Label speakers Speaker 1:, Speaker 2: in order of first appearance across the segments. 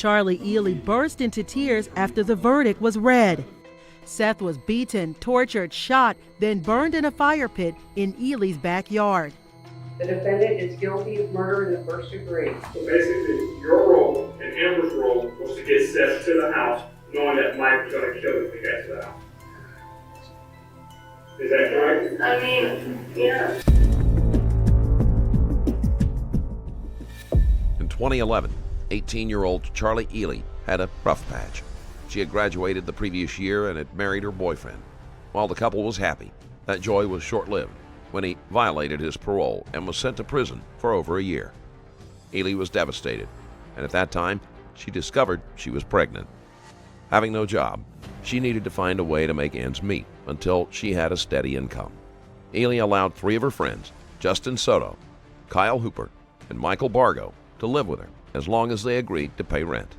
Speaker 1: Charlie Ely burst into tears after the verdict was read. Seath was beaten, tortured, shot, then burned in a fire pit in Ely's backyard.
Speaker 2: The defendant is guilty of murder in the first degree.
Speaker 3: So basically, your role and Amber's role was to get Seth to the house, knowing that Mike was going to kill him if he got to the house. Is that correct?
Speaker 2: I mean, yeah.
Speaker 4: In 2011, 18-year-old Charlie Ely had a rough patch. She had graduated the previous year and had married her boyfriend. While the couple was happy, that joy was short-lived when he violated his parole and was sent to prison for over a year. Ely was devastated, and at that time, she discovered she was pregnant. Having no job, she needed to find a way to make ends meet until she had a steady income. Ely allowed 3 of her friends, Justin Soto, Kyle Hooper, and Michael Bargo, to live with her as long as they agreed to pay rent.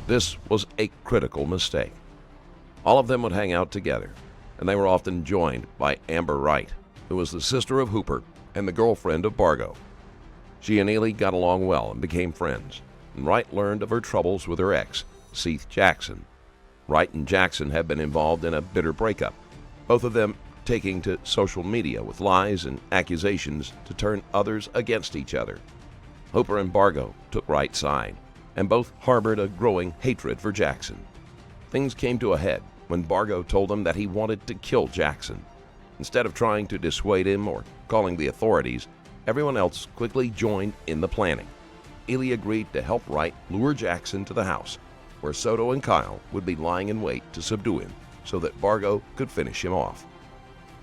Speaker 4: This was a critical mistake. All of them would hang out together, and they were often joined by Amber Wright, who was the sister of Hooper and the girlfriend of Bargo. She and Ely got along well and became friends, and Wright learned of her troubles with her ex, Seath Jackson. Wright and Jackson had been involved in a bitter breakup, both of them taking to social media with lies and accusations to turn others against each other. Hooper and Bargo took Wright's side, and both harbored a growing hatred for Jackson. Things came to a head when Bargo told them that he wanted to kill Jackson. Instead of trying to dissuade him or calling the authorities, everyone else quickly joined in the planning. Ely agreed to help Wright lure Jackson to the house, where Soto and Kyle would be lying in wait to subdue him so that Bargo could finish him off.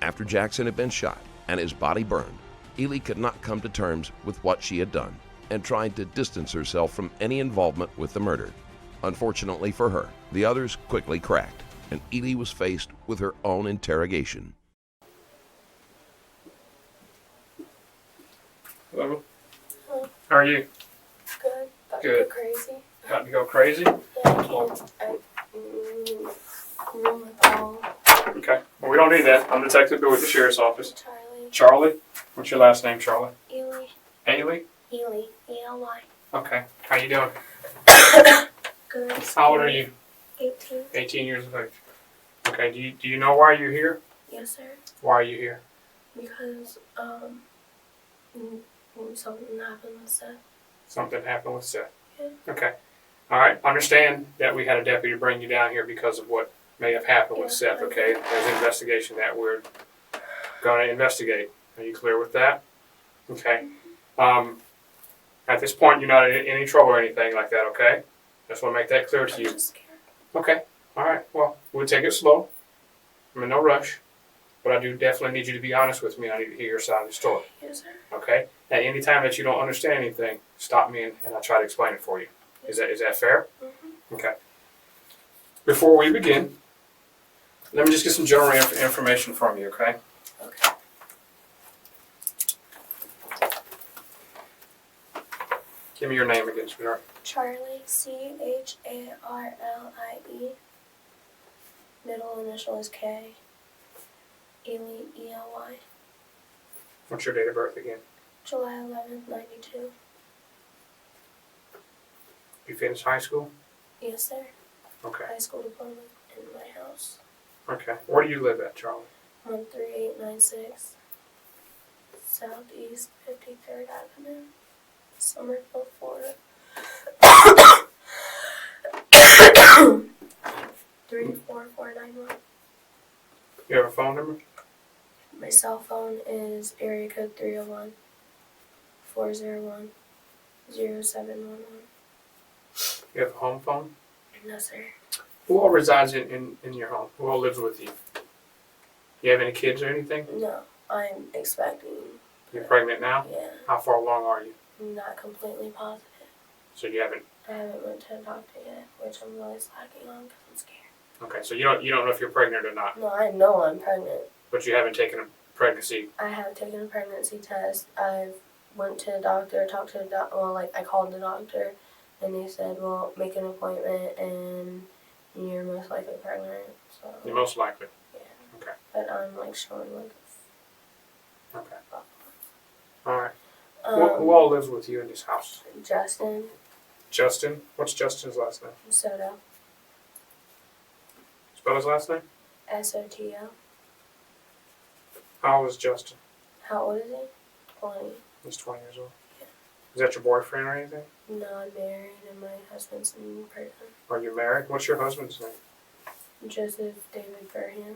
Speaker 4: After Jackson had been shot and his body burned, Ely could not come to terms with what she had done and tried to distance herself from any involvement with the murder. Unfortunately for her, the others quickly cracked, and Ely was faced with her own interrogation.
Speaker 3: Hello. How are you?
Speaker 5: Good. About
Speaker 3: Good.
Speaker 5: to go crazy.
Speaker 3: About to go crazy?
Speaker 5: Yeah, I can't. Room with all.
Speaker 3: Okay. Well, we don't need that. I'm Detective Bill with the Sheriff's Office.
Speaker 5: Charlie.
Speaker 3: Charlie? What's your last name, Charlie?
Speaker 5: Ely.
Speaker 3: Ailey?
Speaker 5: Ely. E-L-Y.
Speaker 3: Okay. How you doing?
Speaker 5: Good.
Speaker 3: How old are you?
Speaker 5: 18.
Speaker 3: 18 years of age. Okay. Do you know why you're here?
Speaker 5: Yes, sir.
Speaker 3: Why are you here?
Speaker 5: Because, something happened with Seth.
Speaker 3: Something happened with Seth.
Speaker 5: Yeah.
Speaker 3: Okay. All right. Understand that we had a deputy bring you down here because of what may have happened with Seth, okay? There's an investigation that we're going to investigate. Are you clear with that? Okay. At this point, you're not in any trouble or anything like that, okay? Just want to make that clear to you.
Speaker 5: I'm just scared.
Speaker 3: Okay. All right. Well, we'll take it slow. I'm in no rush. But I do definitely need you to be honest with me. I need to hear your side of the story.
Speaker 5: Yes, sir.
Speaker 3: Okay? And any time that you don't understand anything, stop me and I'll try to explain it for you. Is that fair?
Speaker 5: Mm-hmm.
Speaker 3: Okay. Before we begin, let me just get some general information from you, okay?
Speaker 5: Okay.
Speaker 3: Give me your name again, sweetheart.
Speaker 5: Charlie. C-H-A-R-L-I-E. Middle initial is K. Ely. E-L-Y.
Speaker 3: What's your date of birth again?
Speaker 5: July 11th, 92.
Speaker 3: You finished high school?
Speaker 5: Yes, sir.
Speaker 3: Okay.
Speaker 5: High school diploma in my house.
Speaker 3: Okay. Where do you live at, Charlie?
Speaker 5: 13896 Southeast 53rd Avenue, Somerville, Florida. 34491.
Speaker 3: You have a phone number?
Speaker 5: My cell phone is area code 301-401-0711.
Speaker 3: You have a home phone?
Speaker 5: No, sir.
Speaker 3: Who all resides in your home? Who all lives with you? You have any kids or anything?
Speaker 5: No, I'm expecting.
Speaker 3: You're pregnant now?
Speaker 5: Yeah,
Speaker 3: How far along are you?
Speaker 5: I'm not completely positive.
Speaker 3: So you haven't.
Speaker 5: I haven't went to a doctor yet, which I'm really slacking on because I'm scared.
Speaker 3: Okay, so you don't know if you're pregnant or not,
Speaker 5: No, I know I'm pregnant.
Speaker 3: but you haven't taken a pregnancy.
Speaker 5: I have taken a pregnancy test. I've went to the doctor, talked to the doctor. Well, I called the doctor, and he said, "Well, make an appointment, and you're most likely pregnant." So
Speaker 3: You're most likely.
Speaker 5: yeah.
Speaker 3: Okay.
Speaker 5: But I'm showing
Speaker 3: Okay. All right. Who all lives with you in this house?
Speaker 5: Justin,
Speaker 3: Justin. What's Justin's last name?
Speaker 5: Soto.
Speaker 3: Spell his last name?
Speaker 5: Soto.
Speaker 3: How old is Justin?
Speaker 5: How old is he? 20.
Speaker 3: He's 20 years old. Is that your boyfriend or anything?
Speaker 5: No, I'm married and my husband's in prison.
Speaker 3: Are you married? What's your husband's name?
Speaker 5: Joseph David Burham.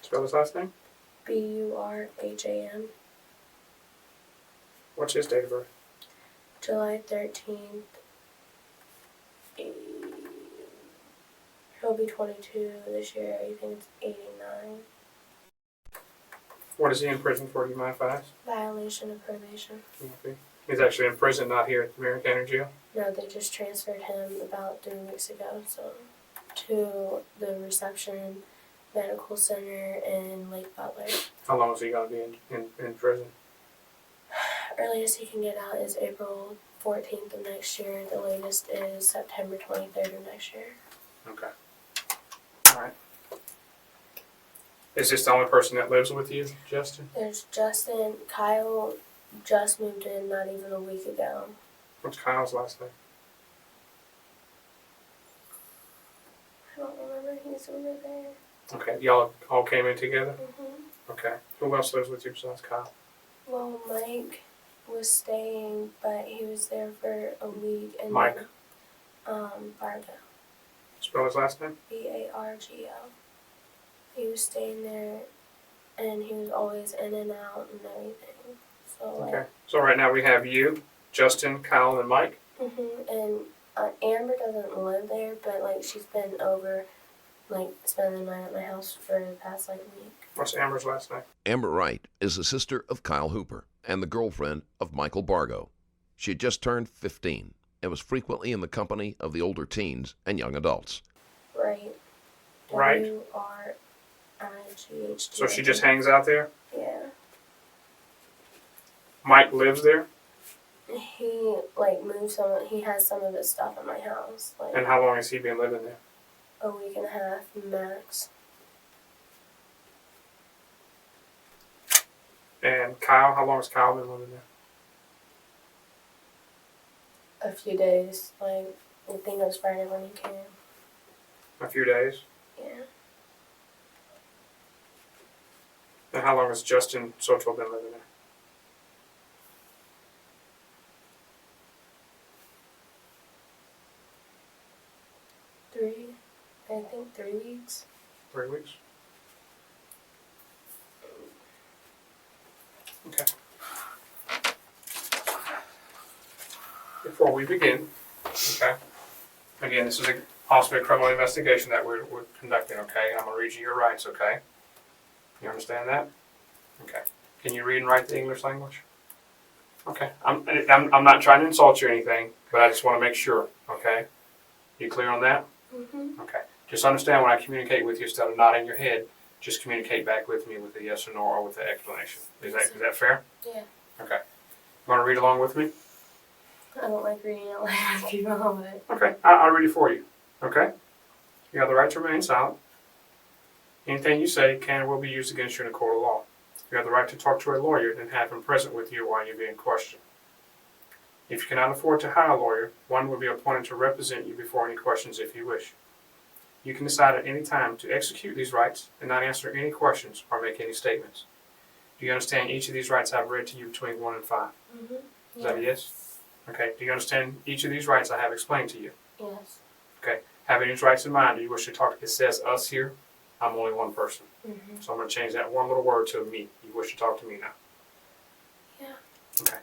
Speaker 3: Spell his last name?
Speaker 5: Burham.
Speaker 3: What's his date of birth?
Speaker 5: July 13th. He'll be 22 this year. I think it's 89.
Speaker 3: What is he in prison for? Do you mind if I ask?
Speaker 5: Violation of probation.
Speaker 3: Okay. He's actually in prison, not here at the Marion County Jail.
Speaker 5: No, they just transferred him about 3 weeks ago, so to the reception medical center in Lake Butler.
Speaker 3: How long is he going to be in prison?
Speaker 5: Earliest he can get out is April 14th of next year. The latest is September 23rd of next year.
Speaker 3: Okay. All right. Is this the only person that lives with you, Justin?
Speaker 5: There's Justin. Kyle just moved in not even a week ago.
Speaker 3: What's Kyle's last name?
Speaker 5: I don't remember. He's over there.
Speaker 3: Okay. Y'all all came in together?
Speaker 5: Mm-hmm.
Speaker 3: Okay. Who else lives with you besides Kyle?
Speaker 5: Well, Mike was staying, but he was there for a week. And
Speaker 3: Mike?
Speaker 5: Then, Bargo.
Speaker 3: Spell his last name?
Speaker 5: Bargo. He was staying there, and he was always in and out and everything. So like,
Speaker 3: Okay. So right now we have you, Justin, Kyle, and Mike.
Speaker 5: and Amber doesn't live there, but like she's been over, like spending the night at my house for the past like week.
Speaker 3: What's Amber's last name?
Speaker 4: Amber Wright is the sister of Kyle Hooper and the girlfriend of Michael Bargo. She had just turned 15 and was frequently in the company of the older teens and young adults.
Speaker 5: Right.
Speaker 3: Right.
Speaker 5: WRIGHT.
Speaker 3: So she just hangs out there?
Speaker 5: Yeah.
Speaker 3: Mike lives there?
Speaker 5: He like moved some. He has some of his stuff at my house. Like
Speaker 3: And how long has he been living there?
Speaker 5: a week and a half max.
Speaker 3: And Kyle, how long has Kyle been living there?
Speaker 5: A few days. Like I think it was Friday when he came.
Speaker 3: A few days.
Speaker 5: Yeah.
Speaker 3: And how long has Justin Soto been living there?
Speaker 5: I think 3 weeks.
Speaker 3: 3 weeks? Okay. Before we begin, okay, again, this is possibly a criminal investigation that we're conducting, okay? I'm going to read you your rights, okay? You understand that? Okay. Can you read and write the English language? Okay. I'm not trying to insult you or anything, but I just want to make sure, okay? You clear on that?
Speaker 5: Mm-hmm.
Speaker 3: Okay. Just understand when I communicate with you, instead of nodding your head, just communicate back with me with a yes or no or with an explanation. Is that fair?
Speaker 5: Yeah.
Speaker 3: Okay. You want to read along with me?
Speaker 5: I don't like reading out loud with people, but
Speaker 3: Okay. I'll read it for you. Okay? You have the right to remain silent. Anything you say can and will be used against you in a court of law. You have the right to talk to a lawyer and have him present with you while you're being questioned. If you cannot afford to hire a lawyer, one will be appointed to represent you before any questions if you wish. You can decide at any time to execute these rights and not answer any questions or make any statements. Do you understand each of these rights I've read to you between 1 and 5?
Speaker 5: mm-hmm.
Speaker 3: Is that a yes? Okay. Do you understand each of these rights I have explained to you?
Speaker 5: Yes.
Speaker 3: Okay. Having these rights in mind, do you wish to talk? It says us here. I'm only one person.
Speaker 5: Mm-hmm.
Speaker 3: So I'm going to change that one little word to me. You wish to talk to me now?
Speaker 5: Yeah.
Speaker 3: Okay.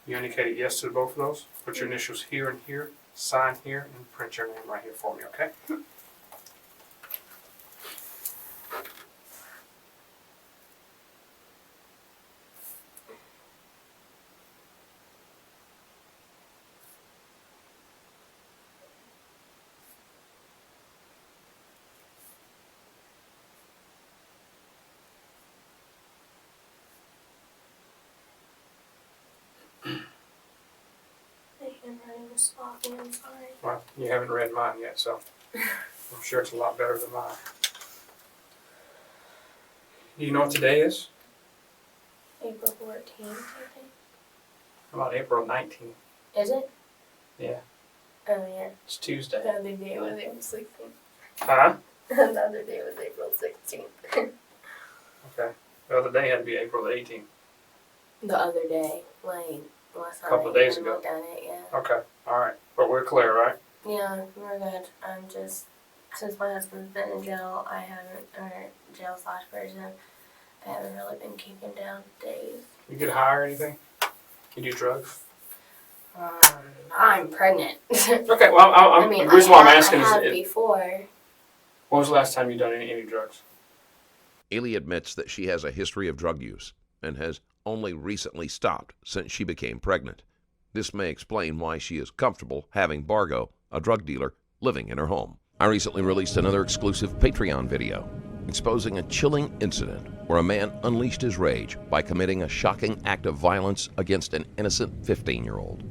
Speaker 3: You indicated yes to both of those. Put your initials here and here, sign here, and print your name right here for me, okay?
Speaker 5: My handwriting was sloppy, I'm sorry.
Speaker 3: Well, you haven't read mine yet, so I'm sure it's a lot better than mine. Do you know what today is?
Speaker 5: April 14th, I think.
Speaker 3: About April 19th.
Speaker 5: Is it?
Speaker 3: Yeah.
Speaker 5: Oh yeah.
Speaker 3: It's Tuesday.
Speaker 5: The other day was April 16th.
Speaker 3: Huh?
Speaker 5: The other day was April 16th.
Speaker 3: Okay. The other day had to be April the 18th.
Speaker 5: The other day, like last night.
Speaker 3: Couple of days
Speaker 5: I
Speaker 3: ago.
Speaker 5: looked at it, yeah.
Speaker 3: Okay. All right. But we're clear, right?
Speaker 5: Yeah, we're good. I'm just, since my husband's been in jail, I haven't, or jail/prison, I haven't really been keeping down days.
Speaker 3: You get high or anything? You do drugs?
Speaker 5: I'm pregnant.
Speaker 3: Okay. Well,
Speaker 5: I mean,
Speaker 3: the reason why I'm
Speaker 5: I
Speaker 3: asking
Speaker 5: have
Speaker 3: is,
Speaker 5: before.
Speaker 3: when was the last time you done any drugs?
Speaker 4: Ely admits that she has a history of drug use and has only recently stopped since she became pregnant. This may explain why she is comfortable having Bargo, a drug dealer, living in her home. I recently released another exclusive Patreon video exposing a chilling incident where a man unleashed his rage by committing a shocking act of violence against an innocent 15-year-old.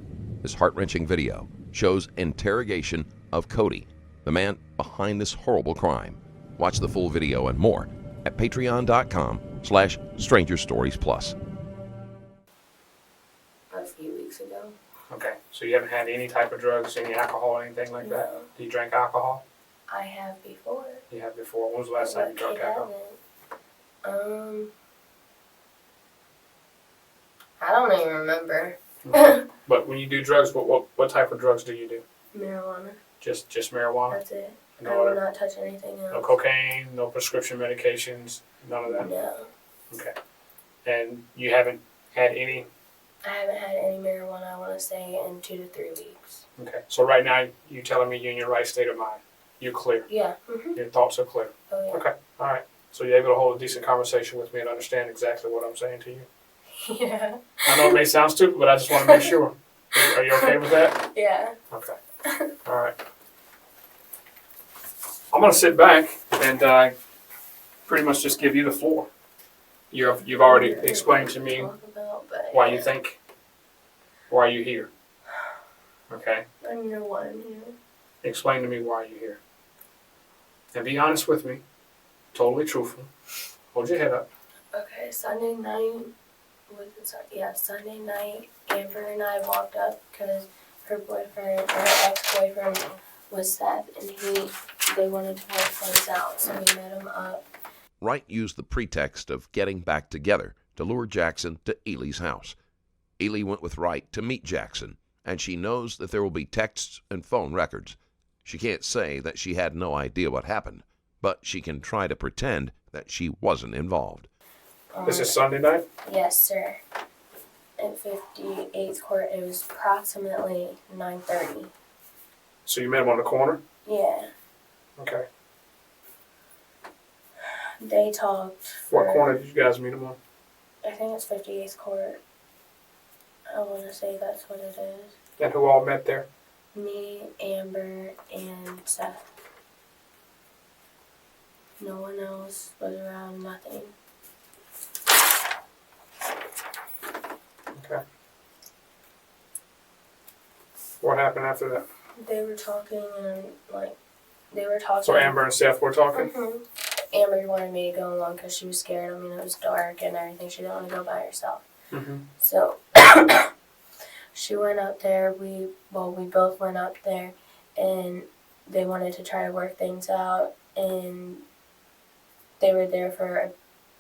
Speaker 4: This heart-wrenching video shows interrogation of Cody, the man behind this horrible crime. Watch the full video and more at patreon.com/strangerstoriesplus.
Speaker 5: A few weeks ago.
Speaker 3: Okay. So you haven't had any type of drugs, any alcohol, anything like that?
Speaker 5: No.
Speaker 3: Do you drink alcohol?
Speaker 5: I have before.
Speaker 3: You have before. When was the last time you drank alcohol?
Speaker 5: I don't even remember.
Speaker 3: But when you do drugs, what type of drugs do you do?
Speaker 5: Marijuana.
Speaker 3: Just marijuana?
Speaker 5: That's it. I
Speaker 3: No
Speaker 5: will
Speaker 3: other,
Speaker 5: not touch anything else.
Speaker 3: no cocaine, no prescription medications, none of that?
Speaker 5: No.
Speaker 3: Okay. And you haven't had any?
Speaker 5: I haven't had any marijuana, I want to say, in 2 to 3 weeks.
Speaker 3: Okay. So right now, you telling me you're in your right state of mind. You're clear.
Speaker 5: Yeah. Mm-hmm.
Speaker 3: Your thoughts are clear.
Speaker 5: Oh, yeah.
Speaker 3: Okay. All right. So you're able to hold a decent conversation with me and understand exactly what I'm saying to you?
Speaker 5: Yeah.
Speaker 3: I know it may sound stupid, but I just want to make sure. Are you okay with that?
Speaker 5: Yeah.
Speaker 3: Okay. All right. I'm going to sit back and pretty much just give you the floor. You've already explained to me why you think, why you're here. Okay?
Speaker 5: I know why I'm here.
Speaker 3: Explain to me why you're here. And be honest with me. Totally truthful. Hold your head up.
Speaker 5: Okay, Sunday night, Sunday night, Amber and I walked up because her ex-boyfriend was Seth, and they wanted to work things out, so we met him up.
Speaker 4: Wright used the pretext of getting back together to lure Jackson to Ely's house. Ely went with Wright to meet Jackson, and she knows that there will be texts and phone records. She can't say that she had no idea what happened, but she can try to pretend that she wasn't involved.
Speaker 3: This is Sunday night?
Speaker 5: Yes, sir. At 58th Court, it was approximately 9:30.
Speaker 3: So you met him on the corner?
Speaker 5: Yeah.
Speaker 3: Okay.
Speaker 5: They talked for...
Speaker 3: What corner did you guys meet him on?
Speaker 5: I think it's 58th Court. I want to say that's what it is.
Speaker 3: And who all met there?
Speaker 5: Me, Amber, and Seth. No one else was around, nothing.
Speaker 3: Okay. What happened after that?
Speaker 5: They were talking and, they were talking.
Speaker 3: So Amber and Seth were talking?
Speaker 5: Mm-hmm. Amber wanted me to go along because she was scared. I mean, it was dark and everything. She didn't want to go by herself.
Speaker 3: Mm-hmm.
Speaker 5: So, she went up there. We both went up there, and they wanted to try to work things out, and they were there for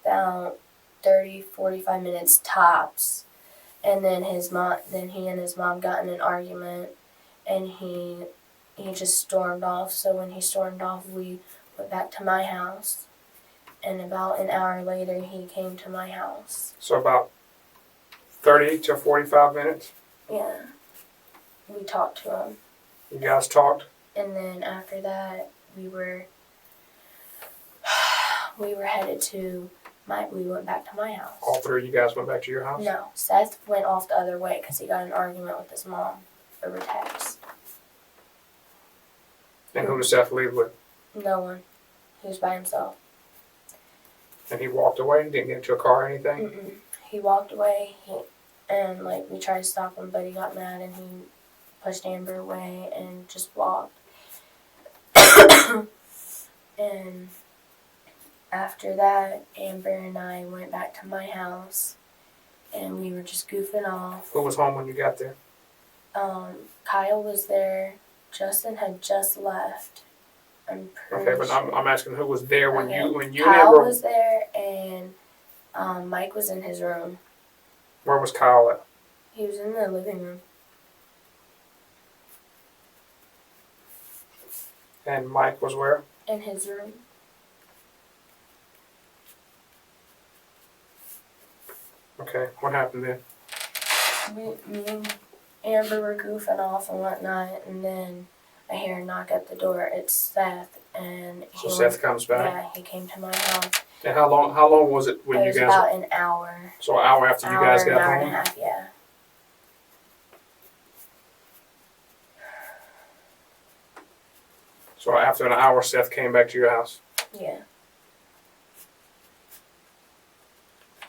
Speaker 5: about 30-45 minutes tops. And then he and his mom got in an argument, and he just stormed off. So when he stormed off, we went back to my house, and about an hour later, he came to my house.
Speaker 3: So about 30 to 45 minutes?
Speaker 5: Yeah. We talked to him.
Speaker 3: You guys talked?
Speaker 5: And then after that, we were headed to we went back to my house.
Speaker 3: All three of you guys went back to your house?
Speaker 5: No, Seth went off the other way because he got in an argument with his mom over text.
Speaker 3: And who did Seth leave with?
Speaker 5: No one. He was by himself.
Speaker 3: And he walked away and didn't get into a car or anything?
Speaker 5: Mm-mm. He walked away, and we tried to stop him, but he got mad and he pushed Amber away and just walked. And after that, Amber and I went back to my house, and we were just goofing off.
Speaker 3: Who was home when you got there?
Speaker 5: Kyle was there. Justin had just left. I'm pretty
Speaker 3: Okay, but
Speaker 5: sure.
Speaker 3: I'm asking who was there when
Speaker 5: Okay.
Speaker 3: you
Speaker 5: Kyle
Speaker 3: never.
Speaker 5: was there, and Mike was in his room.
Speaker 3: Where was Kyle at?
Speaker 5: He was in the living room.
Speaker 3: And Mike was where?
Speaker 5: In his room.
Speaker 3: Okay, what happened then?
Speaker 5: Me and Amber were goofing off and whatnot, and then I hear a knock at the door. It's Seth, and
Speaker 3: So Seth comes back.
Speaker 5: Yeah, he came to my house.
Speaker 3: And how long was it when
Speaker 5: It
Speaker 3: you
Speaker 5: was
Speaker 3: guys?
Speaker 5: about an hour.
Speaker 3: So an hour after you guys
Speaker 5: An
Speaker 3: got
Speaker 5: hour
Speaker 3: home.
Speaker 5: and a half, yeah.
Speaker 3: So after an hour, Seth came back to your house.
Speaker 5: Yeah.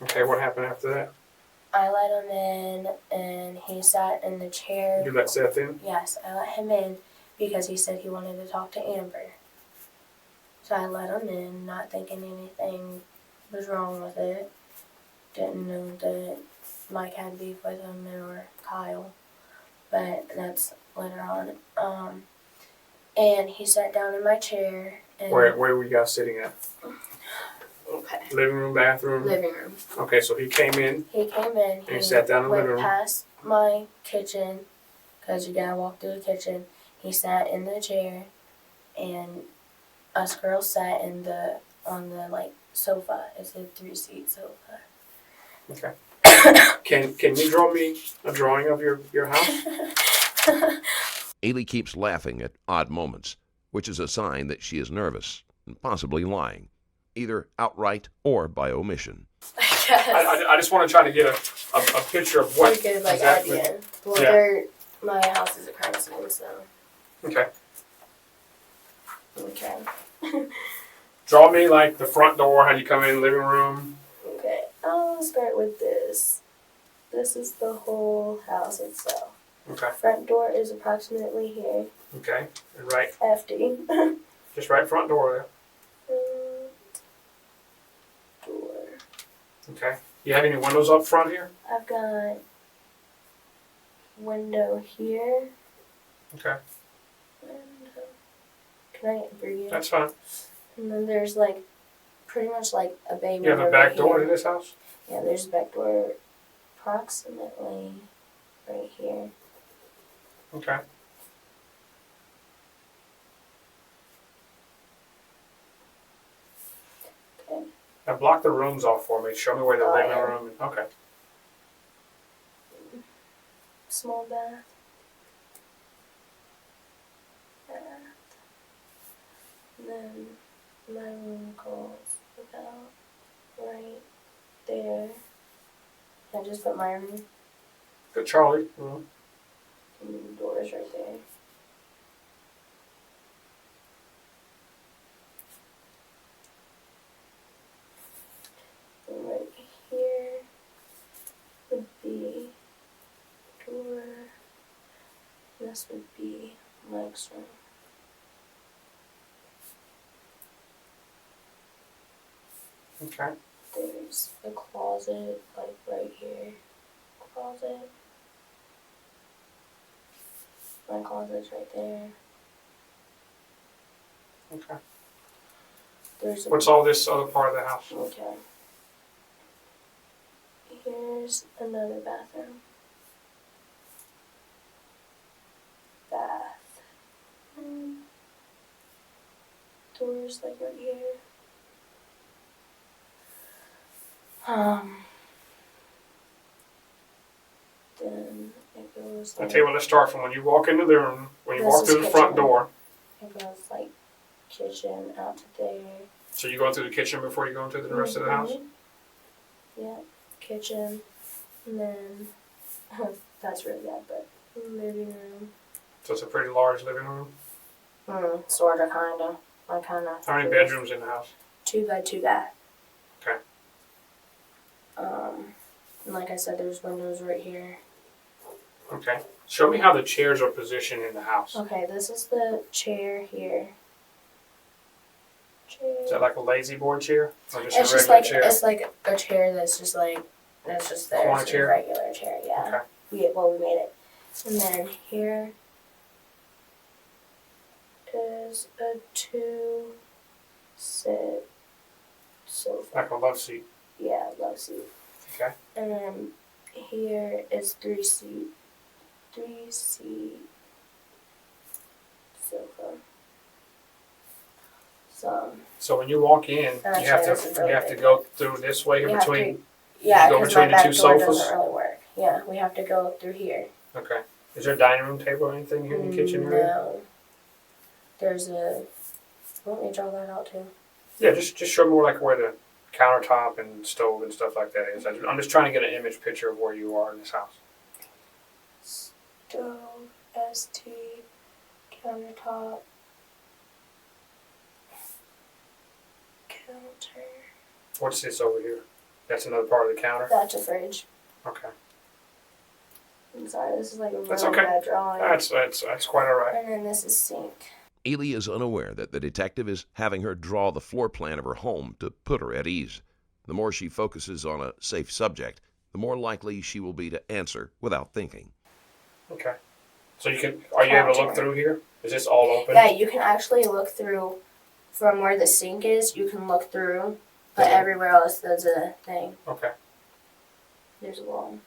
Speaker 3: Okay, what happened after that?
Speaker 5: I let him in, and he sat in the chair.
Speaker 3: You let Seth in?
Speaker 5: Yes, I let him in because he said he wanted to talk to Amber. So I let him in, not thinking anything was wrong with it. Didn't know that Mike had beef with him or Kyle, but that's later on. And he sat down in my chair. And
Speaker 3: Where were you guys sitting at?
Speaker 5: Okay.
Speaker 3: Living room, bathroom?
Speaker 5: Living room.
Speaker 3: Okay, so he came in.
Speaker 5: He came in.
Speaker 3: He sat down in the
Speaker 5: went
Speaker 3: living room.
Speaker 5: past my kitchen, because you gotta walk through the kitchen. He sat in the chair, and us girls sat on the like sofa. It's a 3-seat sofa.
Speaker 3: Okay. Can you draw me a drawing of your house?
Speaker 4: Ely keeps laughing at odd moments, which is a sign that she is nervous and possibly lying, either outright or by omission.
Speaker 3: I just want to try to get a picture of what
Speaker 5: Good, like
Speaker 3: exactly.
Speaker 5: idea. Well,
Speaker 3: Yeah.
Speaker 5: my house is a crime scene, so
Speaker 3: Okay.
Speaker 5: okay.
Speaker 3: Draw me like the front door, how you come in, living room.
Speaker 5: Okay, I'll start with this. This is the whole house itself.
Speaker 3: Okay.
Speaker 5: Front door is approximately here.
Speaker 3: Okay. And right,
Speaker 5: FD.
Speaker 3: just right front door
Speaker 5: Door.
Speaker 3: there. Okay. You have any windows up front here?
Speaker 5: I've got window here.
Speaker 3: Okay.
Speaker 5: Window. Can I breathe?
Speaker 3: That's fine.
Speaker 5: And then there's like pretty much like a bay
Speaker 3: You have
Speaker 5: window
Speaker 3: a back
Speaker 5: right
Speaker 3: door to
Speaker 5: here.
Speaker 3: this house?
Speaker 5: Yeah, there's a back door approximately right here.
Speaker 3: Okay.
Speaker 5: Okay.
Speaker 3: Now block the rooms off for me. Show me where the
Speaker 5: Oh,
Speaker 3: living
Speaker 5: yeah.
Speaker 3: room is. Okay.
Speaker 5: Small bath. Bath. And then my room goes about right there. I just put my room,
Speaker 3: The Charlie room.
Speaker 5: and the door is right there. And right here would be door. This would be Mike's room.
Speaker 3: Okay.
Speaker 5: There's a closet, like right here. Closet. My closet's right there.
Speaker 3: Okay.
Speaker 5: There's a
Speaker 3: What's all this other part of the house?
Speaker 5: Okay. Here's another bathroom. Bath. Doors like right here. Then it goes like
Speaker 3: Okay, well, let's start from when you walk into the room, when you
Speaker 5: This
Speaker 3: walk
Speaker 5: is
Speaker 3: through the front
Speaker 5: kitchen.
Speaker 3: door.
Speaker 5: it goes like kitchen out to there.
Speaker 3: So you go through the kitchen before you go into the rest of the house?
Speaker 5: Mhm. Yeah, kitchen, and then that's really bad, but living room.
Speaker 3: So it's a pretty large living room.
Speaker 5: Sorta, kinda. I kinda.
Speaker 3: How many bedrooms in the house?
Speaker 5: 2 bed, 2 bath.
Speaker 3: Okay.
Speaker 5: And like I said, there's windows right here.
Speaker 3: Okay. Show me how the chairs are positioned in the house.
Speaker 5: Okay, this is the chair here. Chair.
Speaker 3: Is that like a lazy boy chair? Or just
Speaker 5: It's
Speaker 3: a
Speaker 5: just
Speaker 3: regular
Speaker 5: like
Speaker 3: chair?
Speaker 5: it's like a chair that's just like it's just
Speaker 3: Corner
Speaker 5: there's a
Speaker 3: chair?
Speaker 5: regular chair, yeah.
Speaker 3: Okay.
Speaker 5: We made it. And then here is a 2-sit sofa.
Speaker 3: Like a love seat.
Speaker 5: Yeah, love seat.
Speaker 3: Okay.
Speaker 5: And then here is 3-seat sofa.
Speaker 3: So when you walk in,
Speaker 5: Actually,
Speaker 3: you have
Speaker 5: this is really
Speaker 3: to
Speaker 5: big.
Speaker 3: go through this way here
Speaker 5: You have
Speaker 3: between.
Speaker 5: Yeah,
Speaker 3: you go
Speaker 5: because my
Speaker 3: between the
Speaker 5: back
Speaker 3: two
Speaker 5: door
Speaker 3: sofas?
Speaker 5: doesn't really work. Yeah, we have to go through here.
Speaker 3: Okay. Is there a dining room table or anything here in the kitchen area?
Speaker 5: No. There's a. Want me to draw that out too?
Speaker 3: Yeah, just show more like where the countertop and stove and stuff like that is. I'm just trying to get an image picture of where you are in this house.
Speaker 5: Stove, ST, countertop, counter.
Speaker 3: What's this over here? That's another part of the counter?
Speaker 5: That's a fridge.
Speaker 3: Okay.
Speaker 5: I'm sorry, this is like a
Speaker 3: That's
Speaker 5: really
Speaker 3: okay.
Speaker 5: bad drawing.
Speaker 3: That's quite all right.
Speaker 5: And then this is sink.
Speaker 4: Ely is unaware that the detective is having her draw the floor plan of her home to put her at ease. The more she focuses on a safe subject, the more likely she will be to answer without thinking.
Speaker 3: Okay. So are you able to look through here? Is this all open?
Speaker 5: Yeah, you can actually look through from where the sink is. You can look through, but everywhere else there's a thing.
Speaker 3: Okay.
Speaker 5: There's a wall.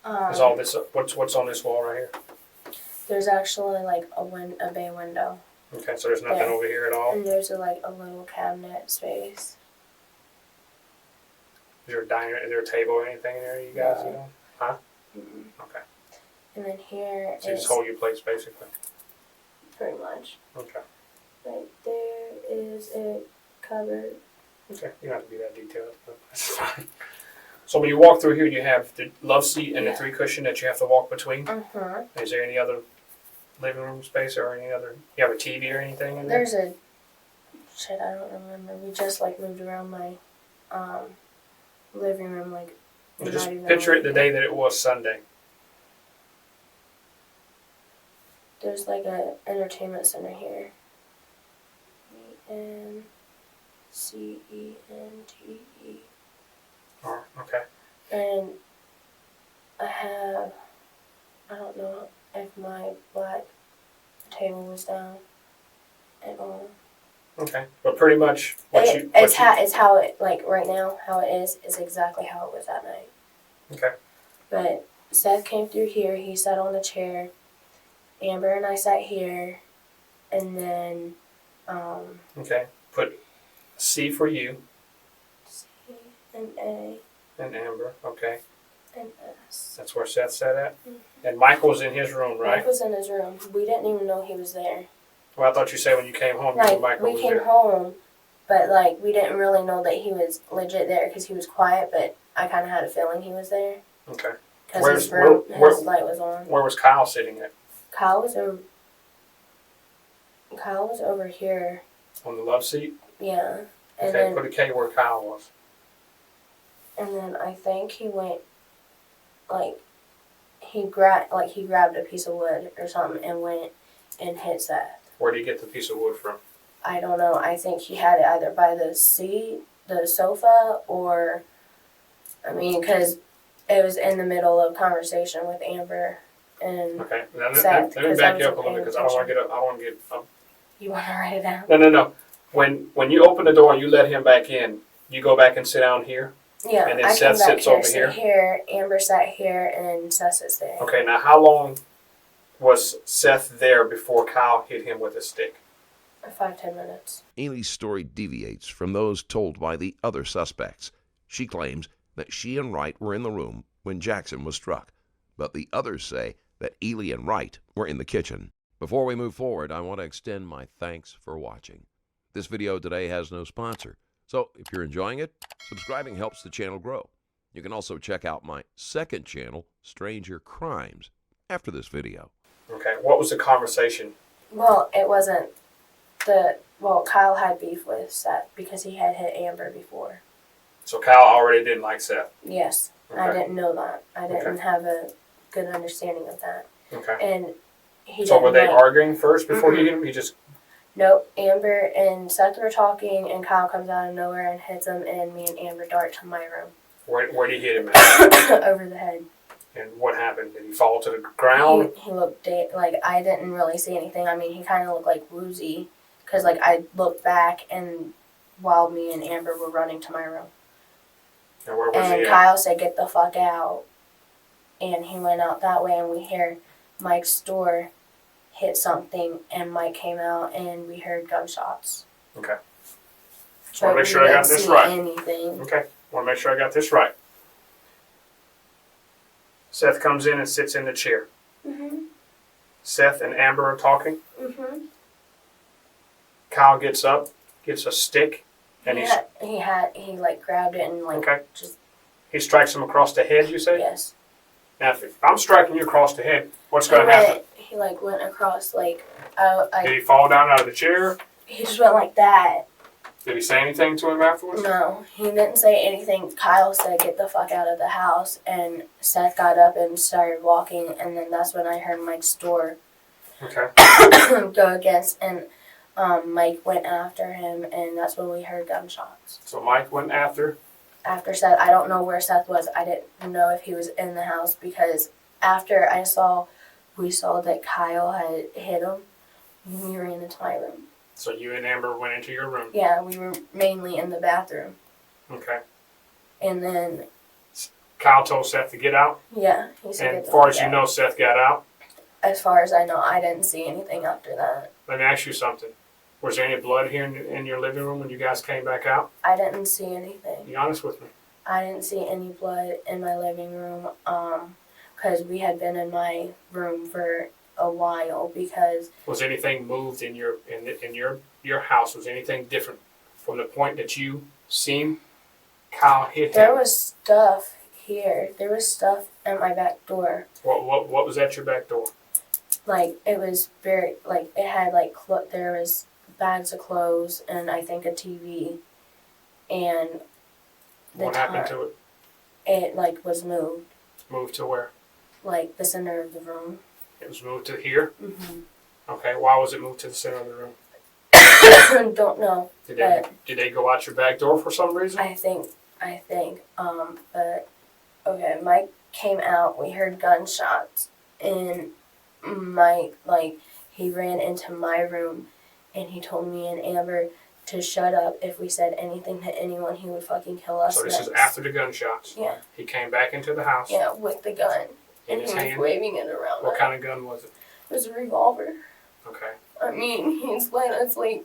Speaker 3: Is all this, what's on this wall right here?
Speaker 5: There's actually like a bay window.
Speaker 3: Okay, so there's nothing
Speaker 5: Yeah.
Speaker 3: over here at all?
Speaker 5: And there's a little cabinet space.
Speaker 3: Is there a table or anything in there you guys,
Speaker 5: No.
Speaker 3: you know? Huh?
Speaker 5: Mm-mm.
Speaker 3: Okay.
Speaker 5: And then here
Speaker 3: So you
Speaker 5: is
Speaker 3: just hold your plates basically?
Speaker 5: pretty much.
Speaker 3: Okay.
Speaker 5: Right there is a cupboard.
Speaker 3: Okay, you don't have to be that detailed, but that's fine. So when you walk through here, you have the love seat and the 3 cushion that you have to walk between. Is there any other living room space or any other? You have a TV or anything in there?
Speaker 5: There's a shit. I don't remember. We just moved around my living room
Speaker 3: Just
Speaker 5: not even
Speaker 3: picture it
Speaker 5: like
Speaker 3: the day that it was Sunday.
Speaker 5: There's a entertainment center here. ENCENTE.
Speaker 3: Oh, okay.
Speaker 5: And I don't know if my black table was down at all.
Speaker 3: Okay, but pretty much
Speaker 5: It's how it right now how it is exactly how it was that night.
Speaker 3: Okay.
Speaker 5: But Seth came through here. He sat on the chair. Amber and I sat here, and then
Speaker 3: Okay, put C for you
Speaker 5: C and A
Speaker 3: and Amber. Okay,
Speaker 5: and S.
Speaker 3: that's where Seth sat at.
Speaker 5: Mhm.
Speaker 3: And Michael's in his room, right?
Speaker 5: Mike was in his room. We didn't even know he was there.
Speaker 3: Well, I thought you said when you came home, you knew Michael
Speaker 5: we
Speaker 3: was
Speaker 5: came
Speaker 3: there.
Speaker 5: home, but we didn't really know that he was legit there because he was quiet. But I kind of had a feeling he was there
Speaker 3: Okay.
Speaker 5: because his light was on.
Speaker 3: Where was Kyle sitting at?
Speaker 5: Kyle was over here.
Speaker 3: On the love seat?
Speaker 5: Yeah. And
Speaker 3: Okay,
Speaker 5: then
Speaker 3: put a K where Kyle was.
Speaker 5: and then I think he went he grabbed a piece of wood or something and went and hit Seth.
Speaker 3: Where did he get the piece of wood from?
Speaker 5: I don't know. I think he had it either by the seat, the sofa, or because it was in the middle of conversation with Amber and
Speaker 3: Okay, now
Speaker 5: Seth,
Speaker 3: let me
Speaker 5: 'cause
Speaker 3: back
Speaker 5: I
Speaker 3: you up a
Speaker 5: wasn't
Speaker 3: little bit because I
Speaker 5: paying
Speaker 3: don't want to get
Speaker 5: you want to write it down?
Speaker 3: No. When you open the door and you let him back in, you go back and sit down here?
Speaker 5: Yeah,
Speaker 3: And then
Speaker 5: I
Speaker 3: Seth
Speaker 5: came back
Speaker 3: sits
Speaker 5: here,
Speaker 3: over
Speaker 5: sit
Speaker 3: here?
Speaker 5: here, Amber sat here, and Seth sits there.
Speaker 3: Okay, now how long was Seth there before Kyle hit him with a stick?
Speaker 5: 5-10 minutes.
Speaker 4: Ely's story deviates from those told by the other suspects. She claims that she and Wright were in the room when Jackson was struck, but the others say that Ely and Wright were in the kitchen. Before we move forward, I want to extend my thanks for watching. This video today has no sponsor, so if you're enjoying it, subscribing helps the channel grow. You can also check out my second channel, Stranger Crimes, after this video.
Speaker 3: Okay, what was the conversation?
Speaker 5: Well, it wasn't Kyle had beef with Seth because he had hit Amber before.
Speaker 3: So Kyle already didn't like Seth?
Speaker 5: Yes,
Speaker 3: Okay.
Speaker 5: I didn't know that. I didn't
Speaker 3: Okay.
Speaker 5: have a good understanding of that.
Speaker 3: Okay.
Speaker 5: And he
Speaker 3: So
Speaker 5: didn't
Speaker 3: were they
Speaker 5: like-
Speaker 3: arguing first before he hit him? He just...
Speaker 5: Nope, Amber and Seth were talking, and Kyle comes out of nowhere and hits him, and me and Amber dart to my room.
Speaker 3: Where did he hit him at?
Speaker 5: over the head.
Speaker 3: And what happened? Did he fall to the ground?
Speaker 5: He looked like I didn't really see anything. I mean, he kind of looked like woozy because like I looked back and while me and Amber were running to my room.
Speaker 3: And where was he
Speaker 5: And
Speaker 3: at?
Speaker 5: Kyle said, "Get the fuck out," and he went out that way. And we hear Mike's door hit something, and Mike came out, and we heard gunshots.
Speaker 3: Okay.
Speaker 5: So
Speaker 3: Want to make sure I got this right.
Speaker 5: Anything.
Speaker 3: Okay. Want to make sure I got this right. Seth comes in and sits in the chair.
Speaker 5: Mhm.
Speaker 3: Seth and Amber are talking.
Speaker 5: Mhm.
Speaker 3: Kyle gets up, gets a stick, and
Speaker 5: He like grabbed it and like
Speaker 3: okay.
Speaker 5: just
Speaker 3: He strikes him across the head. You say?
Speaker 5: yes.
Speaker 3: Now, if I'm striking you across the head, what's going to happen?
Speaker 5: He like went across like
Speaker 3: Did he fall down out of the chair?
Speaker 5: he just went like that.
Speaker 3: Did he say anything to him afterwards?
Speaker 5: No, he didn't say anything. Kyle said, "Get the fuck out of the house," and Seth got up and started walking, and then that's when I heard Mike's door
Speaker 3: Okay.
Speaker 5: go against, and Mike went after him, and that's when we heard gunshots.
Speaker 3: So Mike went after.
Speaker 5: After Seth, I don't know where Seth was. I didn't know if he was in the house because after we saw that Kyle had hit him, we ran into my room.
Speaker 3: So you and Amber went into your room.
Speaker 5: Yeah, we were mainly in the bathroom.
Speaker 3: Okay.
Speaker 5: And then,
Speaker 3: Kyle told Seth to get out.
Speaker 5: yeah, he said.
Speaker 3: And as far as you know, Seth got out.
Speaker 5: As far as I know, I didn't see anything after that.
Speaker 3: Let me ask you something. Was there any blood here in your living room when you guys came back out?
Speaker 5: I didn't see anything.
Speaker 3: Be honest with me.
Speaker 5: I didn't see any blood in my living room, because we had been in my room for a while. Because
Speaker 3: Was anything moved in your house? Was anything different from the point that you seen Kyle hit
Speaker 5: there
Speaker 3: him?
Speaker 5: was stuff here. There was stuff at my back door.
Speaker 3: What was at your back door?
Speaker 5: Like it was very like it had like there was bags of clothes and I think a TV, and
Speaker 3: What happened to it?
Speaker 5: It like was moved.
Speaker 3: Moved to where?
Speaker 5: Like the center of the room.
Speaker 3: It was moved to here?
Speaker 5: Mm-hmm.
Speaker 3: Okay, why was it moved to the center of the room?
Speaker 5: Don't know.
Speaker 3: Did they go out your back door for some reason?
Speaker 5: I think, but, okay, Mike came out, we heard gunshots, and Mike, like, he ran into my room, and he told me and Amber to shut up. If we said anything to anyone, he would fucking kill us.
Speaker 3: So this is after the gunshots?
Speaker 5: Yeah.
Speaker 3: He came back into the house?
Speaker 5: Yeah, with the gun.
Speaker 3: In
Speaker 5: And
Speaker 3: his
Speaker 5: he was
Speaker 3: hand?
Speaker 5: waving it around.
Speaker 3: What kind of gun was it?
Speaker 5: It was a revolver.
Speaker 3: Okay.
Speaker 5: I mean, he's letting us, like,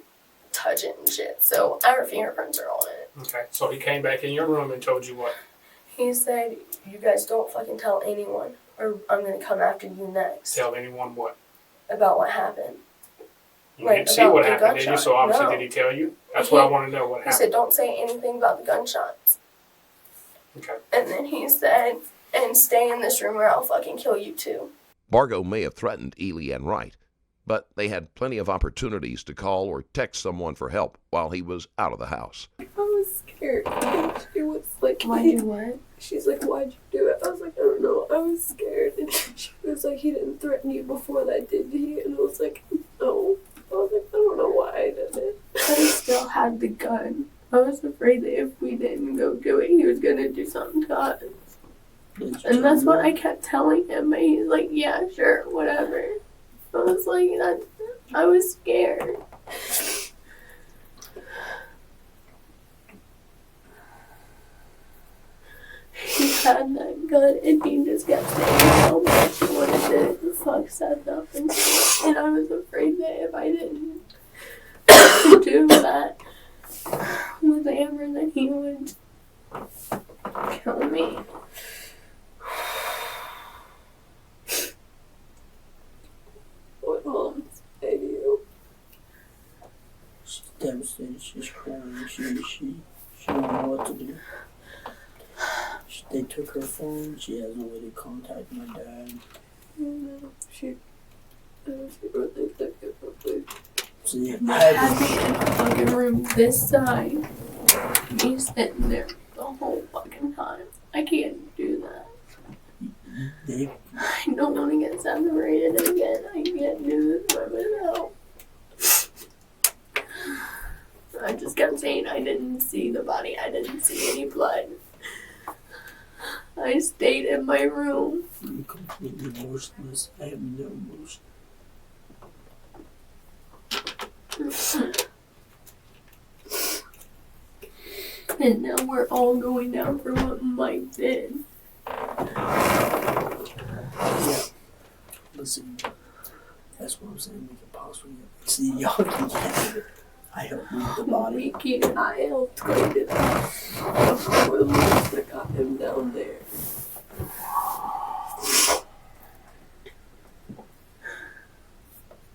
Speaker 5: touch it and shit, so our fingerprints are on it.
Speaker 3: Okay, so he came back in your room and told you what?
Speaker 5: He said, "You guys don't fucking tell anyone, or I'm gonna come after you next."
Speaker 3: Tell anyone what?
Speaker 5: About what happened.
Speaker 3: You
Speaker 5: Like,
Speaker 3: didn't see
Speaker 5: about
Speaker 3: what
Speaker 5: the
Speaker 3: happened, did you?
Speaker 5: gunshot.
Speaker 3: So obviously,
Speaker 5: No.
Speaker 3: did he tell you? That's what I want to know. What
Speaker 5: He
Speaker 3: happened?
Speaker 5: said, "Don't say anything about the gunshots."
Speaker 3: Okay.
Speaker 5: And then he said, "And stay in this room or I'll fucking kill you too."
Speaker 4: Bargo may have threatened Ely and Wright, but they had plenty of opportunities to call or text someone for help while he was out of the house.
Speaker 6: I was scared. She was like,
Speaker 5: Why'd you what?
Speaker 6: She's like, "Why'd you do it?" I was like, "I don't know. I was scared." And she was like, "He didn't threaten you before that, did he?" And I was like, "No." I was like, "I don't know why I did it." But he still had the gun. I was afraid that if we didn't go do it, he was gonna do something to us. And that's what I kept telling him. And he's like, "Yeah, sure, whatever." I was like, I was scared. He had that gun and he just kept saying how much he wanted to fuck Seth up and shit. And I was afraid that if I didn't do that with Amber, then he would kill me. What Mom say to you?
Speaker 7: She's devastated. She's crying. She don't know what to do. They took her phone. She has no way to contact my dad.
Speaker 6: She really took it from me.
Speaker 7: So yeah,
Speaker 6: They had me in the fucking room this side. Me sitting there the whole fucking time. I can't do that.
Speaker 7: they
Speaker 6: I don't want to get separated again. I can't do this by myself. I just kept saying I didn't see the body. I didn't see any blood. I stayed in my room.
Speaker 7: I'm completely emotionless. I have no emotion.
Speaker 6: And now we're all going down for what Mike did.
Speaker 7: Yeah. Listen, that's what I'm saying. We can possibly see y'all can get it. I helped move the body.
Speaker 6: Mickey and I helped clean it up before the monster got him down there.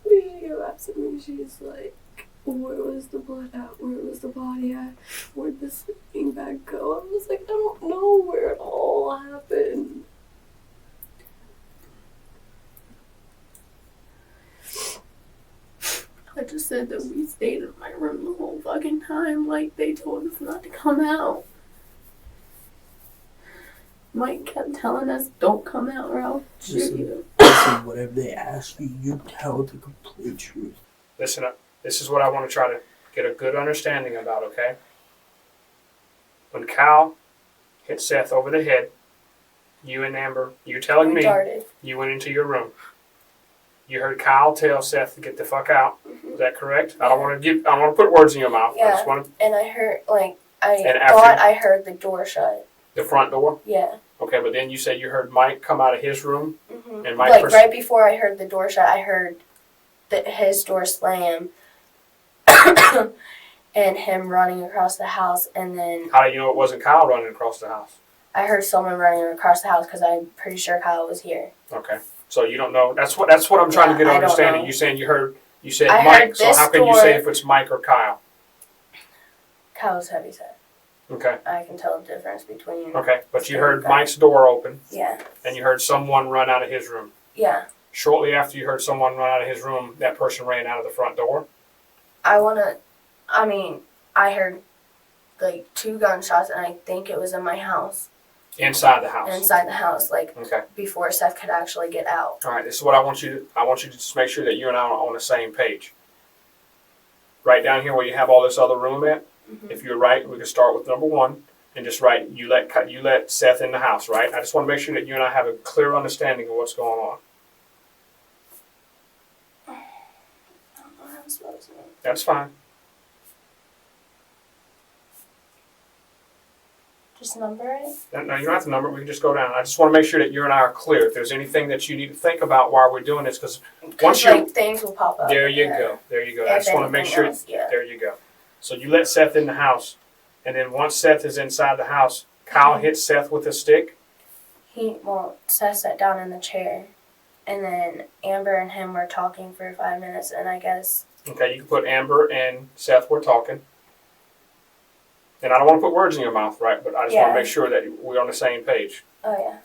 Speaker 6: We go asking me, she's like, where was the blood at? Where was the body at? Where'd the sleeping bag go? I was like, I don't know where it all happened. I just said that we stayed in my room the whole fucking time, like they told us not to come out. Mike kept telling us, don't come out or I'll shoot you.
Speaker 7: Listen, whatever they ask you, you tell the complete truth.
Speaker 3: Listen up. This is what I want to try to get a good understanding about, okay? When Kyle hit Seath over the head, you and Amber, you telling me, you went into your room. You heard Kyle tell Seath to get the fuck out. Is that correct? I don't want to put words in your mouth.
Speaker 5: Yeah.
Speaker 3: I just want to,
Speaker 5: And I heard, like, I
Speaker 3: And
Speaker 5: thought
Speaker 3: after-
Speaker 5: I heard the door shut.
Speaker 3: the front door.
Speaker 5: Yeah.
Speaker 3: Okay, but then you said you heard Mike come out of his room,
Speaker 5: Mm-hmm.
Speaker 3: and Mike
Speaker 5: Like, right before I heard the door shut, I heard his door slam and him running across the house, and then
Speaker 3: How do you know it wasn't Kyle running across the house?
Speaker 5: I heard someone running across the house because I'm pretty sure Kyle was here.
Speaker 3: Okay, so you don't know. That's what I'm trying to get
Speaker 5: I
Speaker 3: an
Speaker 5: don't
Speaker 3: understanding.
Speaker 5: know.
Speaker 3: You saying you said
Speaker 5: I
Speaker 3: Mike.
Speaker 5: heard
Speaker 3: So
Speaker 5: this
Speaker 3: how can you
Speaker 5: door-
Speaker 3: say if it's Mike or Kyle?
Speaker 5: Kyle's heavyset.
Speaker 3: Okay,
Speaker 5: I can tell the difference between.
Speaker 3: okay, but you heard
Speaker 5: Okay.
Speaker 3: Mike's door open,
Speaker 5: Yeah.
Speaker 3: and you heard someone run out of his room.
Speaker 5: Yeah.
Speaker 3: Shortly after you heard someone run out of his room, that person ran out of the front door.
Speaker 5: I heard like 2 gunshots, and I think it was in my house.
Speaker 3: Inside the house.
Speaker 5: Inside the house, like
Speaker 3: Okay.
Speaker 5: before Seth could actually get out.
Speaker 3: All right. This is what I want you to just make sure that you and I are on the same page. Right down here where you have all this other room at.
Speaker 5: Mm-hmm.
Speaker 3: If you're right, we can start with number 1 and just write you let Seth in the house. Right. I just want to make sure that you and I have a clear understanding of what's going on.
Speaker 5: I don't know how I'm supposed to.
Speaker 3: That's fine.
Speaker 5: Just number it.
Speaker 3: No, you don't have to number it. We can just go down. I just want to make sure that you and I are clear. If there's anything that you need to think about while we're doing this, because once
Speaker 5: like things will pop up.
Speaker 3: there you
Speaker 5: yeah.
Speaker 3: go. There you go.
Speaker 5: If
Speaker 3: I just want to make
Speaker 5: anything
Speaker 3: sure.
Speaker 5: else, yeah.
Speaker 3: There you go. So you let Seth in the house, and then once Seth is inside the house, Kyle hits Seth with a stick.
Speaker 5: Seth sat down in the chair, and then Amber and him were talking for 5 minutes, and I guess.
Speaker 3: Okay, you can put Amber and Seth were talking. And I don't want to put words in your mouth, right? But I just want
Speaker 5: Yeah.
Speaker 3: to make sure that we're on the same page.
Speaker 5: Oh yeah.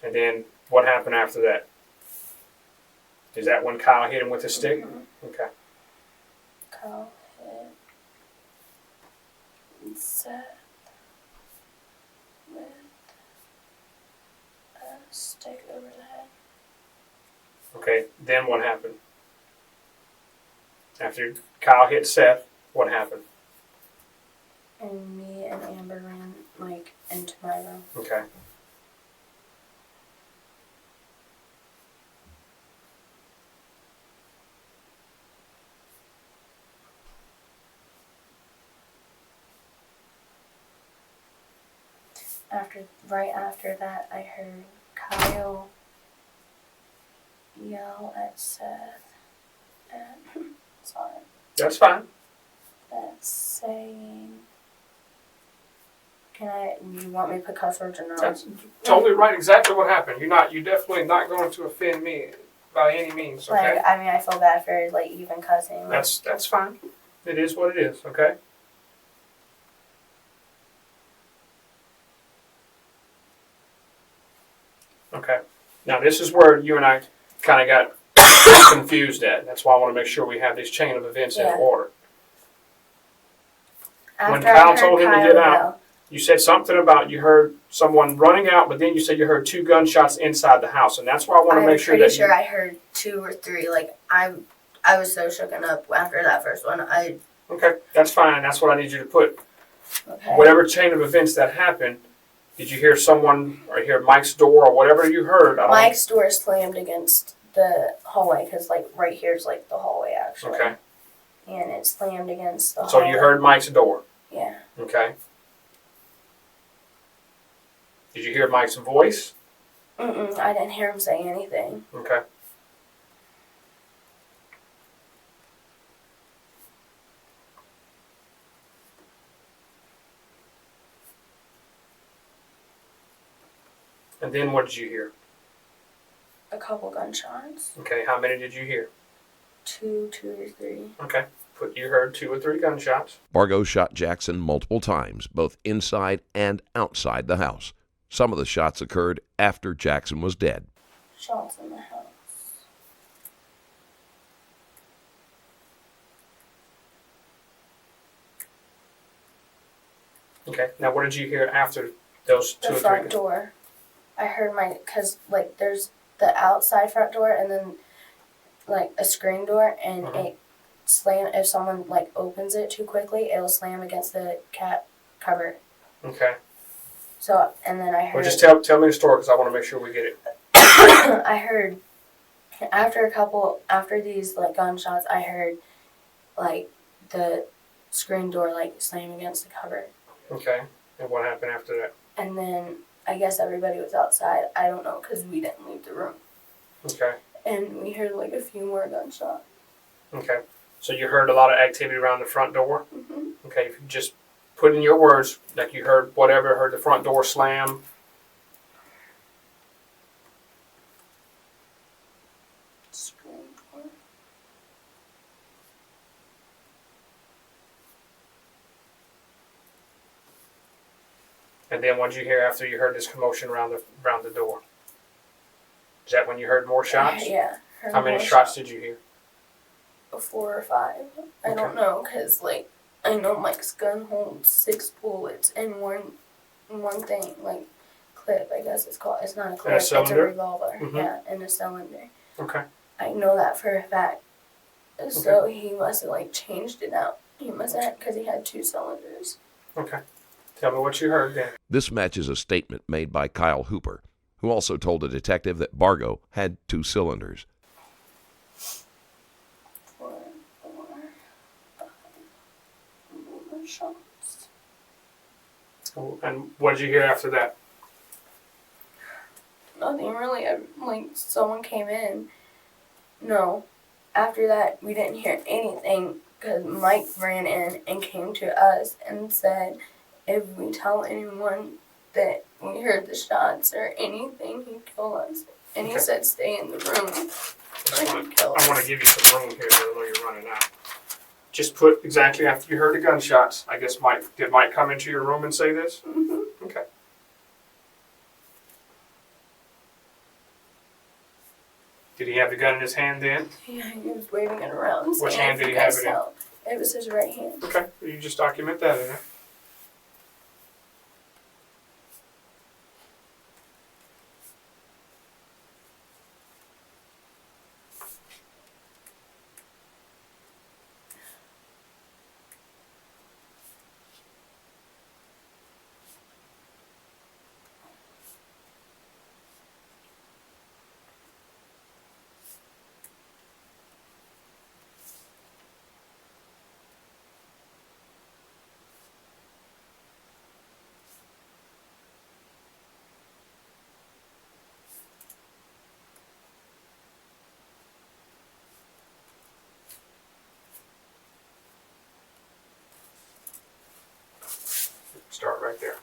Speaker 3: And then what happened after that? Is that when Kyle hit him with a stick?
Speaker 5: Mm-hmm.
Speaker 3: Okay.
Speaker 5: Kyle hit Seth with a stick over the head.
Speaker 3: Okay, then what happened? After Kyle hit Seth, what happened?
Speaker 5: And me and Amber ran like into my room.
Speaker 3: Okay.
Speaker 5: Right after that, I heard Kyle yell at Seth and sorry,
Speaker 3: That's fine.
Speaker 5: that's saying, you want me to put cuss words or not?
Speaker 3: That's totally right. Exactly what happened. You're definitely not going to offend me by any means. Okay.
Speaker 5: Like, I feel bad for like even cussing. Like,
Speaker 3: That's fine. It is what it is. Okay. Okay. Now this is where you and I kind of got confused at. That's why I want to make sure we have this chain of events in
Speaker 5: Yeah.
Speaker 3: order. When
Speaker 5: after I
Speaker 3: Kyle
Speaker 5: heard
Speaker 3: told him to
Speaker 5: Kyle
Speaker 3: get out,
Speaker 5: yell,
Speaker 3: you said something about you heard someone running out, but then you said you heard 2 gunshots inside the house, and that's why I want to make sure
Speaker 5: I'm
Speaker 3: that
Speaker 5: pretty sure I heard 2 or 3. Like I was so shooken up after that first one. I
Speaker 3: Okay, that's fine. That's what I need you to put.
Speaker 5: Okay.
Speaker 3: Whatever chain of events that happened, did you hear someone or hear Mike's door or whatever you heard?
Speaker 5: Mike's door slammed against the hallway because, like, right here is like the hallway actually.
Speaker 3: Okay.
Speaker 5: And it slammed against the
Speaker 3: So
Speaker 5: hallway.
Speaker 3: you heard Mike's door.
Speaker 5: Yeah.
Speaker 3: Okay. Did you hear Mike's voice?
Speaker 5: I didn't hear him say anything.
Speaker 3: Okay. And then what did you hear?
Speaker 5: A couple gunshots.
Speaker 3: Okay, how many did you hear?
Speaker 5: 2 or 3.
Speaker 3: Okay, you heard 2 or 3 gunshots.
Speaker 4: Bargo shot Jackson multiple times, both inside and outside the house. Some of the shots occurred after Jackson was dead.
Speaker 5: Shots in the house.
Speaker 3: Okay, now what did you hear after those 2
Speaker 5: The
Speaker 3: or 3?
Speaker 5: front door. I heard because, like, there's the outside front door and then, like, a screen door, and it slam. If someone, like, opens it too quickly, it'll slam against the cat cupboard.
Speaker 3: Okay.
Speaker 5: So, and then I heard.
Speaker 3: Well, just tell me the story because I want to make sure we get it.
Speaker 5: I heard after these, like, gunshots, I heard, like, the screen door, like, slam against the cupboard.
Speaker 3: Okay, and what happened after that?
Speaker 5: And then I guess everybody was outside. I don't know because we didn't leave the room.
Speaker 3: Okay.
Speaker 5: And we heard, like, a few more gunshots.
Speaker 3: Okay. So you heard a lot of activity around the front door?
Speaker 5: Mm-hmm.
Speaker 3: Okay, if you just put in your words, like you heard whatever, heard the front door slam.
Speaker 5: Screen door.
Speaker 3: And then what did you hear after you heard this commotion around the door? Is that when you heard more shots?
Speaker 5: Yeah.
Speaker 3: How many shots did you hear?
Speaker 5: 4 or 5. I don't know because, like, I know Mike's gun holds 6 bullets in one thing, like, clip, I guess it's called. It's not a clip, it's a revolver.
Speaker 3: Mhm.
Speaker 5: Yeah, in a cylinder.
Speaker 3: Okay.
Speaker 5: I know that for a fact. So he must have, like, changed it out. He must have, because he had 2 cylinders.
Speaker 3: Okay. Tell me what you heard then.
Speaker 4: This matches a statement made by Kyle Hooper, who also told a detective that Bargo had 2 cylinders.
Speaker 5: 4, 5 more shots.
Speaker 3: And what did you hear after that?
Speaker 5: Nothing really. Like, someone came in. No. After that, we didn't hear anything because Mike ran in and came to us and said, if we tell anyone that we heard the shots or anything, he'd kill us. And he said, stay in the room.
Speaker 3: I want to give you some room here, though you're running out. Just put exactly after you heard the gunshots. I guess did Mike come into your room and say this?
Speaker 5: Mm-hmm.
Speaker 3: Okay. Did he have the gun in his hand then?
Speaker 5: Yeah, he was waving it around.
Speaker 3: Which
Speaker 5: saying,
Speaker 3: hand did
Speaker 5: "If
Speaker 3: he
Speaker 5: you
Speaker 3: have
Speaker 5: guys
Speaker 3: it in?"
Speaker 5: tell." It was his right hand.
Speaker 3: Okay. You just document that in there. Start right there.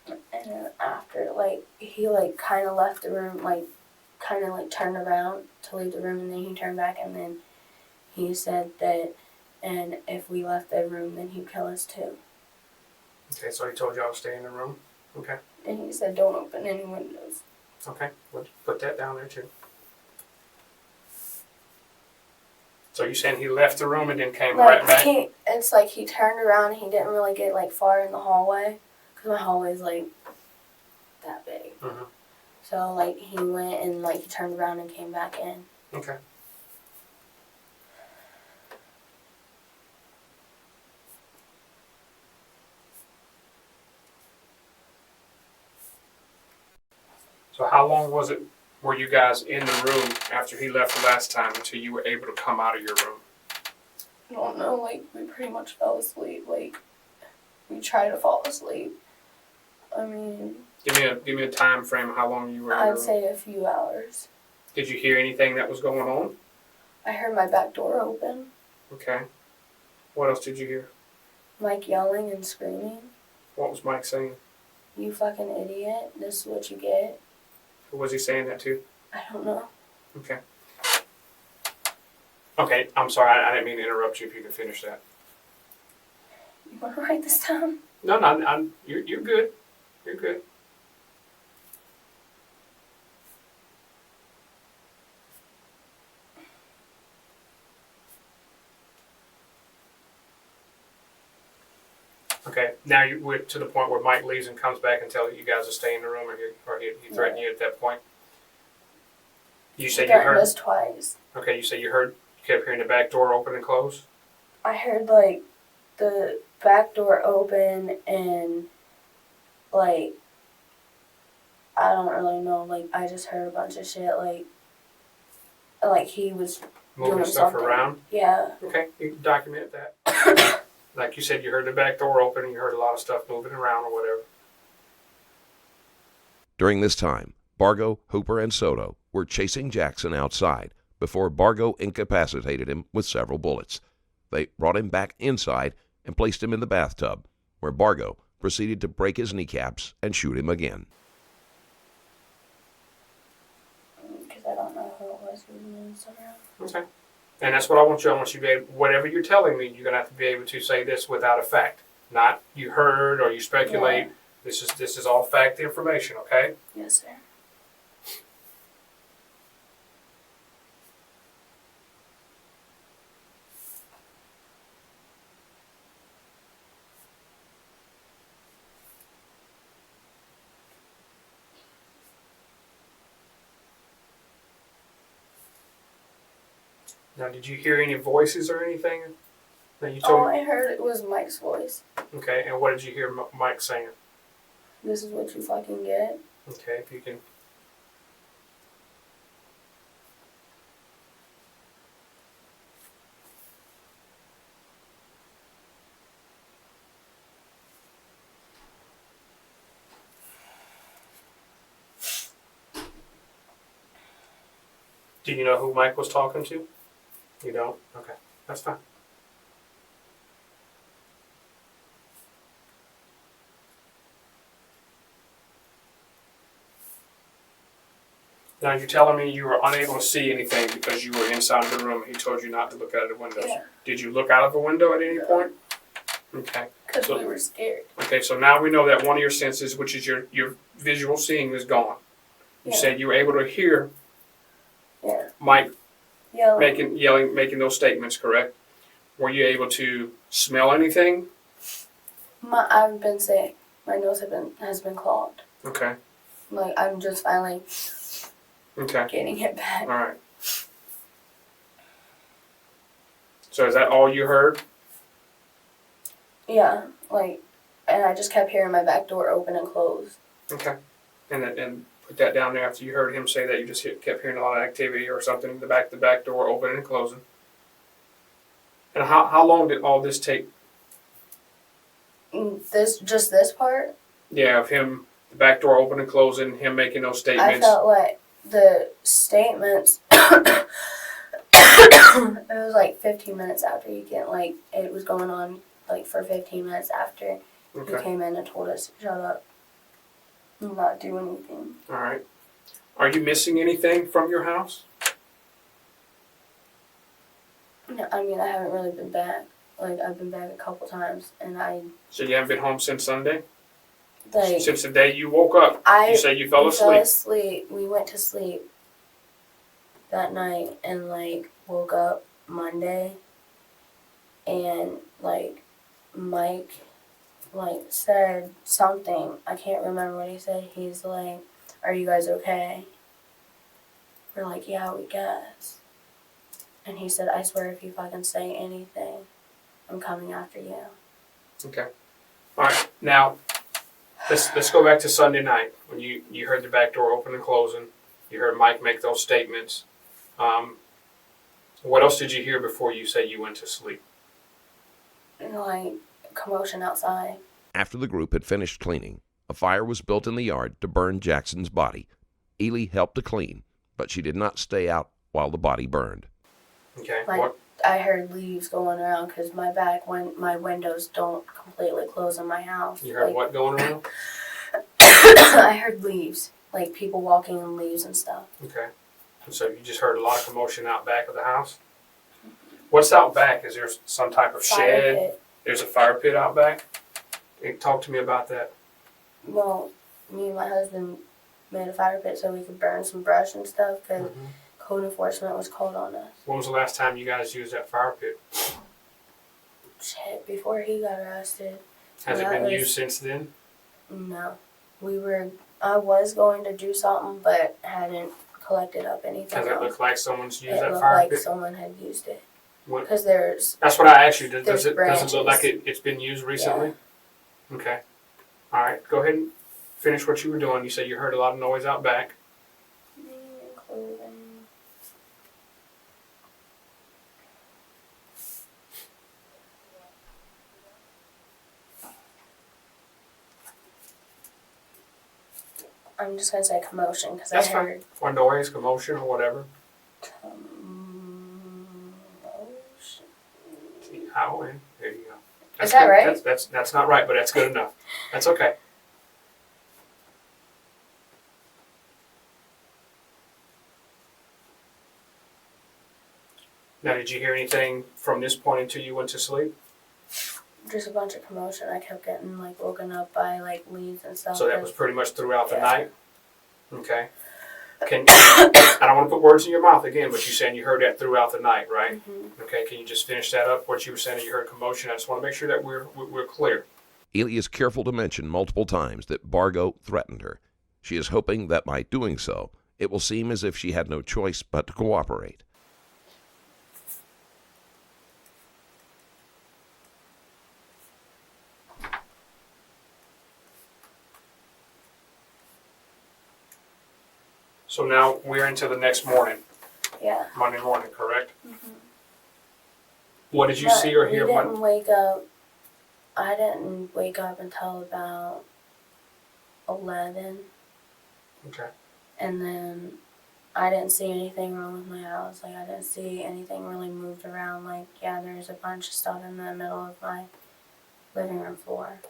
Speaker 5: And then after, like, he, like, kind of left the room, like, kind of, like, turned around to leave the room, and then he turned back, and then he said that, and if we left the room, then he'd kill us too.
Speaker 3: Okay, so he told y'all to stay in the room? Okay.
Speaker 5: And he said, don't open any windows.
Speaker 3: Okay, we'll put that down there too. So you saying he left the room and then came right back?
Speaker 5: It's like he turned around and he didn't really get like far in the hallway, because my hallway's like that big.
Speaker 3: Mm-hmm.
Speaker 5: So like he went and like he turned around and came back in.
Speaker 3: Okay. So how long was it, were you guys in the room after he left the last time until you were able to come out of your room?
Speaker 5: I don't know, like we pretty much fell asleep. Like we tried to fall asleep. I mean,
Speaker 3: Give me a time frame how long you were in the room.
Speaker 5: I'd say a few hours.
Speaker 3: Did you hear anything that was going on?
Speaker 5: I heard my back door open.
Speaker 3: Okay. What else did you hear?
Speaker 5: Mike yelling and screaming.
Speaker 3: What was Mike saying?
Speaker 5: You fucking idiot. This is what you get.
Speaker 3: Who was he saying that to?
Speaker 5: I don't know.
Speaker 3: Okay. Okay, I'm sorry. I didn't mean to interrupt you if you can finish that.
Speaker 5: You want to write this down?
Speaker 3: No, you're good. You're good. Okay, now we're to the point where Mike leaves and comes back and tells you guys to stay in the room, or he threatened you at that point. You said you heard
Speaker 5: us twice.
Speaker 3: Okay, you said you kept hearing the back door open and close.
Speaker 5: I heard like the back door open and like I don't really know. Like I just heard a bunch of shit. Like he was
Speaker 3: Moving
Speaker 5: doing
Speaker 3: stuff
Speaker 5: something.
Speaker 3: around.
Speaker 5: Yeah.
Speaker 3: Okay, you can document that. Like you said, you heard the back door open and you heard a lot of stuff moving around or whatever.
Speaker 4: During this time, Bargo, Hooper, and Soto were chasing Jackson outside before Bargo incapacitated him with several bullets. They brought him back inside and placed him in the bathtub, where Bargo proceeded to break his kneecaps and shoot him again.
Speaker 5: Because I don't know who it was who was doing somehow.
Speaker 3: Okay. And that's what I want you to be able, whatever you're telling me, you're going to have to be able to say this without a fact. Not you heard or you speculate. Yeah. This is all fact information, okay?
Speaker 5: Yes, sir.
Speaker 3: Now, did you hear any voices or anything that you told me?
Speaker 5: I heard it was Mike's voice.
Speaker 3: Okay, and what did you hear Mike saying?
Speaker 5: This is what you fucking get.
Speaker 3: Okay, if you can. Do you know who Mike was talking to? You don't? Okay, that's fine. Now you're telling me you were unable to see anything because you were inside of the room and he told you not to look out of the windows.
Speaker 5: Yeah.
Speaker 3: Did you look out of the window at any point? Okay.
Speaker 5: Because
Speaker 3: So-
Speaker 5: we were scared.
Speaker 3: Okay, so now we know that one of your senses, which is your visual seeing, is gone. You
Speaker 5: Yeah.
Speaker 3: said you were able to hear
Speaker 5: Yeah.
Speaker 3: Mike
Speaker 5: Yelling.
Speaker 3: making those statements, correct? Were you able to smell anything?
Speaker 5: I've been sick. My nose has been clogged.
Speaker 3: Okay.
Speaker 5: Like I'm just finally
Speaker 3: Okay.
Speaker 5: getting it back.
Speaker 3: All right. So is that all you heard?
Speaker 5: Yeah. And I just kept hearing my back door open and close.
Speaker 3: Okay. And put that down there after you heard him say that you just kept hearing a lot of activity or something. The back door opening and closing. And how long did all this take?
Speaker 5: This part.
Speaker 3: Yeah, of him, the back door opening and closing, him making those
Speaker 5: I
Speaker 3: statements.
Speaker 5: felt like the statements. It was like 15 minutes after it was going on for 15 minutes after he
Speaker 3: Okay.
Speaker 5: came in and told us to shut up and not do anything.
Speaker 3: All right. Are you missing anything from your house?
Speaker 5: No, I mean, I haven't really been back. I've been back a couple times, and
Speaker 3: So you haven't been home since Sunday?
Speaker 5: like
Speaker 3: Since the day you woke up? You say you fell
Speaker 5: we
Speaker 3: asleep?
Speaker 5: fell asleep. We went to sleep that night and woke up Monday, and like Mike like said something. I can't remember what he said. He's like, "Are you guys okay?" We're like, "Yeah, we guess." And he said, "I swear if you fucking say anything, I'm coming after you."
Speaker 3: Okay. All right. Now, let's go back to Sunday night when you heard the back door open and closing. You heard Mike make those statements. What else did you hear before you said you went to sleep?
Speaker 5: And like commotion outside.
Speaker 4: After the group had finished cleaning, a fire was built in the yard to burn Jackson's body. Ely helped to clean, but she did not stay out while the body burned.
Speaker 3: Okay.
Speaker 5: Like,
Speaker 3: What?
Speaker 5: I heard leaves going around because my windows don't completely close in my house.
Speaker 3: You heard
Speaker 5: like,
Speaker 3: what going around?
Speaker 5: I heard leaves, like people walking in leaves and stuff.
Speaker 3: Okay. And so you just heard a lot of commotion out back of the house? What's out back? Is there some type of
Speaker 5: Fire
Speaker 3: shed?
Speaker 5: pit.
Speaker 3: There's a fire pit out back? Hey, talk to me about that.
Speaker 5: Well, me and my husband made a fire pit so we could burn some brush and stuff because code enforcement was called on us.
Speaker 3: When was the last time you guys used that fire pit?
Speaker 5: Shit, before he got arrested.
Speaker 3: Has it been used since then?
Speaker 5: No. I was going to do something, but hadn't collected up anything.
Speaker 3: Does it look like someone's used
Speaker 5: It
Speaker 3: that
Speaker 5: looked
Speaker 3: fire
Speaker 5: like
Speaker 3: pit?
Speaker 5: someone had used it.
Speaker 3: What?
Speaker 5: Because there's...
Speaker 3: That's what I asked you. Does
Speaker 5: There's
Speaker 3: it look like
Speaker 5: branches.
Speaker 3: it's been used recently? Yeah. Okay. All right. Go ahead and finish what you were doing. You said you heard a lot of noise out back.
Speaker 5: I'm just going to say commotion because I
Speaker 3: That's fine.
Speaker 5: heard...
Speaker 3: Or noise, commotion, or whatever.
Speaker 5: Commotion.
Speaker 3: Howling. There you go.
Speaker 5: Is that
Speaker 3: good.
Speaker 5: right?
Speaker 3: That's not right, but that's good enough. That's okay. Now, did you hear anything from this point until you went to sleep?
Speaker 5: Just a bunch of commotion. I kept getting like woken up by like leaves and stuff.
Speaker 3: So that was pretty much throughout the
Speaker 5: Yeah.
Speaker 3: night? Okay. I don't want to put words in your mouth again, but you're saying you heard that throughout the night, right? Okay, can you just finish that up? What you were saying that you heard commotion. I just want to make sure that we're clear.
Speaker 4: Ely is careful to mention multiple times that Bargo threatened her. She is hoping that by doing so, it will seem as if she had no choice but to cooperate.
Speaker 3: So now we're into the next morning,
Speaker 5: Yeah.
Speaker 3: Monday morning, correct? What did you
Speaker 5: But
Speaker 3: see or hear?
Speaker 5: we didn't wake up. I didn't wake up until about 11.
Speaker 3: Okay.
Speaker 5: And then I didn't see anything wrong with my house. Like, I didn't see anything really moved around. Like, yeah, there's a bunch of stuff in the middle of my living room floor.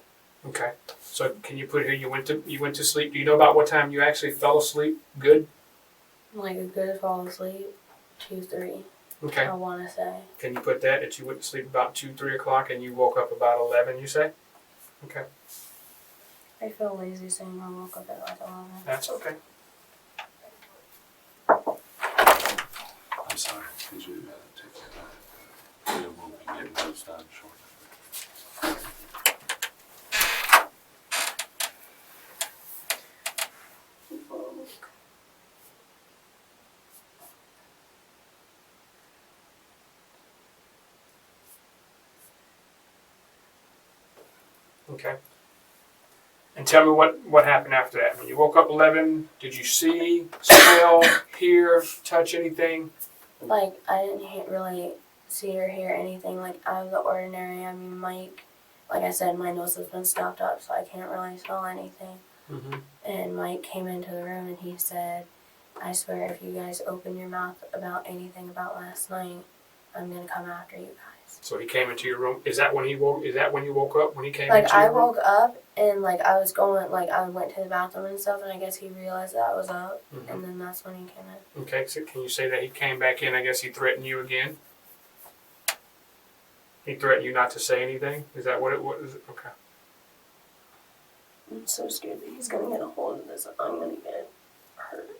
Speaker 3: Okay. So can you put here you went to sleep? Do you know about what time you actually fell asleep? Good?
Speaker 5: Like, a good fall asleep, 2, 3,
Speaker 3: Okay.
Speaker 5: I want to say.
Speaker 3: Can you put that you went to sleep about 2, 3 o'clock and you woke up about 11, you say? Okay.
Speaker 5: I feel lazy saying I woke up at like 11.
Speaker 3: That's okay.
Speaker 8: I'm sorry. Could you take that? We will be getting those done shortly.
Speaker 3: Okay. And tell me what happened after that. When you woke up 11, did you see, smell, hear, touch anything?
Speaker 5: Like, I didn't really see or hear anything like out of the ordinary. I mean, Mike, like I said, my nose has been stopped up, so I can't really smell anything. And Mike came into the room and he said, "I swear if you guys open your mouth about anything about last night, I'm gonna come after you guys."
Speaker 3: So he came into your room. Is that when you woke up? When he came
Speaker 5: Like,
Speaker 3: into
Speaker 5: I
Speaker 3: your room?
Speaker 5: woke up and like I was going, like I went to the bathroom and stuff, and I guess he realized that I was up, and then that's when he came in.
Speaker 3: Okay, so can you say that he came back in? I guess he threatened you again. He threatened you not to say anything? Is that what it was? Okay.
Speaker 5: I'm so scared that he's gonna get a hold of this and I'm gonna get hurt.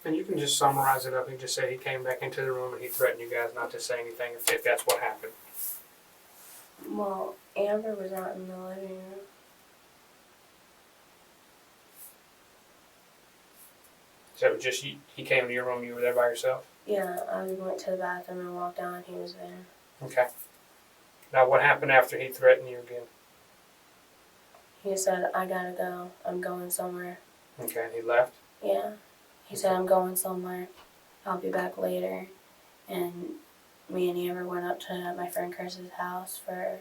Speaker 3: And you can just summarize it up and just say he came back into the room and he threatened you guys not to say anything if that's what happened.
Speaker 5: Well, Amber was out in the living room.
Speaker 3: So it was just he came into your room, you were there by yourself?
Speaker 5: Yeah, I went to the bathroom and walked down and he was there.
Speaker 3: Okay. Now what happened after he threatened you again?
Speaker 5: He said, I gotta go. I'm going somewhere.
Speaker 3: Okay, and he left?
Speaker 5: Yeah. He said, I'm going somewhere. I'll be back later. And me and Amber went up to my friend Chris's house for...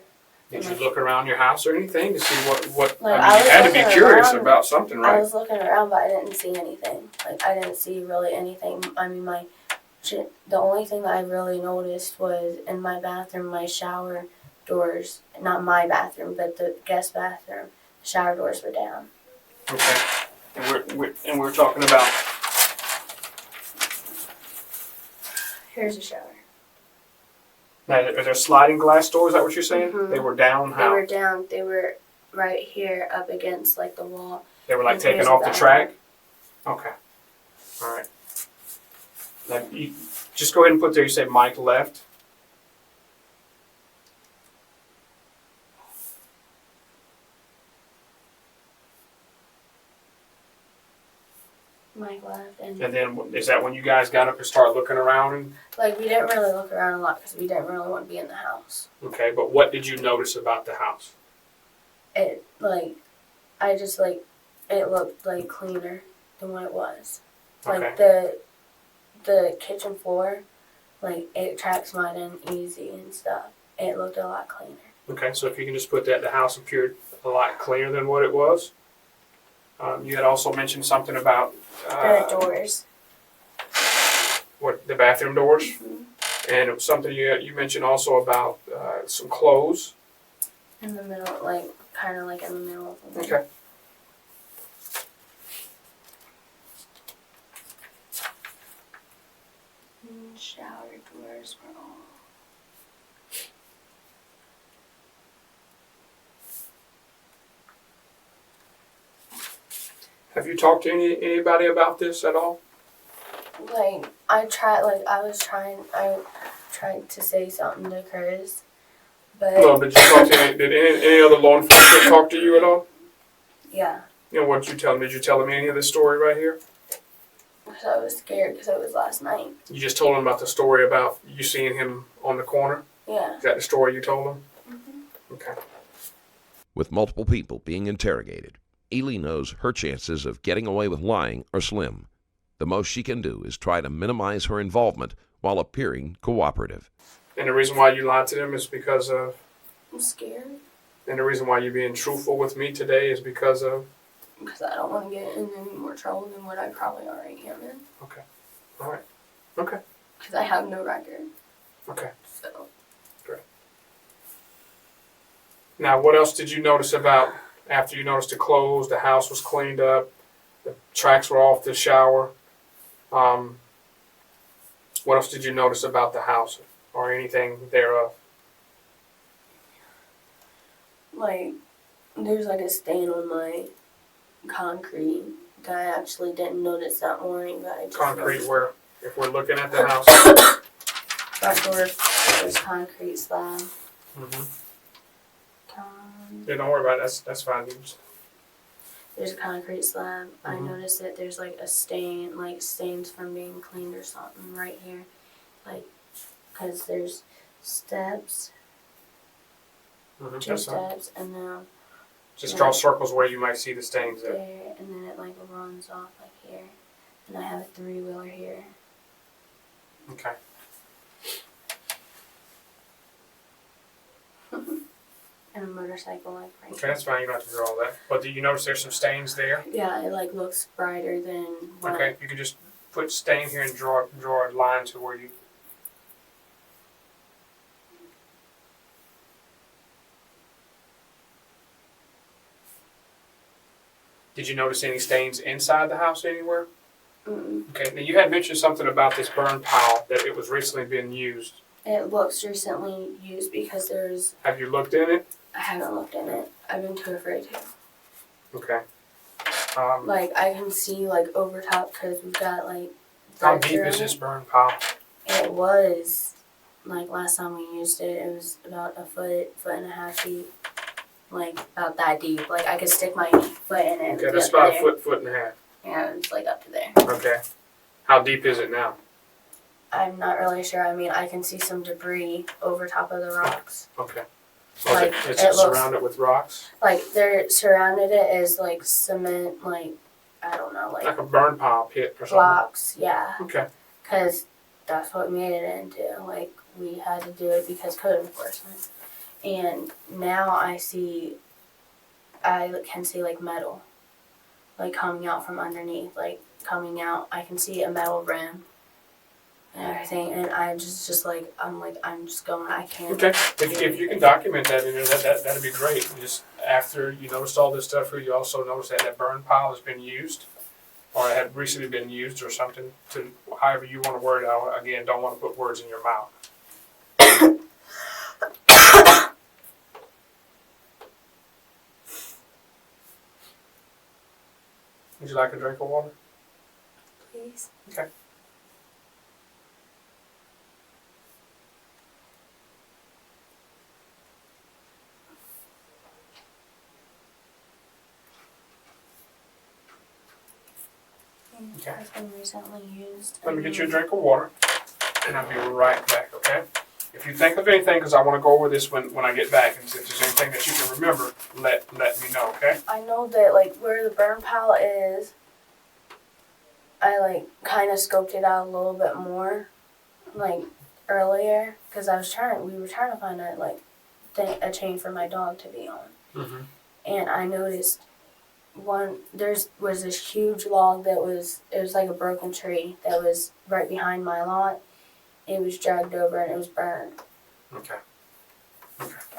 Speaker 3: Did you look around your house or anything to see what
Speaker 5: Like,
Speaker 3: I mean, you had to be curious
Speaker 5: around,
Speaker 3: about something,
Speaker 5: I
Speaker 3: right?
Speaker 5: was looking around, but I didn't see anything. Like, I didn't see really anything. I mean, the only thing that I really noticed was in my bathroom, my shower doors, not my bathroom, but the guest bathroom, the shower doors were down.
Speaker 3: Okay. And we're talking about...
Speaker 5: Here's a shower.
Speaker 3: Now, are there sliding glass doors? Is that what you're saying?
Speaker 5: Mhm.
Speaker 3: They were down how?
Speaker 5: They were down. They were right here up against, like, the wall.
Speaker 3: They were like
Speaker 5: And
Speaker 3: taken
Speaker 5: here's
Speaker 3: off the
Speaker 5: the
Speaker 3: track? Okay. All right. Now, you just go ahead and put there, you say Mike left.
Speaker 5: Mike left, and
Speaker 3: And then is that when you guys got up and started looking around? And,
Speaker 5: like, we didn't really look around a lot because we didn't really want to be in the house.
Speaker 3: okay, but what did you notice about the house?
Speaker 5: It, like, I just, like, it looked, like, cleaner than what it was.
Speaker 3: Okay.
Speaker 5: Like, the kitchen floor, like, it tracks mud in easy and stuff. It looked a lot cleaner.
Speaker 3: Okay, so if you can just put that, the house appeared a lot cleaner than what it was. You had also mentioned something about
Speaker 5: The doors.
Speaker 3: what the bathroom doors,
Speaker 5: Mhm.
Speaker 3: and it was something you mentioned also about some clothes.
Speaker 5: In the middle, like, kind of like in the middle of the room.
Speaker 3: Okay.
Speaker 5: And shower doors were all.
Speaker 3: Have you talked to anybody about this at all?
Speaker 5: Like, I tried to say something to Chris, but
Speaker 3: No, did you talk to did any other law enforcement talk to you at all?
Speaker 5: yeah,
Speaker 3: You know, what did you tell them? Did you tell them any of this story right here?
Speaker 5: because I was scared because it was last night.
Speaker 3: You just told them about the story about you seeing him on the corner?
Speaker 5: Yeah.
Speaker 3: Is that the story you told them?
Speaker 5: Mm-hmm.
Speaker 3: Okay.
Speaker 4: With multiple people being interrogated, Ely knows her chances of getting away with lying are slim. The most she can do is try to minimize her involvement while appearing cooperative.
Speaker 3: And the reason why you lied to them is because of,
Speaker 5: I'm scared
Speaker 3: and the reason why you're being truthful with me today is because of,
Speaker 5: because I don't want to get in any more trouble than what I probably already am in.
Speaker 3: okay. All right. Okay.
Speaker 5: Because I have no record.
Speaker 3: Okay.
Speaker 5: So
Speaker 3: Now, what else did you notice about after you noticed the clothes, the house was cleaned up, the tracks were off the shower? What else did you notice about the house or anything thereof?
Speaker 5: like, there's like a stain on my concrete that I actually didn't notice that morning, but I just
Speaker 3: Concrete
Speaker 5: noticed.
Speaker 3: where, if we're looking at the house.
Speaker 5: Front door, there's concrete slab.
Speaker 3: Mm-hmm. Yeah, don't worry about it. That's fine. You just-
Speaker 5: There's a concrete slab. I
Speaker 3: Mhm.
Speaker 5: noticed that there's like a stain, like stains from being cleaned or something right here. Like, because there's steps,
Speaker 3: Mhm,
Speaker 5: two
Speaker 3: that's fine.
Speaker 5: steps, and then
Speaker 3: Just draw circles where you might see the stains there.
Speaker 5: there, and then it like runs off like here. And I have a 3-wheeler here.
Speaker 3: Okay.
Speaker 5: And a motorcycle like right
Speaker 3: Okay, that's fine. You don't have to draw all that. But do you notice there's some stains there?
Speaker 5: Yeah, it like looks brighter than what.
Speaker 3: Okay, you can just put stain here and draw a line to where you. Did you notice any stains inside the house anywhere?
Speaker 5: Mm-mm.
Speaker 3: Okay, now you had mentioned something about this burn pile, that it was recently being used.
Speaker 5: It looks recently used because there's.
Speaker 3: Have you looked in it?
Speaker 5: I haven't looked in it. I've been too afraid to.
Speaker 3: Okay.
Speaker 5: Like, I can see like over top because we've got like
Speaker 3: How
Speaker 5: bricks
Speaker 3: deep
Speaker 5: around
Speaker 3: is this
Speaker 5: it.
Speaker 3: burn pile?
Speaker 5: It was, like, last time we used it, it was about a foot and a half deep. Like, about that deep. Like, I could stick my foot in it.
Speaker 3: Okay, that's about a foot and a half.
Speaker 5: Yeah, it's like up to there.
Speaker 3: Okay. How deep is it now?
Speaker 5: I'm not really sure. I mean, I can see some debris over top of the rocks.
Speaker 3: Okay.
Speaker 5: Like,
Speaker 3: Is
Speaker 5: it
Speaker 3: it
Speaker 5: looks-
Speaker 3: surrounded with rocks?
Speaker 5: Like, they're surrounded it is, like, cement, like, I don't know,
Speaker 3: Like
Speaker 5: like,
Speaker 3: a burn pile pit or something?
Speaker 5: blocks. Yeah.
Speaker 3: Okay.
Speaker 5: Because that's what made it into. Like, we had to do it because code enforcement. And now I can see, like, metal, like, coming out from underneath, like, coming out. I can see a metal rim and everything. And I'm just I'm just going, I can't.
Speaker 3: Okay. If you can document that, that'd be great. Just after you noticed all this stuff here, you also noticed that that burn pile has been used, or had recently been used, or something. To however you want to word it. I, again, don't want to put words in your mouth. Would you like a drink of water?
Speaker 5: Please.
Speaker 3: Okay.
Speaker 5: It
Speaker 3: Okay.
Speaker 5: has been recently used.
Speaker 3: Let me get you a drink of water, and I'll be right back, okay? If you think of anything, because I want to go over this when I get back, and if there's anything that you can remember, let me know, okay?
Speaker 5: I know that, like, where the burn pile is, I, like, kind of scoped it out a little bit more, like, earlier, because we were trying to find a, like, a chain for my dog to be on.
Speaker 3: Mm-hmm.
Speaker 5: And I noticed was this huge log it was like a broken tree that was right behind my lot. It was dragged over and it was burned.
Speaker 3: Okay.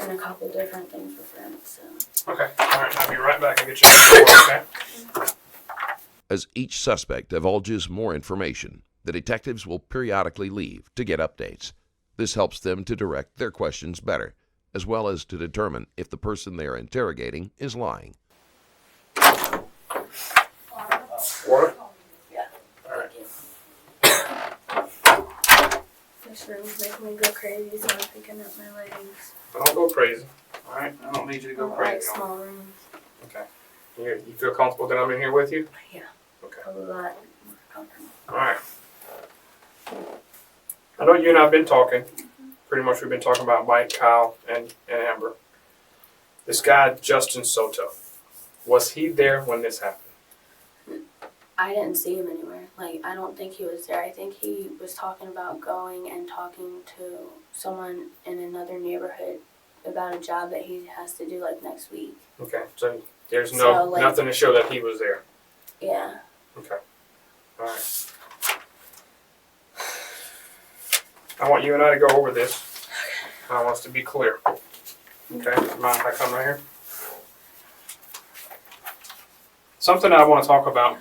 Speaker 5: And a couple different things were burnt, so.
Speaker 3: Okay. All right. I'll be right back and get you a drink of water, okay?
Speaker 4: As each suspect divulges more information, the detectives will periodically leave to get updates. This helps them to direct their questions better, as well as to determine if the person they are interrogating is lying.
Speaker 3: Water?
Speaker 5: Yeah.
Speaker 3: All right.
Speaker 5: This room's making me go crazy, so I'm picking up my leggings.
Speaker 3: Don't go crazy. All right. I don't need you to
Speaker 5: I
Speaker 3: go
Speaker 5: don't like
Speaker 3: crazy.
Speaker 5: small rooms.
Speaker 3: Okay. You feel comfortable that I'm in here with you?
Speaker 5: Yeah.
Speaker 3: Okay.
Speaker 5: A lot more comfortable.
Speaker 3: All right. I know you and I have been talking. Pretty much we've been talking about Mike, Kyle, and Amber. This guy, Justin Soto, was he there when this happened?
Speaker 5: I didn't see him anywhere. Like, I don't think he was there. I think he was talking about going and talking to someone in another neighborhood about a job that he has to do, like, next week.
Speaker 3: Okay, so there's
Speaker 5: So, like-
Speaker 3: nothing to show that he was there.
Speaker 5: Yeah.
Speaker 3: Okay. All right. I want you and I to go over this. I want us to be clear. Okay, mind if I come right here? Something I want to talk about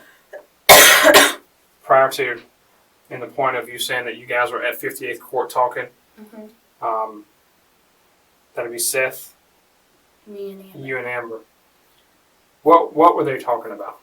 Speaker 3: prior to, in the point of you saying that you guys were at 58th Court talking.
Speaker 5: Mm-hmm.
Speaker 3: That'd be Seth,
Speaker 5: Me and Amber.
Speaker 3: you and Amber. What were they talking about?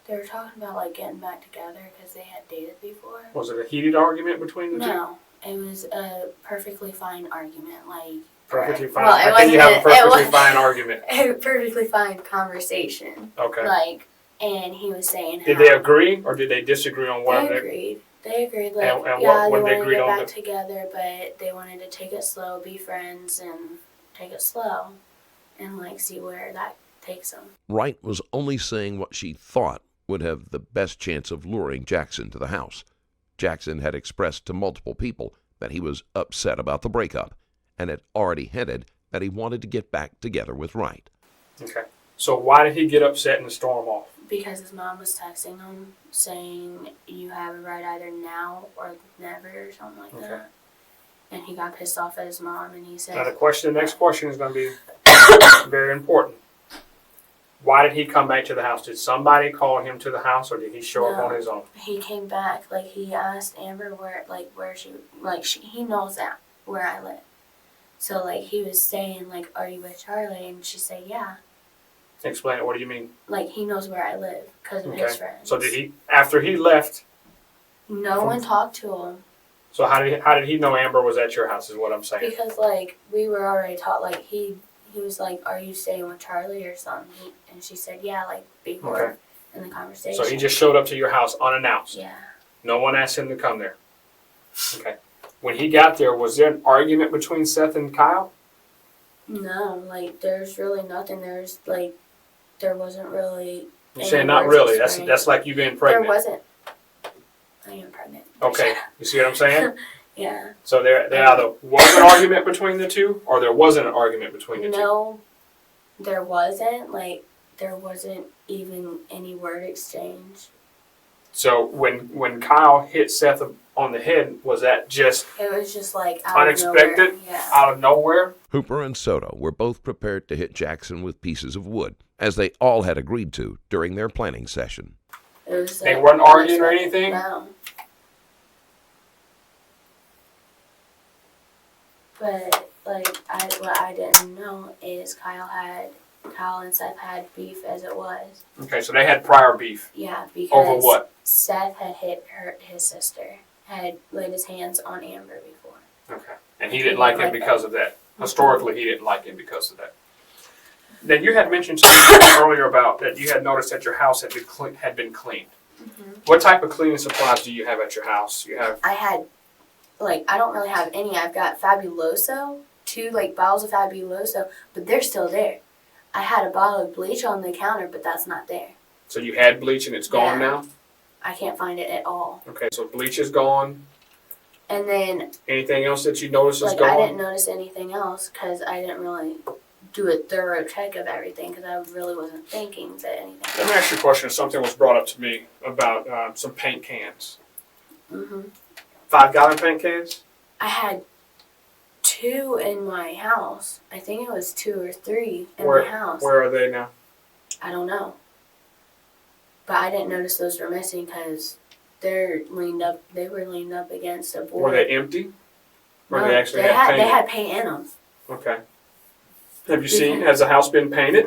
Speaker 5: They were talking about, like, getting back together because they had dated before.
Speaker 3: Was it a heated argument between the two?
Speaker 5: No. It was a perfectly fine argument, like...
Speaker 3: Perfectly fine.
Speaker 5: Well, it
Speaker 3: How can you have a
Speaker 5: wasn't- it
Speaker 3: perfectly
Speaker 5: was-
Speaker 3: fine argument?
Speaker 5: A perfectly fine conversation.
Speaker 3: Okay.
Speaker 5: Like, and he was saying
Speaker 3: Did
Speaker 5: how
Speaker 3: they agree or did they disagree on what
Speaker 5: They agreed. They agreed, like,
Speaker 3: And what-
Speaker 5: yeah,
Speaker 3: what
Speaker 5: they
Speaker 3: they
Speaker 5: wanted to
Speaker 3: agreed
Speaker 5: get
Speaker 3: on
Speaker 5: back
Speaker 3: the-
Speaker 5: together, but they wanted to take it slow, be friends, and take it slow, and, like, see where that takes them.
Speaker 4: Wright was only saying what she thought would have the best chance of luring Jackson to the house. Jackson had expressed to multiple people that he was upset about the breakup and had already hinted that he wanted to get back together with Wright.
Speaker 3: Okay. So why did he get upset and storm off?
Speaker 5: Because his mom was texting him saying, you have a right either now or never, or something like
Speaker 3: Okay.
Speaker 5: that. And he got pissed off at his mom, and he said...
Speaker 3: Now the next question is going to be very important. Why did he come back to the house? Did somebody call him to the house, or did he show up
Speaker 5: No.
Speaker 3: on his own?
Speaker 5: He came back, like, he asked Amber he knows that, where I live. So, like, he was saying, like, are you with Charlie? And she said, yeah.
Speaker 3: Explain it. What do you mean?
Speaker 5: Like, he knows where I live because of his friends.
Speaker 3: So did he, after he left,
Speaker 5: No one talked to him.
Speaker 3: So how did he know Amber was at your house? Is what I'm saying.
Speaker 5: Because, like, we were already taught, like, he was like, are you staying with Charlie or something? And she said, yeah, like, before in the conversation.
Speaker 3: So he just showed up to your house unannounced.
Speaker 5: Yeah.
Speaker 3: No one asked him to come there. Okay. When he got there, was there an argument between Seath and Kyle?
Speaker 5: No, like, there's really nothing. There's, like, there wasn't really.
Speaker 3: You're saying not really. That's like you being pregnant.
Speaker 5: There wasn't. I am pregnant.
Speaker 3: Okay. You see what I'm saying?
Speaker 5: Yeah.
Speaker 3: So there either was an argument between the two, or there wasn't an argument between the two.
Speaker 5: No, there wasn't. Like, there wasn't even any word exchange.
Speaker 3: So when Kyle hit Seath on the head, was that just
Speaker 5: It was just like out
Speaker 3: unexpected,
Speaker 5: of nowhere. Yeah.
Speaker 3: out of nowhere?
Speaker 4: Hooper and Soto were both prepared to hit Jackson with pieces of wood, as they all had agreed to during their planning session.
Speaker 5: It was,
Speaker 3: They weren't arguing or anything?
Speaker 5: No. But, like, what I didn't know is Kyle and Seth had beef as it was.
Speaker 3: Okay, so they had prior beef.
Speaker 5: Yeah, because
Speaker 3: Over what?
Speaker 5: Seth had hit his sister, had laid his hands on Amber before.
Speaker 3: Okay. And he didn't like him because of that. Historically, he didn't like him because of that. Then you had mentioned something earlier about that you had noticed that your house had been cleaned.
Speaker 5: Mm-hmm.
Speaker 3: What type of cleaning supplies do you have at your house? You have
Speaker 5: I had, like, I don't really have any. I've got Fabuloso, 2, like, bottles of Fabuloso, but they're still there. I had a bottle of bleach on the counter, but that's not there.
Speaker 3: So you had bleach and it's gone
Speaker 5: Yeah.
Speaker 3: now?
Speaker 5: I can't find it at all.
Speaker 3: Okay, so bleach is gone.
Speaker 5: And then,
Speaker 3: Anything else that you noticed is
Speaker 5: like,
Speaker 3: gone?
Speaker 5: I didn't notice anything else because I didn't really do a thorough check of everything because I really wasn't thinking that anything.
Speaker 3: Let me ask you a question. Something was brought up to me about some paint cans.
Speaker 5: Mm-hmm.
Speaker 3: 5-gallon paint cans?
Speaker 5: I had 2 in my house. I think it was 2 or 3 in
Speaker 3: Where-
Speaker 5: my house.
Speaker 3: Where are they now?
Speaker 5: I don't know. But I didn't notice those were missing because they were leaned up against a board.
Speaker 3: Were they empty? Or
Speaker 5: No,
Speaker 3: they actually had paint?
Speaker 5: They had paint in them.
Speaker 3: Okay. Have you seen, has the house been painted?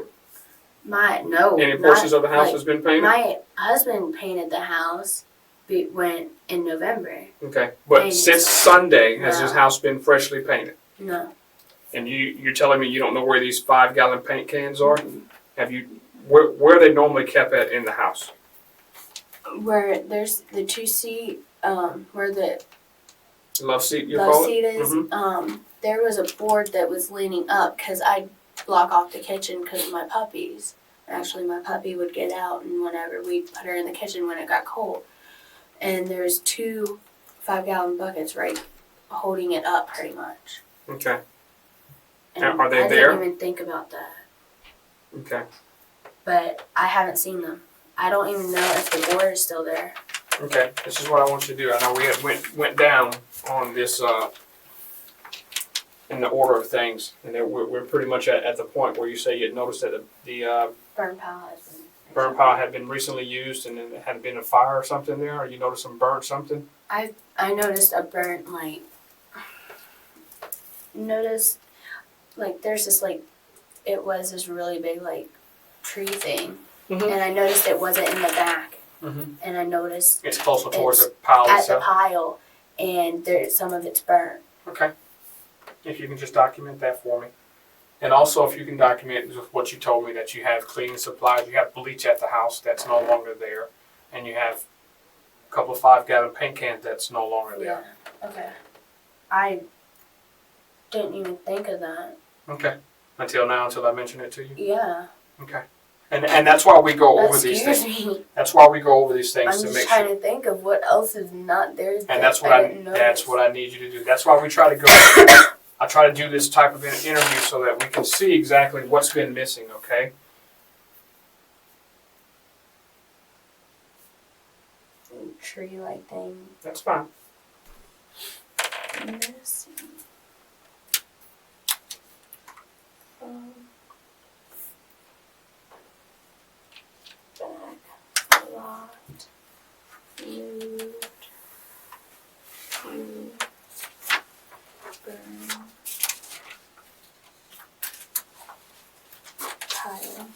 Speaker 3: Any portions of the house has been painted?
Speaker 5: My husband painted the house went in November.
Speaker 3: Okay. But
Speaker 5: Painted.
Speaker 3: since Sunday, has
Speaker 5: No.
Speaker 3: this house been freshly painted?
Speaker 5: No.
Speaker 3: And you're telling me you don't know where these 5-gallon paint cans are? Have you, where are they normally kept at in the house?
Speaker 5: Where there's the 2 seat, where the
Speaker 3: Love seat, you
Speaker 5: love
Speaker 3: call
Speaker 5: seat
Speaker 3: it?
Speaker 5: is,
Speaker 3: Mhm.
Speaker 5: there was a board that was leaning up because I block off the kitchen because of my puppies. Actually, my puppy would get out, and whenever we'd put her in the kitchen when it got cold. And there's 2 5-gallon buckets right holding it up pretty much.
Speaker 3: Okay.
Speaker 5: And
Speaker 3: Are they
Speaker 5: I
Speaker 3: there?
Speaker 5: didn't even think about that.
Speaker 3: Okay.
Speaker 5: But I haven't seen them. I don't even know if the board is still there.
Speaker 3: Okay. This is what I want you to do. I know we had went down on this in the order of things, and then we're pretty much at the point where you say you had noticed that the
Speaker 5: Burn pile has been.
Speaker 3: burn pile had been recently used, and then it had been a fire or something there, or you noticed some burnt something.
Speaker 5: I noticed a burnt, like, there's this, like, it was this really big, like, tree thing.
Speaker 3: Mhm.
Speaker 5: And I noticed it wasn't in the back.
Speaker 3: Mhm.
Speaker 5: And I noticed
Speaker 3: It's closer towards
Speaker 5: It's
Speaker 3: the pile
Speaker 5: at the
Speaker 3: itself.
Speaker 5: pile, and some of it's burnt.
Speaker 3: Okay. If you can just document that for me. And also if you can document just what you told me, that you have cleaning supplies, you have bleach at the house that's no longer there, and you have a couple of 5-gallon paint cans that's no longer there.
Speaker 5: Yeah. Okay. I didn't even think of that.
Speaker 3: Okay. Until now, until I mention it to you?
Speaker 5: Yeah.
Speaker 3: Okay. And that's why we go over
Speaker 5: That
Speaker 3: these
Speaker 5: scares
Speaker 3: things.
Speaker 5: me.
Speaker 3: That's why we go over these things
Speaker 5: I'm
Speaker 3: to
Speaker 5: just
Speaker 3: make
Speaker 5: trying
Speaker 3: sure.
Speaker 5: to think of what else is not there.
Speaker 3: And that's what
Speaker 5: didn't notice.
Speaker 3: that's what I need you to do. That's why we try to go. I try to do this type of interview so that we can see exactly what's been missing. Okay.
Speaker 5: Tree-like thing.
Speaker 3: That's fine.
Speaker 5: Missing. Back. Locked. Moved. Used. Burn. Pile.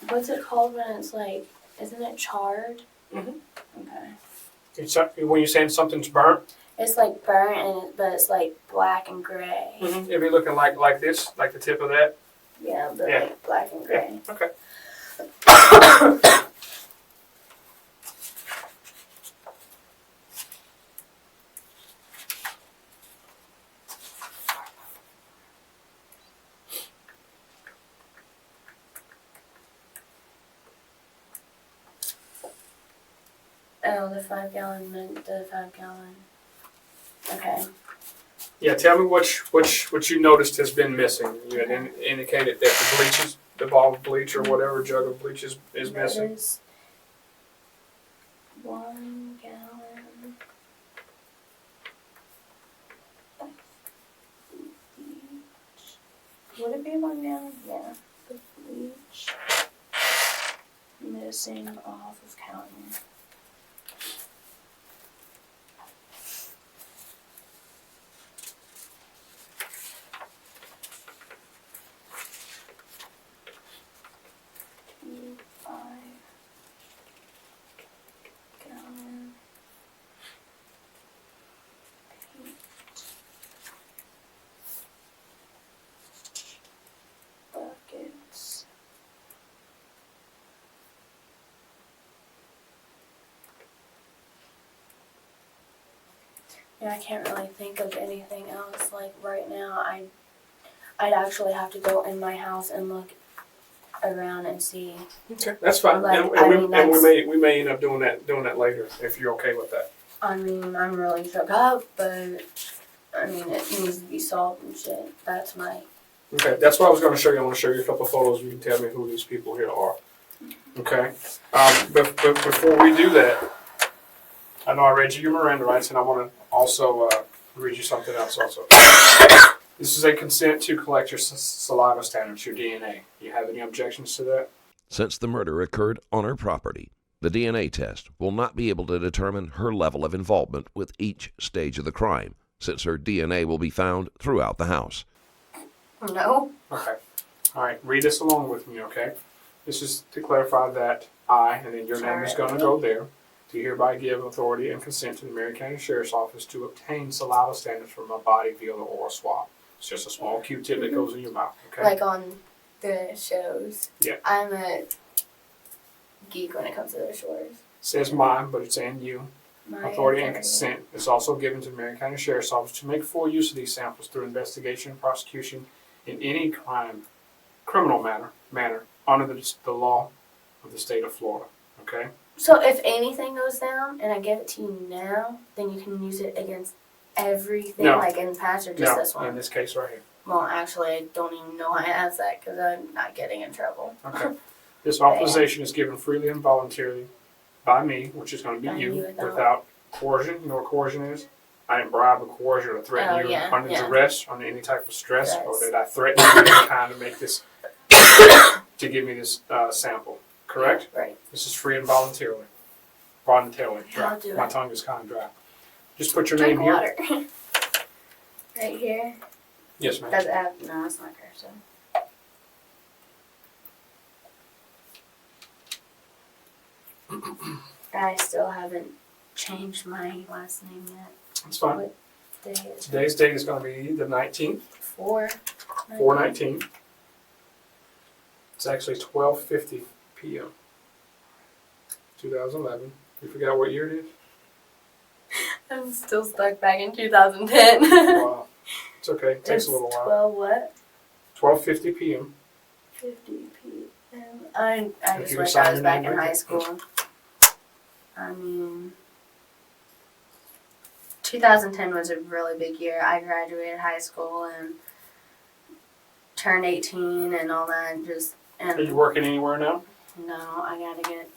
Speaker 5: What's it called when it's like Isn't it charred?
Speaker 3: Mhm.
Speaker 5: Okay.
Speaker 3: When you're saying something's burnt,
Speaker 5: It's like burnt, but it's like black and gray.
Speaker 3: it'd be looking like this, like the tip of that.
Speaker 5: Yeah, but
Speaker 3: Yeah.
Speaker 5: like black and gray.
Speaker 3: Okay.
Speaker 5: Oh, the 5 gallon. Okay.
Speaker 3: Yeah, tell me what you noticed has been missing. You had indicated that the bottle of bleach or whatever jug of bleach is missing.
Speaker 5: There's 1 gallon of bleach. Would it be 1 gallon? Yeah. The bleach missing off of counter. Buckets. Yeah, I can't really think of anything else. Like right now, I'd actually have to go in my house and look around and see.
Speaker 3: Okay, that's fine.
Speaker 5: Like,
Speaker 3: and we may end up doing that later if you're okay with that.
Speaker 5: I mean, I'm really shook up, but I mean, it needs to be solved and shit. That's my.
Speaker 3: Okay, that's what I was going to show you. I want to show you a couple of photos. You can tell me who these people here are. Okay, but before we do that, I know I read you your Miranda rights, and I want to also read you something else also. This is a consent to collect your saliva standards, your DNA. You have any objections to that?
Speaker 4: Since the murder occurred on her property, the DNA test will not be able to determine her level of involvement with each stage of the crime, since her DNA will be found throughout the house.
Speaker 5: No.
Speaker 3: Okay. All right, read this along with me, okay? This is to clarify that I, and then your name is going to go there, to hereby give authority and consent to the Marion County Sheriff's Office to obtain saliva standards from a body via the oral swab. It's just a small Q-tip that goes in your mouth, okay?
Speaker 5: Like on the shows.
Speaker 3: Yeah.
Speaker 5: I'm a geek when it comes to those shows.
Speaker 3: It says mine, but it's and you.
Speaker 5: My
Speaker 3: Authority and consent is also given to the Marion County Sheriff's Office to make full use of these samples through investigation and prosecution in any criminal manner under the law of the state of Florida, okay?
Speaker 5: So if anything goes down and I give it to you now, then you can use it against everything,
Speaker 3: No.
Speaker 5: like in the past, or just this
Speaker 3: No,
Speaker 5: one?
Speaker 3: in this case right here.
Speaker 5: Well, actually, I don't even know why I asked that because I'm not getting in trouble.
Speaker 3: Okay. This authorization is given freely and voluntarily by me, which is going to
Speaker 5: By
Speaker 3: be you,
Speaker 5: you
Speaker 3: without coercion. You know what coercion is? I didn't bribe or coerce or threaten you under duress, under any type of stress, or did I threaten you of any kind to make this, to give me this sample, correct?
Speaker 5: Right.
Speaker 3: This is free and voluntarily. Voluntarily. Dry.
Speaker 5: I'll do
Speaker 3: My
Speaker 5: it.
Speaker 3: tongue is kind of dry. Just put your
Speaker 5: Drink
Speaker 3: name here.
Speaker 5: water. Right here.
Speaker 3: Yes, ma'am.
Speaker 5: Does it have? No, it's not cursive. I still haven't changed my last name yet.
Speaker 3: That's fine.
Speaker 5: What day is it?
Speaker 3: Today's date is going to be the 19th,
Speaker 5: 4/19.
Speaker 3: 4/19. It's actually 12:50 p.m. 2011. You forgot what year it is?
Speaker 5: I'm still stuck back in 2010.
Speaker 3: Wow. It's okay. It takes
Speaker 5: It's
Speaker 3: a little while.
Speaker 5: 12 what?
Speaker 3: 12:50 p.m.
Speaker 5: 50 p.m. I
Speaker 3: If
Speaker 5: just
Speaker 3: you
Speaker 5: wish
Speaker 3: sign
Speaker 5: I was
Speaker 3: your
Speaker 5: back
Speaker 3: name
Speaker 5: in
Speaker 3: right
Speaker 5: high
Speaker 3: there.
Speaker 5: school. I mean, 2010 was a really big year. I graduated high school and turned 18 and all that.
Speaker 3: Are you working anywhere now?
Speaker 5: No, I gotta get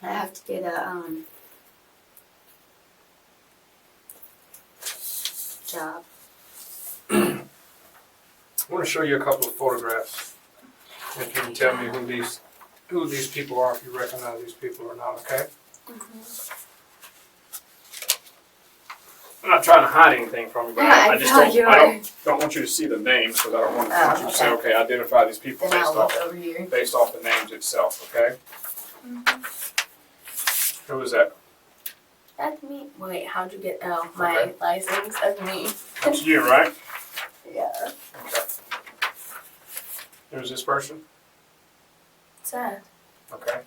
Speaker 5: I have to get a job.
Speaker 3: I want to show you a couple of photographs. If you can tell me who these people are, if you recognize these people or not, okay? I'm not trying to hide anything from you, but
Speaker 5: Yeah,
Speaker 3: I just
Speaker 5: feel like you
Speaker 3: don't want you to see the names because I don't want
Speaker 5: Oh,
Speaker 3: you to say, okay, identify these people
Speaker 5: Then I'll
Speaker 3: based
Speaker 5: look
Speaker 3: off
Speaker 5: over here.
Speaker 3: the names itself, okay? Who was that?
Speaker 5: That's me. Wait, how'd you get my
Speaker 3: Okay.
Speaker 5: license? That's me.
Speaker 3: That's you, right?
Speaker 5: Yeah.
Speaker 3: Okay. Who's this person?
Speaker 5: Sad.
Speaker 3: Okay.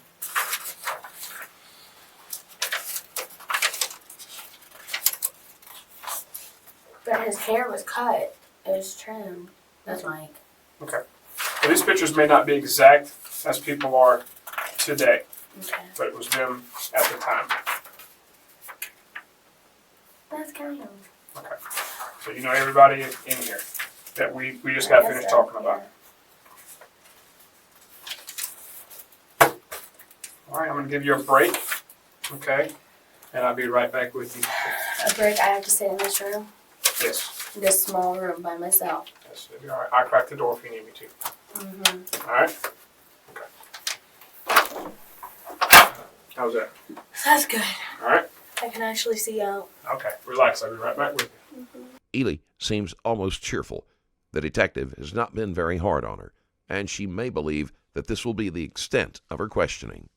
Speaker 5: But his hair was cut. It was trimmed. That's Mike.
Speaker 3: Okay. Well, these pictures may not be exact as people are today,
Speaker 5: Okay.
Speaker 3: but it was them at the time.
Speaker 5: That's kind of.
Speaker 3: Okay. So you know everybody in here that we just got finished talking about. All right, I'm going to give you a break, okay? And I'll be right back with you.
Speaker 5: A break. I have to sit in this room.
Speaker 3: Yes.
Speaker 5: This small room by myself.
Speaker 3: Yes, it'll be all right. I'll crack the door if you need me to.
Speaker 5: Mm-hmm.
Speaker 3: All right? Okay. How's that?
Speaker 5: That's good.
Speaker 3: All right?
Speaker 5: I can actually see out.
Speaker 3: Okay. Relax. I'll be right back with you.
Speaker 4: Ely seems almost cheerful. The detective has not been very hard on her, and she may believe that this will be the extent of her questioning.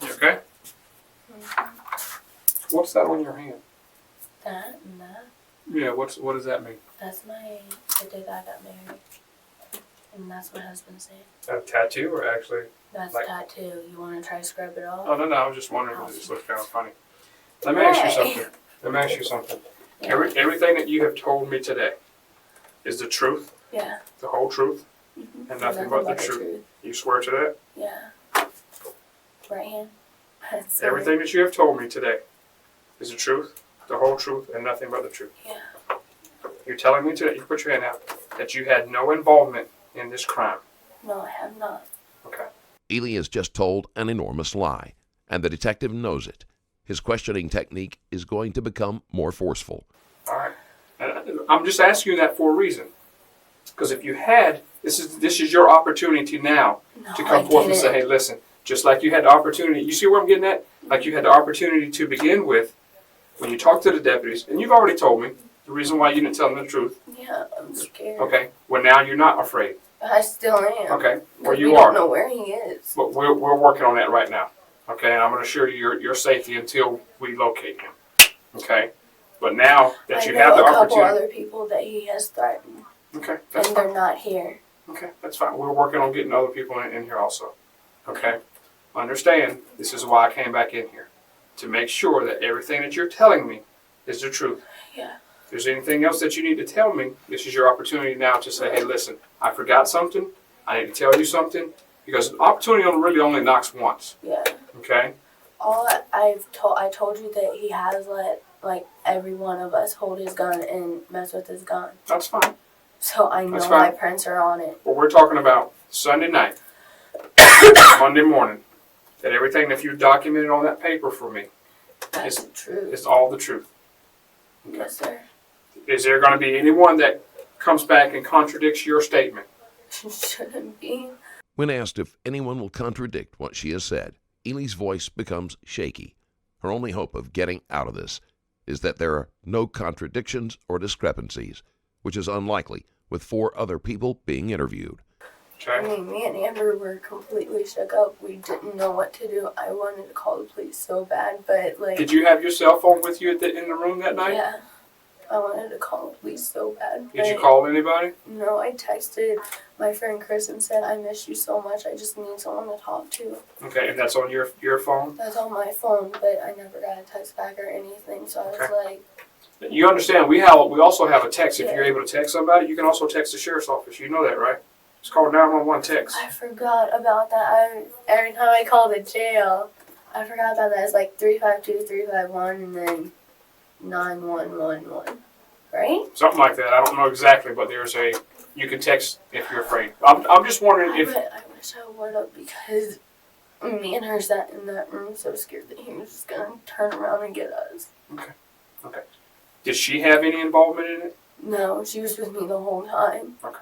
Speaker 3: You okay? What's that on your hand?
Speaker 5: That and that.
Speaker 3: Yeah, what does that mean?
Speaker 5: That's the day that I got married. And that's my husband's name.
Speaker 3: A tattoo or actually?
Speaker 5: That's
Speaker 3: Like-
Speaker 5: tattoo. You want to try to scrub it off?
Speaker 3: Oh, no, I was just wondering because it just looked kind of funny. Let me ask you something.
Speaker 5: Yeah.
Speaker 3: Everything that you have told me today is the truth,
Speaker 5: Yeah.
Speaker 3: the whole truth,
Speaker 5: Mm-hmm.
Speaker 3: and nothing but the truth. You swear to that?
Speaker 5: Yeah. Right hand. That's
Speaker 3: Everything that you have told me today is the truth, the whole truth, and nothing but the truth.
Speaker 5: Yeah.
Speaker 3: You're telling me today, you put your hand out, that you had no involvement in this crime.
Speaker 5: No, I have not.
Speaker 3: Okay.
Speaker 4: Ely has just told an enormous lie, and the detective knows it. His questioning technique is going to become more forceful.
Speaker 3: All right. And I'm just asking you that for a reason. Because if you had, this is your opportunity now
Speaker 5: No,
Speaker 3: to come forth and say, hey, listen, just like you had the opportunity, you see where I'm getting at? Like you had the opportunity to begin with when you talked to the deputies, and you've already told me the reason why you didn't tell them the truth.
Speaker 5: Yeah, I'm scared.
Speaker 3: Okay. Well, now you're not afraid.
Speaker 5: I still am.
Speaker 3: Okay. Well,
Speaker 5: We
Speaker 3: you
Speaker 5: don't
Speaker 3: are.
Speaker 5: know where he is.
Speaker 3: But we're working on that right now. Okay. And I'm going to assure you your safety until we locate him. Okay. But now that
Speaker 5: I
Speaker 3: you
Speaker 5: know
Speaker 3: have the
Speaker 5: a couple
Speaker 3: opportunity.
Speaker 5: other people that he has threatened,
Speaker 3: Okay. That's
Speaker 5: and
Speaker 3: fine.
Speaker 5: they're not here.
Speaker 3: Okay, that's fine. We're working on getting other people in here also. Okay? Understand, this is why I came back in here. To make sure that everything that you're telling me is the truth.
Speaker 5: Yeah.
Speaker 3: If there's anything else that you need to tell me, this is your opportunity now to say, hey, listen, I forgot something. I need to tell you something. Because opportunity really only knocks once.
Speaker 5: Yeah.
Speaker 3: Okay?
Speaker 5: I told you that he has let like every one of us hold his gun and mess with his gun.
Speaker 3: That's fine.
Speaker 5: So I know
Speaker 3: That's
Speaker 5: my
Speaker 3: fine.
Speaker 5: prints are on it.
Speaker 3: Well, we're talking about Sunday night, Monday morning. That everything that you documented on that paper for me
Speaker 5: That's the truth.
Speaker 3: is all the truth. Okay.
Speaker 5: Yes, sir.
Speaker 3: Is there going to be anyone that comes back and contradicts your statement?
Speaker 5: Shouldn't be.
Speaker 4: When asked if anyone will contradict what she has said, Ely's voice becomes shaky. Her only hope of getting out of this is that there are no contradictions or discrepancies, which is unlikely with 4 other people being interviewed.
Speaker 5: I
Speaker 3: Okay.
Speaker 5: mean, me and Amber were completely shook up. We didn't know what to do. I wanted to call the police so bad, but like.
Speaker 3: Did you have your cell phone with you in the room that night?
Speaker 5: Yeah. I wanted to call the police so bad.
Speaker 3: Did you
Speaker 5: but
Speaker 3: call anybody?
Speaker 5: No, I texted my friend Chris and said, I miss you so much. I just need someone to talk to.
Speaker 3: Okay, and that's on your phone?
Speaker 5: That's on my phone, but I never got a text back or anything. So I was
Speaker 3: Okay.
Speaker 5: like,
Speaker 3: You understand, we also have a text. If
Speaker 5: Yeah.
Speaker 3: you're able to text somebody, you can also text the sheriff's office. You know that, right? It's called 911 text.
Speaker 5: I forgot about that. Every time I call the jail, I forgot about that. It's like 352-351 and then 9111. Right?
Speaker 3: Something like that. I don't know exactly, but you can text if you're afraid. I'm just wondering if,
Speaker 5: I wish I would have because me and her sat in that room so scared that he was just going to turn around and get us.
Speaker 3: okay. Did she have any involvement in it?
Speaker 5: No, she was with me the whole time.
Speaker 3: All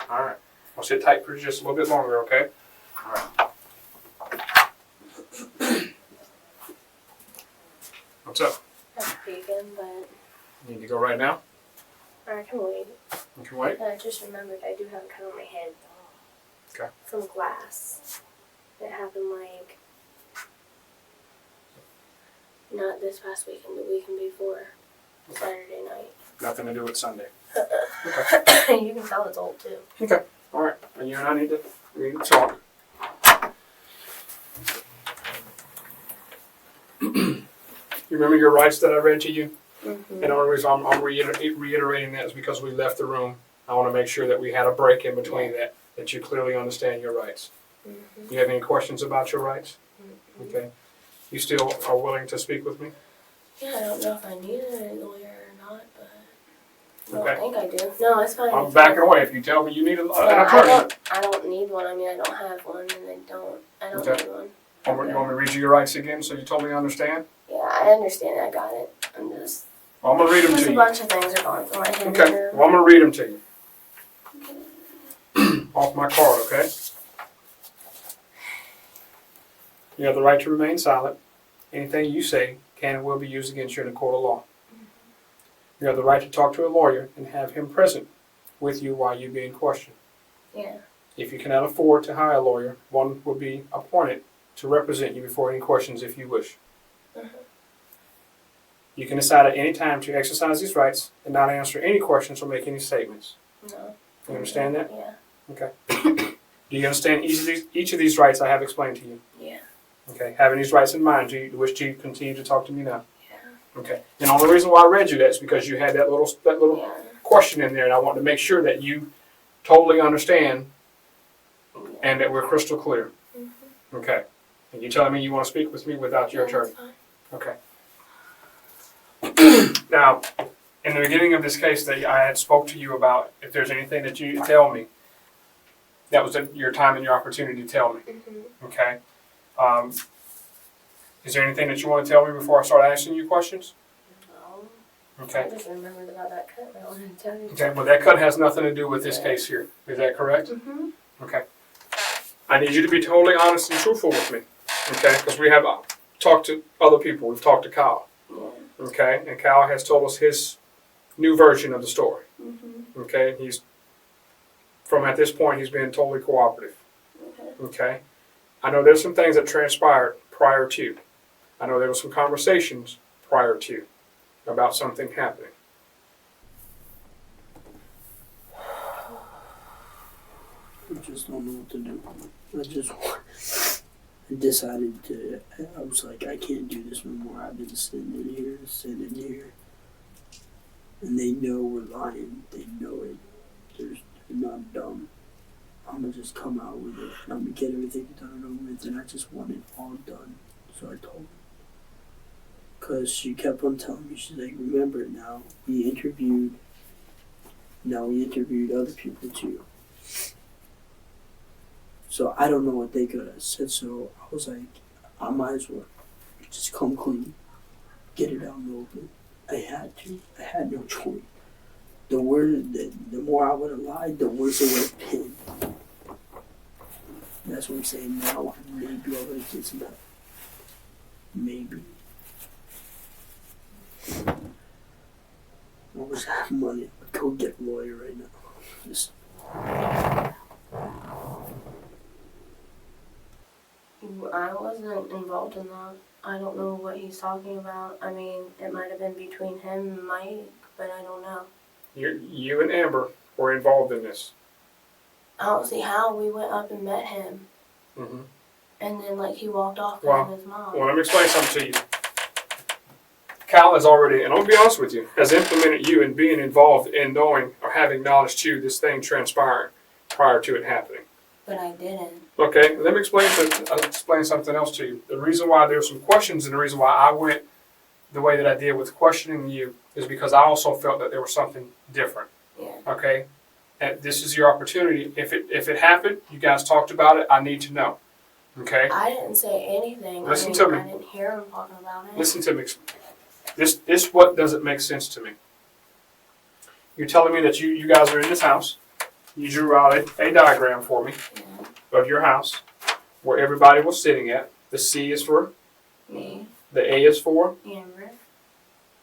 Speaker 3: right. I'll sit tight for just a little bit longer, okay? All right. What's up?
Speaker 5: I'm speaking, but
Speaker 3: You need to go right now?
Speaker 5: I can wait.
Speaker 3: You can wait.
Speaker 5: I just remembered I do have a cut on my head.
Speaker 3: Okay.
Speaker 5: From glass. It happened like not this past weekend, the weekend before.
Speaker 3: Okay.
Speaker 5: Saturday night.
Speaker 3: Nothing to do with Sunday.
Speaker 5: You can tell it's old too.
Speaker 3: Okay. All right. And you and I need to talk. You remember your rights that I read to you?
Speaker 5: Mm-hmm.
Speaker 3: And the only reason I'm reiterating that is because we left the room. I want to make sure that we had a break in between that you clearly understand your rights.
Speaker 5: Mm-hmm.
Speaker 3: Do you have any questions about your rights?
Speaker 5: Mm-hmm.
Speaker 3: Okay. You still are willing to speak with me?
Speaker 5: Yeah, I don't know if I need a lawyer or not, but I
Speaker 3: Okay.
Speaker 5: don't think I do. No, it's fine.
Speaker 3: I'm backing away. If you tell me you need an
Speaker 5: No,
Speaker 3: attorney.
Speaker 5: I don't need one. I mean, I don't have one, and I don't
Speaker 3: Okay.
Speaker 5: need one.
Speaker 3: You want me to read you your rights again so you totally understand?
Speaker 5: Yeah, I understand. I got it. I'm just.
Speaker 3: Well, I'm going to read them
Speaker 5: Just
Speaker 3: to
Speaker 5: a
Speaker 3: you.
Speaker 5: bunch of things are going through my head.
Speaker 3: Okay. Well, I'm going to read them to you. Off my card, okay? You have the right to remain silent. Anything you say can and will be used against you in a court of law. You have the right to talk to a lawyer and have him present with you while you're being questioned.
Speaker 5: Yeah.
Speaker 3: If you cannot afford to hire a lawyer, one will be appointed to represent you before any questions if you wish.
Speaker 5: Uh-huh.
Speaker 3: You can decide at any time to exercise these rights and not answer any questions or make any statements.
Speaker 5: No.
Speaker 3: You understand that?
Speaker 5: Yeah.
Speaker 3: Okay. Do you understand each of these rights I have explained to you?
Speaker 5: Yeah.
Speaker 3: Okay. Having these rights in mind, do you wish to continue to talk to me now?
Speaker 5: Yeah.
Speaker 3: Okay. And the only reason why I read you that is because you had that little
Speaker 5: Yeah.
Speaker 3: question in there, and I wanted to make sure that you totally understand and that we're crystal clear.
Speaker 5: Mm-hmm.
Speaker 3: Okay. And you telling me you want to speak with me without your attorney?
Speaker 5: That's fine.
Speaker 3: Okay. Now, in the beginning of this case that I had spoke to you about, if there's anything that you tell me, that was your time and your opportunity to tell me.
Speaker 5: Mm-hmm.
Speaker 3: Okay. Is there anything that you want to tell me before I start asking you questions?
Speaker 5: No. I
Speaker 3: Okay.
Speaker 5: just remembered about that cut. I wanted to tell you.
Speaker 3: Okay. Well, that cut has nothing to do with this case here. Is that correct?
Speaker 5: Mm-hmm.
Speaker 3: Okay. I need you to be totally honest and truthful with me. Okay. Because we have talked to other people. We've talked to Kyle.
Speaker 5: Yeah.
Speaker 3: Okay. And Kyle has told us his new version of the story.
Speaker 5: Mm-hmm.
Speaker 3: Okay. At this point, he's been totally cooperative.
Speaker 5: Okay.
Speaker 3: Okay. I know there's some things that transpired prior to. I know there were some conversations prior to about something happening.
Speaker 7: I just don't know what to do. I decided to, I was like, I can't do this no more. I've been sitting here. And they know we're lying. They know it. They're not dumb. I'm going to just come out with it. I'm going to get everything done and over with. And I just want it all done. So I told her. Because she kept on telling me, she's like, remember now, we interviewed other people too. So I don't know what they could have said, so I was like, I might as well just come clean, get it out in the open. I had to. I had no choice. The more I would have lied, the worse it would have been. That's what I'm saying now. I may be able to get some help. Maybe. I wish I had money. I would go get a lawyer right now. Just.
Speaker 5: I wasn't involved in that. I don't know what he's talking about. I mean, it might have been between him and Mike, but I don't know.
Speaker 3: You and Amber were involved in this.
Speaker 5: I don't see how we went up and met him,
Speaker 3: Mm-hmm.
Speaker 5: and then he walked off
Speaker 3: Well,
Speaker 5: with his mom.
Speaker 3: Well, let me explain something to you. Cal has already, and I'll be honest with you, has implemented you in being involved in knowing or having knowledge to this thing transpiring prior to it happening.
Speaker 5: But I didn't.
Speaker 3: Okay, let me explain something else to you. The reason why there's some questions and the reason why I went the way that I did with questioning you is because I also felt that there was something different.
Speaker 5: Yeah.
Speaker 3: Okay? And this is your opportunity. If it happened, you guys talked about it, I need to know. Okay?
Speaker 5: I didn't say anything.
Speaker 3: Listen to me.
Speaker 5: I didn't hear him talking about it.
Speaker 3: Listen to me. This what doesn't make sense to me. You're telling me that you guys are in this house. You drew out a diagram for me of your house where everybody was sitting at. The C is for
Speaker 5: Me.
Speaker 3: the A is for
Speaker 5: Amber.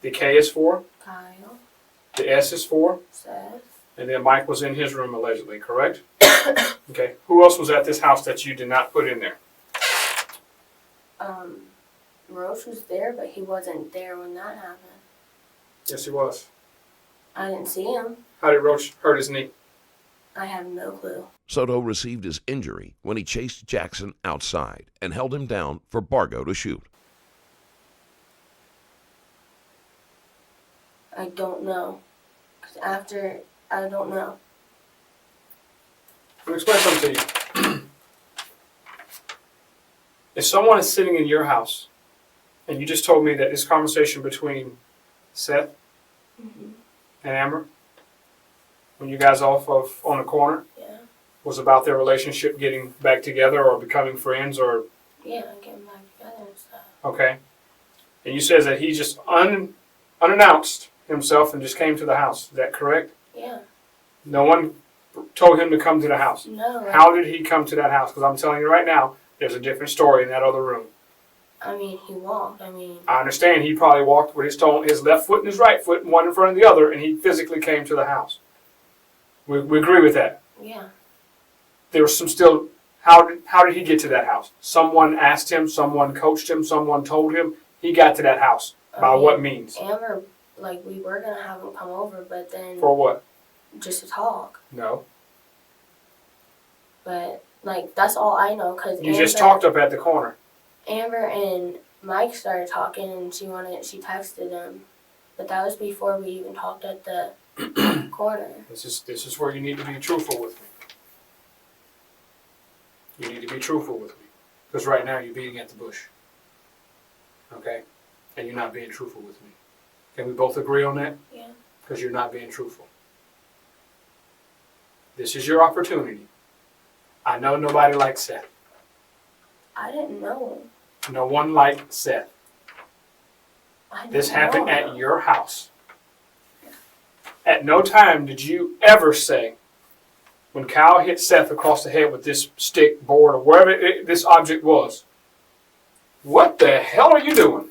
Speaker 3: The K is for?
Speaker 5: Kyle,
Speaker 3: The S is for?
Speaker 5: Seth,
Speaker 3: And then Mike was in his room allegedly, correct? Okay. Who else was at this house that you did not put in there?
Speaker 5: Roche was there, but he wasn't there when that happened.
Speaker 3: Yes, he was.
Speaker 5: I didn't see him.
Speaker 3: How did Roach hurt his knee?
Speaker 5: I have no clue.
Speaker 4: Soto received his injury when he chased Jackson outside and held him down for Bargo to shoot.
Speaker 5: I don't know. Because after, I don't know.
Speaker 3: Let me explain something to you. If someone is sitting in your house, and you just told me that this conversation between Seth and Amber, when you guys off of on the corner,
Speaker 5: Yeah.
Speaker 3: was about their relationship getting back together or becoming friends or,
Speaker 5: Yeah, getting back together and stuff.
Speaker 3: okay. And you said that he just unannounced himself and just came to the house. Is that correct?
Speaker 5: Yeah.
Speaker 3: No one told him to come to the house.
Speaker 5: No.
Speaker 3: How did he come to that house? Because I'm telling you right now, there's a different story in that other room.
Speaker 5: I mean, he walked.
Speaker 3: I understand he probably walked with his left foot and his right foot, one in front of the other, and he physically came to the house. We agree with that.
Speaker 5: Yeah.
Speaker 3: There was some still. How did he get to that house? Someone asked him. Someone coached him. Someone told him. He got to that house. By what means?
Speaker 5: Amber, like, we were going to have him come over, but then...
Speaker 3: For what?
Speaker 5: Just to talk.
Speaker 3: No.
Speaker 5: But, like, that's all I know, because
Speaker 3: You just talked up at the corner.
Speaker 5: Amber and Mike started talking, and she texted him. But that was before we even talked at the corner.
Speaker 3: This is where you need to be truthful with me. You need to be truthful with me. Because right now you're beating at the bush. Okay? And you're not being truthful with me. Can we both agree on that?
Speaker 5: Yeah.
Speaker 3: Because you're not being truthful. This is your opportunity. I know nobody likes Seth.
Speaker 5: I didn't know.
Speaker 3: No one liked Seth. This happened
Speaker 5: know.
Speaker 3: at your house. At no time did you ever say, when Kyle hit Seth across the head with this stick, board, or wherever this object was, what the hell are you doing?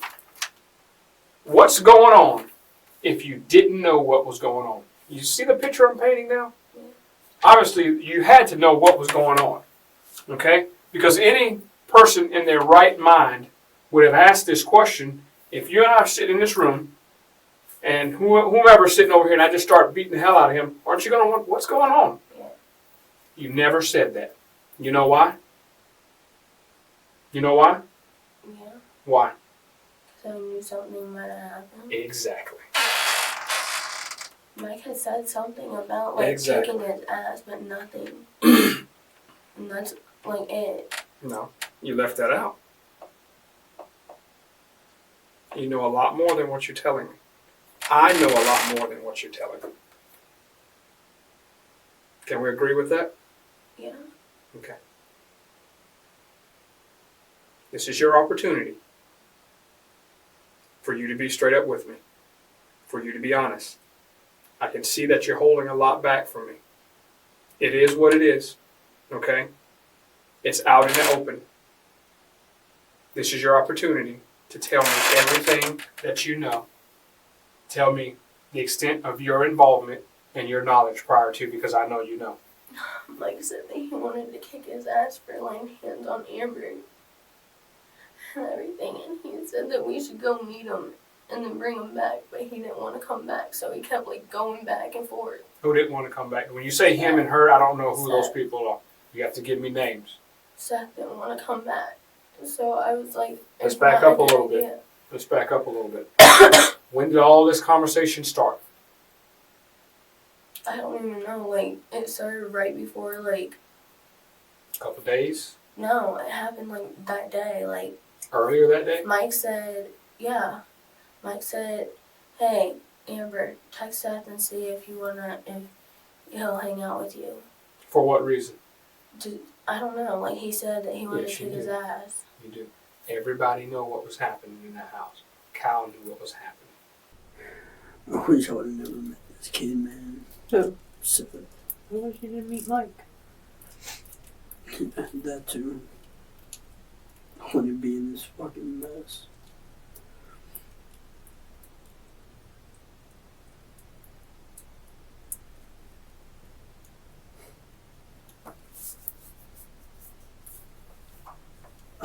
Speaker 3: What's going on? If you didn't know what was going on. You see the picture I'm painting now?
Speaker 5: Yeah.
Speaker 3: Obviously, you had to know what was going on. Okay? Because any person in their right mind would have asked this question. If you and I are sitting in this room, and whomever's sitting over here, and I just start beating the hell out of him, aren't you going to wonder what's going on?
Speaker 5: Yeah.
Speaker 3: You never said that. You know why? You know why?
Speaker 5: Yeah.
Speaker 3: Why?
Speaker 5: So I knew something might have happened.
Speaker 3: Exactly.
Speaker 5: Mike had said something about, like,
Speaker 3: Exactly.
Speaker 5: kicking his ass, but nothing. And that's, like, it.
Speaker 3: No, you left that out. You know a lot more than what you're telling me. I know a lot more than what you're telling me. Can we agree with that?
Speaker 5: Yeah.
Speaker 3: Okay. This is your opportunity for you to be straight up with me, for you to be honest. I can see that you're holding a lot back from me. It is what it is, okay? It's out in the open. This is your opportunity to tell me everything that you know. Tell me the extent of your involvement and your knowledge prior to, because I know you know.
Speaker 5: Mike said that he wanted to kick his ass for laying hands on Amber and everything, and he said that we should go meet him and then bring him back, but he didn't want to come back, so he kept, like, going back and forth.
Speaker 3: Who didn't want to come back? When you say him and her, I don't know who those
Speaker 5: Seth.
Speaker 3: people are. You have to give me names.
Speaker 5: Seth didn't want to come back, so I was like,
Speaker 3: Let's
Speaker 5: it's
Speaker 3: back
Speaker 5: not
Speaker 3: up a
Speaker 5: good
Speaker 3: little
Speaker 5: idea.
Speaker 3: bit. Let's back up a little bit. When did all this conversation start?
Speaker 5: I don't even know, like, it started right before, like,
Speaker 3: A couple days?
Speaker 5: no, it happened, like, that day, like,
Speaker 3: Earlier that day?
Speaker 5: Mike said, yeah. Mike said, hey, Amber, text Seth and see if he'll hang out with you.
Speaker 3: For what reason?
Speaker 5: I don't know. Like, he said that he wanted
Speaker 3: Yes,
Speaker 5: to
Speaker 3: you
Speaker 5: kick his
Speaker 3: do.
Speaker 5: ass.
Speaker 3: You do. Everybody knew what was happening in that house. Kyle knew what was happening.
Speaker 7: I wish I would have never met this kid, man.
Speaker 1: Who?
Speaker 7: So,
Speaker 1: I wish you didn't meet Mike.
Speaker 7: that too. I wouldn't be in this fucking mess.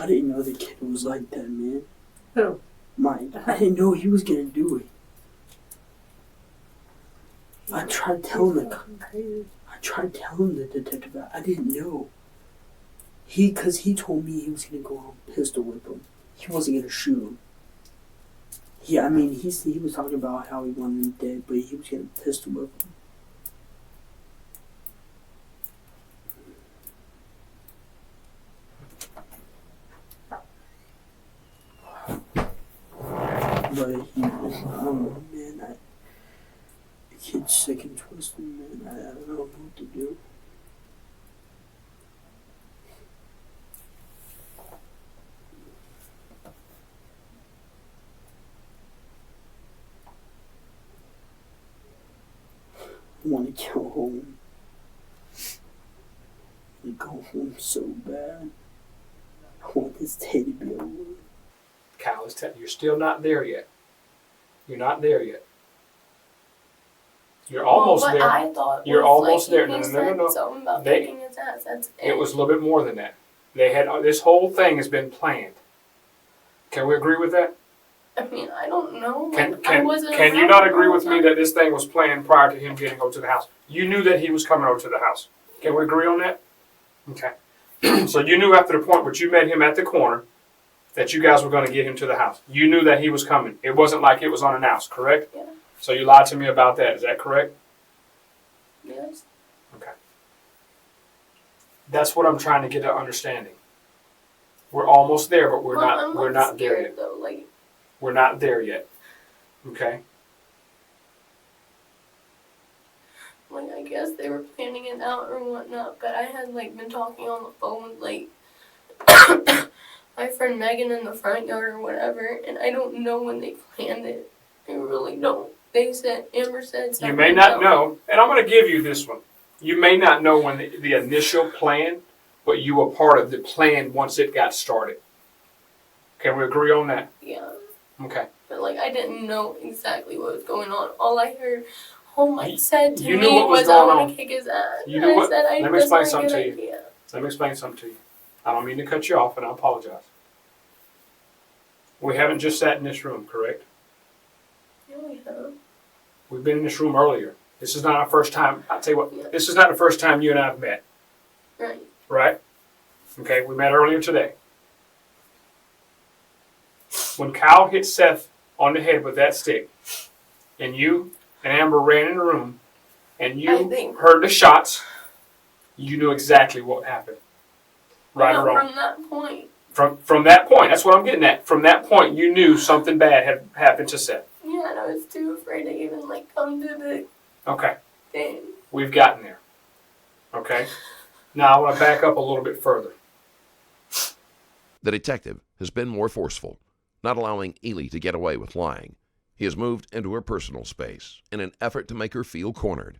Speaker 7: I didn't know the kid was like that, man.
Speaker 2: Who?
Speaker 7: Mike. I didn't know he was gonna do it. I tried telling the detective I didn't know. Cause he told me he was gonna go on pistol whip him. He wasn't gonna shoot him. Yeah, I mean, he was talking about how he wanted him dead, but he was gonna pistol whip him. But he, man, the kid's sick and twisted, man. I don't know what to do. I want to go home. I want to go home so bad. I want this day to be over.
Speaker 3: Kyle is telling you, you're still not there yet. You're not there yet. You're almost there.
Speaker 5: I thought
Speaker 3: You're
Speaker 5: was,
Speaker 3: almost
Speaker 5: like,
Speaker 3: there.
Speaker 5: he
Speaker 3: No.
Speaker 5: said something about kicking his ass. That's it.
Speaker 3: It was a little bit more than that. They had this whole thing has been planned. Can we agree with that?
Speaker 5: I mean, I don't know.
Speaker 3: Can
Speaker 5: Can
Speaker 3: you not agree with me that this thing was planned prior to him getting over to the house? You knew that he was coming over to the house. Can we agree on that? Okay. So you knew after the point which you met him at the corner that you guys were going to get him to the house. You knew that he was coming. It wasn't like it was unannounced, correct?
Speaker 5: Yeah.
Speaker 3: So you lied to me about that. Is that correct?
Speaker 5: Yes.
Speaker 3: Okay. That's what I'm trying to get to understanding. We're almost there, but we're not there yet.
Speaker 5: Though, like,
Speaker 3: we're not there yet. Okay?
Speaker 5: Like, I guess they were planning it out or whatnot, but I had, like, been talking on the phone with, like, my friend Megan in the front yard or whatever, and I don't know when they planned it. I really don't. Amber said something.
Speaker 3: You may not know, and I'm going to give you this one. You may not know when the initial plan, but you were part of the plan once it got started. Can we agree on that?
Speaker 5: Yeah.
Speaker 3: Okay.
Speaker 5: But, like, I didn't know exactly what was going on. All I heard Mike said to
Speaker 3: you
Speaker 5: me
Speaker 3: knew what was
Speaker 5: was,
Speaker 3: going
Speaker 5: I want
Speaker 3: on.
Speaker 5: to kick his ass.
Speaker 3: You knew what?
Speaker 5: Said,
Speaker 3: Let me explain something to
Speaker 5: you.
Speaker 3: you. Let me explain something to you. I don't mean to cut you off, and I apologize. We haven't just sat in this room, correct?
Speaker 5: Yeah, we have.
Speaker 3: We've been in this room earlier. This is not our first time. I'll tell you what, This is not the first time you and I have met.
Speaker 5: Right.
Speaker 3: Right? Okay, we met earlier today. When Kyle hit Seath on the head with that stick, and you and Amber ran in the room, and you heard the shots, you knew exactly what happened. Right or wrong?
Speaker 5: From that point.
Speaker 3: From that point, that's what I'm getting at. From that point, you knew something bad had happened to Seath.
Speaker 5: Yeah, and I was too afraid to even, like, come to the thing.
Speaker 3: We've gotten there. Okay? Now I want to back up a little bit further.
Speaker 4: The detective has been more forceful, not allowing Ely to get away with lying. He has moved into her personal space in an effort to make her feel cornered.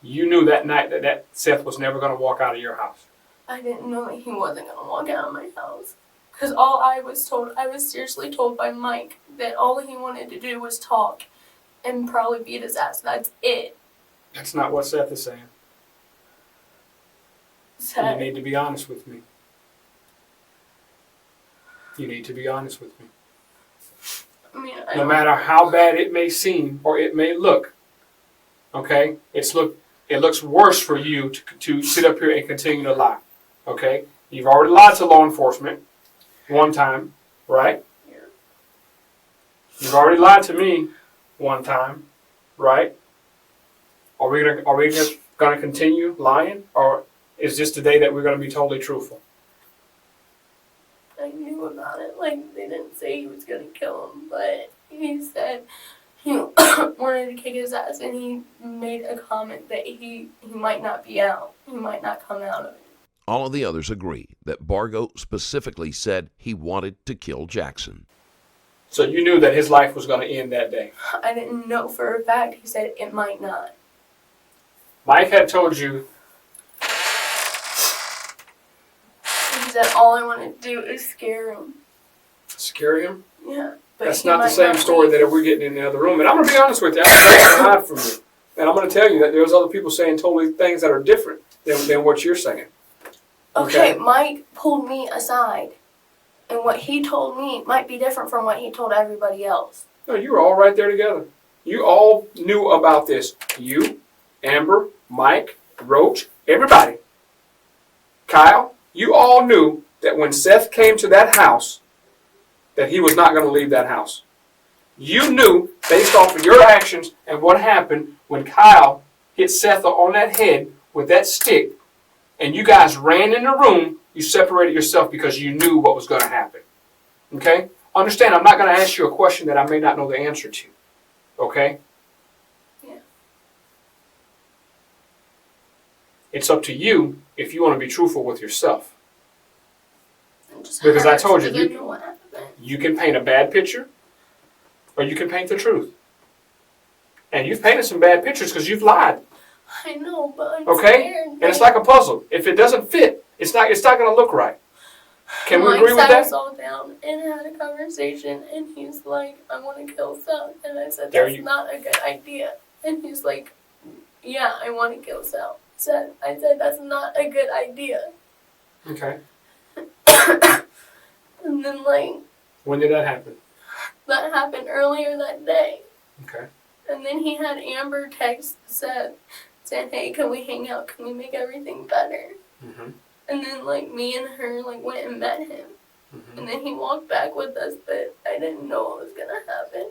Speaker 3: You knew that night that Seath was never going to walk out of your house.
Speaker 5: I didn't know that he wasn't going to walk out of my house. Because all I was seriously told by Mike that all he wanted to do was talk and probably beat his ass. That's it.
Speaker 3: That's not what Seath is saying. You need to be honest with me. You need to be honest with me.
Speaker 5: I mean,
Speaker 3: no matter how bad it may seem or it may look, okay? It looks worse for you to sit up here and continue to lie, okay? You've already lied to law enforcement one time, right?
Speaker 5: Yeah.
Speaker 3: You've already lied to me one time, right? Are we gonna continue lying, or is this the day that we're gonna be totally truthful?
Speaker 5: I knew about it. Like, they didn't say he was going to kill him, but he said he wanted to kick his ass, and he made a comment that he might not be out. He might not come out of it.
Speaker 4: All of the others agree that Bargo specifically said he wanted to kill Jackson.
Speaker 3: So you knew that his life was going to end that day?
Speaker 5: I didn't know for a fact. He said it might not.
Speaker 3: Mike had told you.
Speaker 5: He said all I want to do is scare him.
Speaker 3: Scare him?
Speaker 5: Yeah. But
Speaker 3: that's not the same story that we're getting in the other room. And I'm going to be honest with you. I'm not going to hide from you. And I'm going to tell you that there's other people saying totally things that are different than what you're saying.
Speaker 5: Okay, Mike pulled me aside And what he told me might be different from what he told everybody else.
Speaker 3: No, you were all right there together. You all knew about this. You, Amber, Mike, Roach, everybody. Kyle, you all knew that when Seath came to that house, that he was not going to leave that house. You knew, based off of your actions and what happened when Kyle hit Seath on that head with that stick, and you guys ran in the room, you separated yourself because you knew what was going to happen. Okay? Understand, I'm not going to ask you a question that I may not know the answer to. Okay?
Speaker 5: Yeah.
Speaker 3: It's up to you if you want to be truthful with yourself.
Speaker 5: Just
Speaker 3: Because I
Speaker 5: hurts
Speaker 3: told you,
Speaker 5: because I know what happened.
Speaker 3: You can paint a bad picture, or you can paint the truth. And you've painted some bad pictures because you've lied.
Speaker 5: I know, but I'm
Speaker 3: Okay?
Speaker 5: scared.
Speaker 3: And it's like a puzzle. If it doesn't fit, it's not going to look right. Can we agree with
Speaker 5: Mike sat us
Speaker 3: that?
Speaker 5: all down and had a conversation, and he's like, I want to kill Sal. And I said,
Speaker 3: There
Speaker 5: that's
Speaker 3: you-
Speaker 5: not a good idea. And he's like, yeah, I want to kill Sal. I said, that's not a good idea.
Speaker 3: Okay.
Speaker 5: And then, like,
Speaker 3: When did that happen?
Speaker 5: that happened earlier that day.
Speaker 3: Okay.
Speaker 5: And then he had Amber text said, hey, can we hang out? Can we make everything better?
Speaker 3: Mm-hmm.
Speaker 5: And then, like, me and her, like, went and met him.
Speaker 3: Mm-hmm.
Speaker 5: And then he walked back with us, but I didn't know what was gonna happen.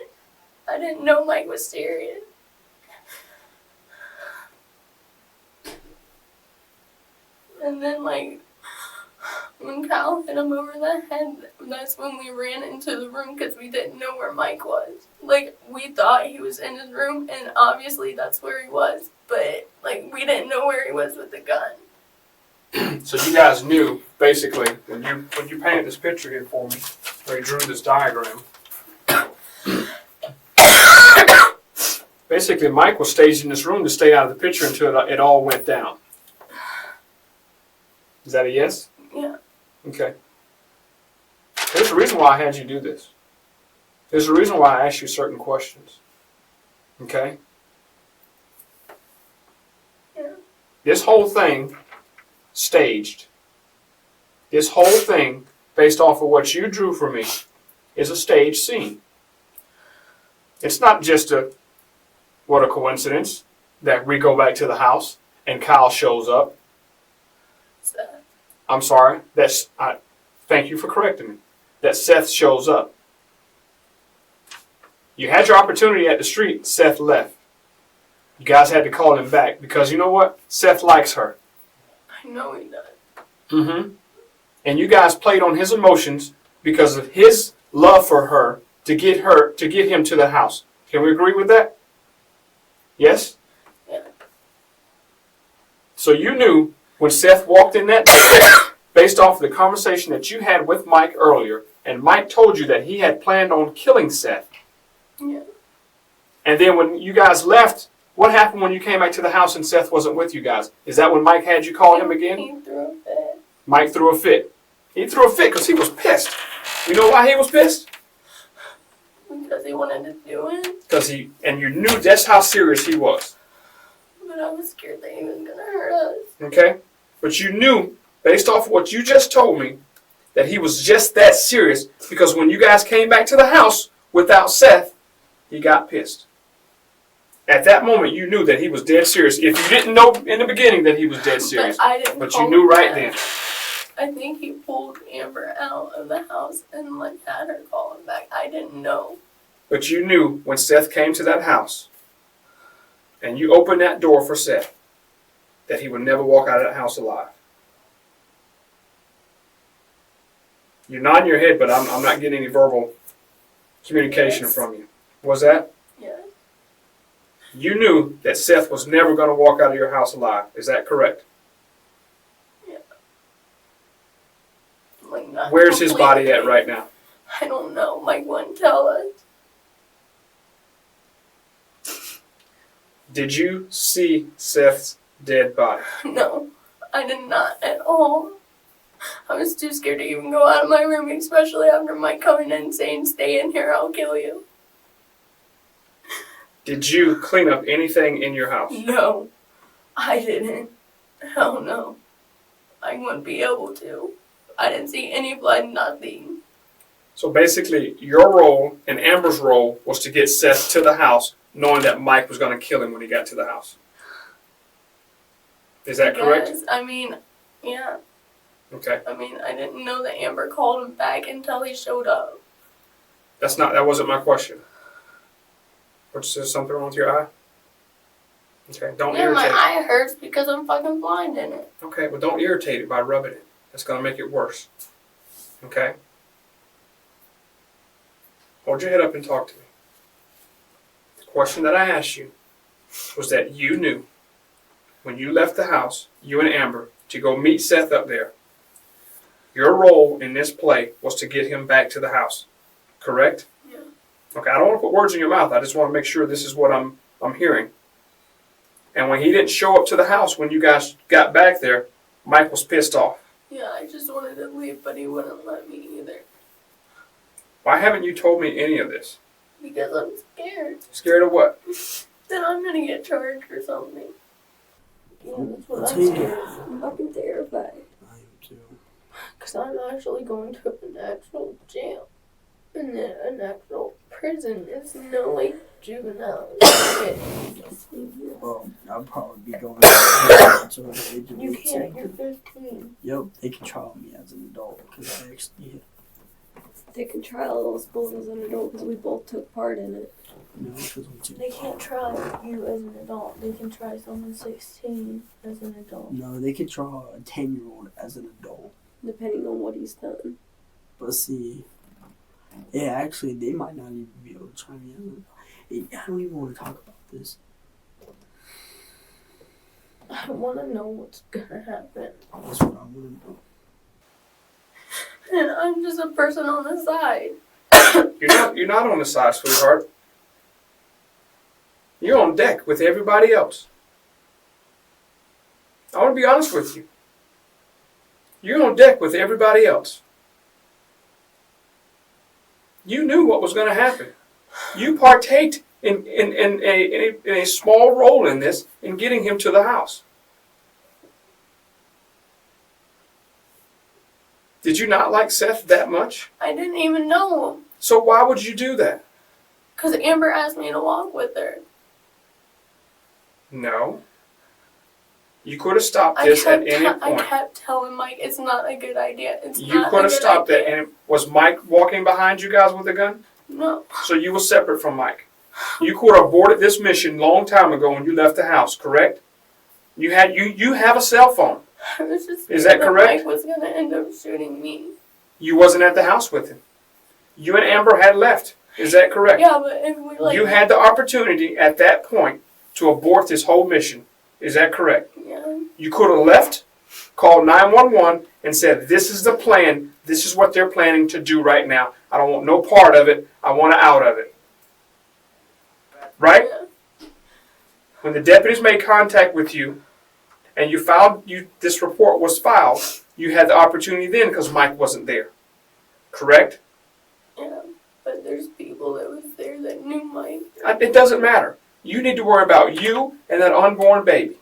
Speaker 5: I didn't know Mike was serious. And then, like, when Kyle hit him over the head, that's when we ran into the room because we didn't know where Mike was. Like, we thought he was in his room, and obviously that's where he was. But, like, we didn't know where he was with the gun.
Speaker 3: So you guys knew, basically, when you painted this picture here for me, or you drew this diagram, basically Mike was staged in this room to stay out of the picture until it all went down. Is that a yes?
Speaker 5: Yeah.
Speaker 3: Okay. There's a reason why I had you do this. There's a reason why I asked you certain questions. Okay?
Speaker 5: Yeah.
Speaker 3: This whole thing, staged. This whole thing, based off of what you drew for me, is a staged scene. It's not just what a coincidence that we go back to the house and Kyle shows up. I'm sorry. Thank you for correcting me. That Seath shows up. You had your opportunity at the street. Seath left. You guys had to call him back because you know what? Seath likes her.
Speaker 5: I know he does.
Speaker 3: Mm-hmm. And you guys played on his emotions because of his love for her to get him to the house. Can we agree with that? Yes?
Speaker 5: Yeah.
Speaker 3: So you knew when Seath walked in that door, based off of the conversation that you had with Mike earlier, and Mike told you that he had planned on killing Seath.
Speaker 5: Yeah.
Speaker 3: And then when you guys left, what happened when you came back to the house and Seath wasn't with you guys? Is that when Mike had you call him again?
Speaker 5: He threw a fit.
Speaker 3: Mike threw a fit. He threw a fit because he was pissed. You know why he was pissed?
Speaker 5: Because he wanted to do it.
Speaker 3: And you knew that's how serious he was.
Speaker 5: But I was scared that he was going to hurt us.
Speaker 3: Okay? But you knew, based off of what you just told me, that he was just that serious because when you guys came back to the house without Seath, he got pissed. At that moment, you knew that he was dead serious. If you didn't know in the beginning that he was dead serious,
Speaker 5: But I didn't.
Speaker 3: but you knew right then.
Speaker 5: I think he pulled Amber out of the house and like had her call him back. I didn't know.
Speaker 3: But you knew when Seath came to that house and you opened that door for Seath that he would never walk out of that house alive. You're nodding your head, but I'm not getting any verbal communication
Speaker 5: Yes.
Speaker 3: from you. Was that?
Speaker 5: Yeah.
Speaker 3: You knew that Seath was never going to walk out of your house alive. Is that correct?
Speaker 5: Yeah. Like not
Speaker 3: Where's his body at
Speaker 5: completely.
Speaker 3: right now?
Speaker 5: I don't know. Mike wouldn't tell us.
Speaker 3: Did you see Seath's dead body?
Speaker 5: No, I did not at all. I was too scared to even go out of my room, especially after Mike coming in saying, "Stay in here, I'll kill you."
Speaker 3: Did you clean up anything in your house?
Speaker 5: No, I didn't. Hell no. I wouldn't be able to. I didn't see any blood, nothing.
Speaker 3: So basically, your role and Amber's role was to get Seth to the house, knowing that Mike was going to kill him when he got to the house. Is that correct?
Speaker 5: Yes, I mean, yeah.
Speaker 3: Okay.
Speaker 5: I mean, I didn't know that Amber called him back until he showed up.
Speaker 3: That wasn't my question. Is there something wrong with your eye? Okay, don't
Speaker 5: Yeah, my
Speaker 3: irritate it.
Speaker 5: eye hurts because I'm fucking blind in it.
Speaker 3: Okay, well don't irritate it by rubbing it. That's going to make it worse. Okay? Hold your head up and talk to me. The question that I asked you was that you knew when you left the house, you and Amber, to go meet Seth up there, your role in this play was to get him back to the house. Correct?
Speaker 5: Yeah.
Speaker 3: Okay, I don't want to put words in your mouth. I just want to make sure this is what I'm hearing. And when he didn't show up to the house when you guys got back there, Mike was pissed off.
Speaker 5: Yeah, I just wanted to leave, but he wouldn't let me either.
Speaker 3: Why haven't you told me any of this?
Speaker 5: Because I'm scared
Speaker 3: Scared of what?
Speaker 5: that I'm gonna get charged or something. Yeah, that's what
Speaker 7: I'll
Speaker 5: I'm
Speaker 7: tell you.
Speaker 5: scared of. I'm fucking terrified.
Speaker 7: I am too.
Speaker 5: Because I'm actually going to an actual jail. And then an actual prison. It's no like juvenile.
Speaker 7: Well, I'll probably be going to the age of
Speaker 5: You
Speaker 7: 18.
Speaker 5: can't, you're 15.
Speaker 7: Yep, they can trial me as an adult because I actually
Speaker 6: They can trial us both as an adult because we both took part in it.
Speaker 7: because I'm too.
Speaker 5: They can't try you as an adult. They can try someone 16 as an adult.
Speaker 7: No, they could trial a 10-year-old as an adult.
Speaker 6: Depending on what he's done.
Speaker 7: But see, yeah, actually, they might not even be able to try me as an adult. I don't even want to talk about this.
Speaker 5: I want to know what's gonna happen.
Speaker 7: That's what I want to know.
Speaker 5: And I'm just a person on the side.
Speaker 3: You're not on the side, sweetheart. You're on deck with everybody else. I want to be honest with you. You're on deck with everybody else. You knew what was going to happen. You partaked in a small role in this in getting him to the house. Did you not like Seth that much?
Speaker 5: I didn't even know him.
Speaker 3: So why would you do that?
Speaker 5: Because Amber asked me to walk with her.
Speaker 3: No. You could have stopped this at any
Speaker 5: I
Speaker 3: point.
Speaker 5: kept telling Mike it's not a good idea.
Speaker 3: You could have stopped it. And was Mike walking behind you guys with a gun?
Speaker 5: No.
Speaker 3: So you were separate from Mike. You could have aborted this mission long time ago when you left the house, correct? You have a cell phone.
Speaker 5: I was just
Speaker 3: Is that correct?
Speaker 5: Mike was going to end up shooting me.
Speaker 3: You wasn't at the house with him. You and Amber had left. Is that correct?
Speaker 5: Yeah, but if we
Speaker 3: You had the opportunity at that point to abort this whole mission. Is that correct?
Speaker 5: Yeah.
Speaker 3: You could have left, called 911, and said, this is the plan. This is what they're planning to do right now. I don't want no part of it. I want out of it. Right?
Speaker 5: Yeah.
Speaker 3: When the deputies made contact with you, and this report was filed, you had the opportunity then because Mike wasn't there. Correct?
Speaker 5: Yeah. But there's people that was there that knew Mike.
Speaker 3: It doesn't matter. You need to worry about you and that unborn baby.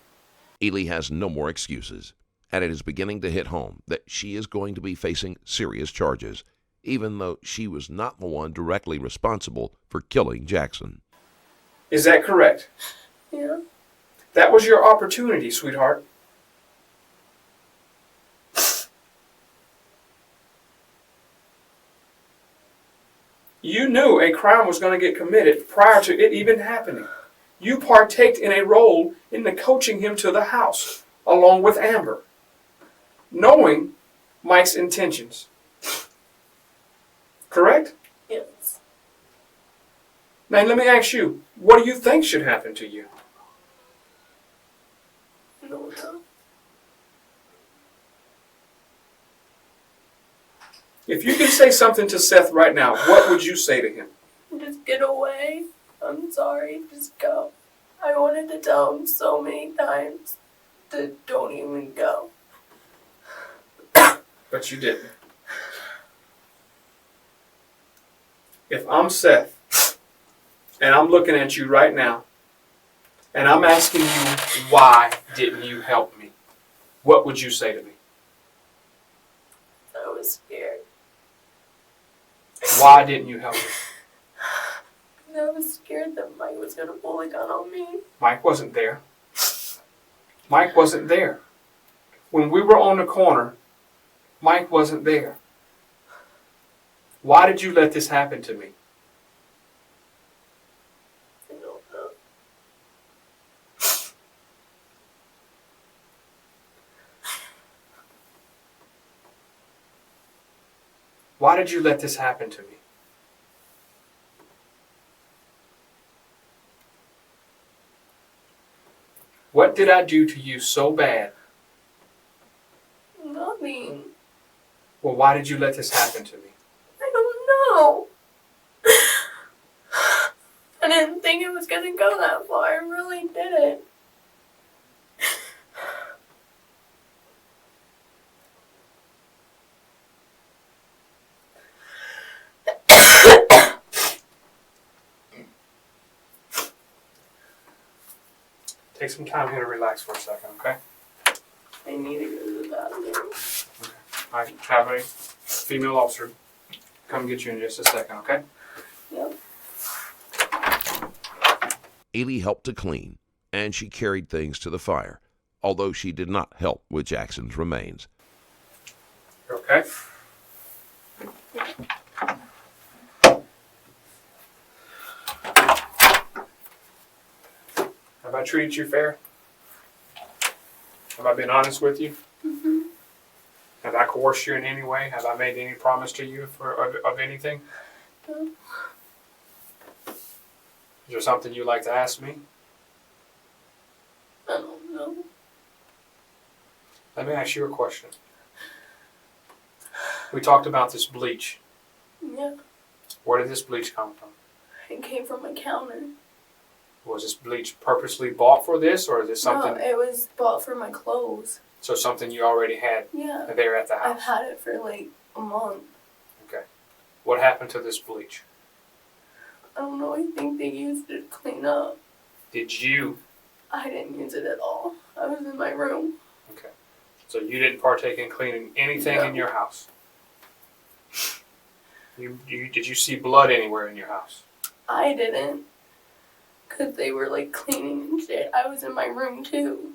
Speaker 4: Ely has no more excuses, and it is beginning to hit home that she is going to be facing serious charges, even though she was not the one directly responsible for killing Jackson.
Speaker 3: Is that correct?
Speaker 5: Yeah.
Speaker 3: That was your opportunity, sweetheart. You knew a crime was going to get committed prior to it even happening. You partaked in a role in the coaching him to the house, along with Amber, knowing Mike's intentions. Correct?
Speaker 5: Yes.
Speaker 3: Now let me ask you, what do you think should happen to you?
Speaker 5: I don't know.
Speaker 3: If you could say something to Seth right now, what would you say to him?
Speaker 5: Just get away. I'm sorry. Just go. I wanted to tell him so many times to don't even go.
Speaker 3: But you didn't. If I'm Seth, and I'm looking at you right now, and I'm asking you, why didn't you help me? What would you say to me?
Speaker 5: I was scared.
Speaker 3: Why didn't you help me?
Speaker 6: I was scared that Mike was gonna pull a gun on me.
Speaker 3: Mike wasn't there. Mike wasn't there. When we were on the corner, Mike wasn't there. Why did you let this happen to me?
Speaker 6: I don't know.
Speaker 3: Why did you let this happen to me? What did I do to you so bad?
Speaker 6: Nothing.
Speaker 3: Well, why did you let this happen to me?
Speaker 6: I don't know. I didn't think it was gonna go that far. I really didn't.
Speaker 3: Take some time here to relax for a second, okay?
Speaker 6: I need to go to the bathroom.
Speaker 3: I have a female officer come get you in just a second, okay?
Speaker 6: Yep.
Speaker 4: Ely helped to clean, and she carried things to the fire, although she did not help with Jackson's remains.
Speaker 3: You okay? Have I treated you fair? Have I been honest with you?
Speaker 6: Mm-hmm.
Speaker 3: Have I coerced you in any way? Have I made any promise to you of anything?
Speaker 6: No.
Speaker 3: Is there something you'd like to ask me?
Speaker 6: I don't know.
Speaker 3: Let me ask you a question. We talked about this bleach.
Speaker 6: Yeah.
Speaker 3: Where did this bleach come from?
Speaker 6: It came from a counter.
Speaker 3: Was this bleach purposely bought for this, or is this something?
Speaker 6: No, it was bought for my clothes.
Speaker 3: So something you already had
Speaker 6: Yeah.
Speaker 3: there at the house?
Speaker 6: I've had it for like a month.
Speaker 3: Okay. What happened to this bleach?
Speaker 6: I don't know. I think they used it to clean up.
Speaker 3: Did you?
Speaker 6: I didn't use it at all. I was in my room.
Speaker 3: Okay. So you didn't partake in cleaning anything in your house? Did you see blood anywhere in your house?
Speaker 6: I didn't. Because they were like cleaning and shit. I was in my room too.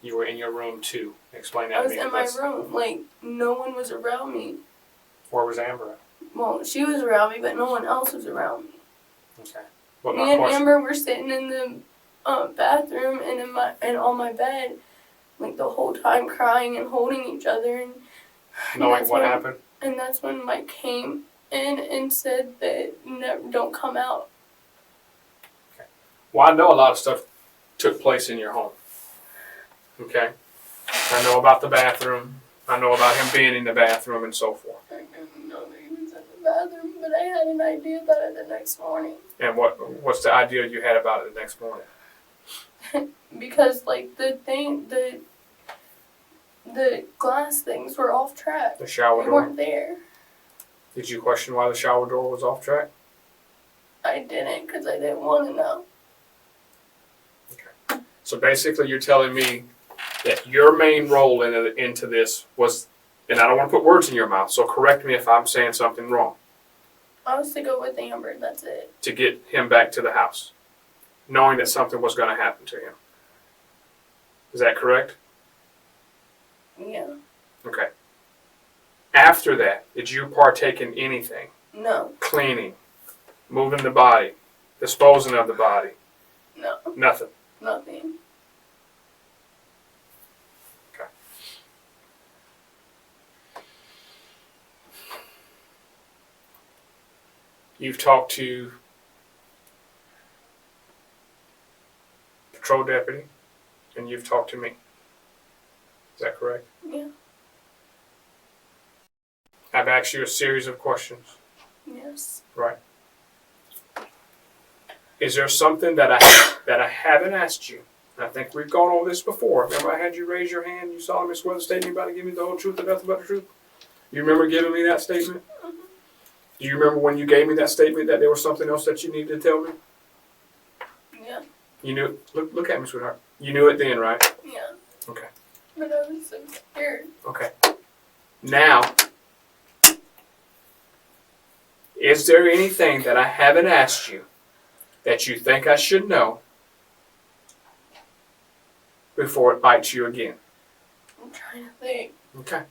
Speaker 3: You were in your room too. Explain that
Speaker 6: I
Speaker 3: to
Speaker 6: was
Speaker 3: me.
Speaker 6: in my room. Like, no one was around me.
Speaker 3: Where was Amber at?
Speaker 6: Well, she was around me, but no one else was around me.
Speaker 3: Okay. But
Speaker 6: Me
Speaker 3: my
Speaker 6: and
Speaker 3: question,
Speaker 6: Amber were sitting in the bathroom and on my bed, like the whole time crying and holding each other. And
Speaker 3: knowing
Speaker 6: that's
Speaker 3: what
Speaker 6: when-
Speaker 3: happened?
Speaker 6: And that's when Mike came in and said that don't come out.
Speaker 3: Well, I know a lot of stuff took place in your home. Okay? I know about the bathroom. I know about him being in the bathroom and so forth.
Speaker 6: I didn't know that he was in the bathroom, but I had an idea about it the next morning.
Speaker 3: And what's the idea you had about it the next morning?
Speaker 6: Because, like, the glass things were off track.
Speaker 3: The shower
Speaker 6: They
Speaker 3: door?
Speaker 6: weren't there.
Speaker 3: Did you question why the shower door was off track?
Speaker 6: I didn't, because I didn't want to know.
Speaker 3: Okay. So basically you're telling me that your main role into this was, and I don't want to put words in your mouth, so correct me if I'm saying something wrong,
Speaker 6: I was to go with Amber, that's it.
Speaker 3: to get him back to the house, knowing that something was going to happen to him. Is that correct?
Speaker 6: Yeah.
Speaker 3: Okay. After that, did you partake in anything?
Speaker 6: No.
Speaker 3: Cleaning, moving the body, disposing of the body?
Speaker 6: No.
Speaker 3: Nothing.
Speaker 6: Nothing.
Speaker 3: Okay. You've talked to patrol deputy, and you've talked to me. Is that correct?
Speaker 6: Yeah.
Speaker 3: I've asked you a series of questions,
Speaker 6: Yes.
Speaker 3: right? Is there something that I haven't asked you? I think we've gone over this before. Remember I had you raise your hand, you solemnly swear the statement about to give me the whole truth and nothing but the truth? You remember giving me that statement?
Speaker 6: Mm-hmm.
Speaker 3: Do you remember when you gave me that statement that there was something else that you needed to tell me?
Speaker 6: Yeah.
Speaker 3: You knew, look at me, sweetheart. You knew it then, right?
Speaker 6: Yeah.
Speaker 3: Okay.
Speaker 6: But I was so scared.
Speaker 3: Okay. Now, Is there anything that I haven't asked you that you think I should know before it bites you again?
Speaker 5: I'm trying to think.
Speaker 3: Okay.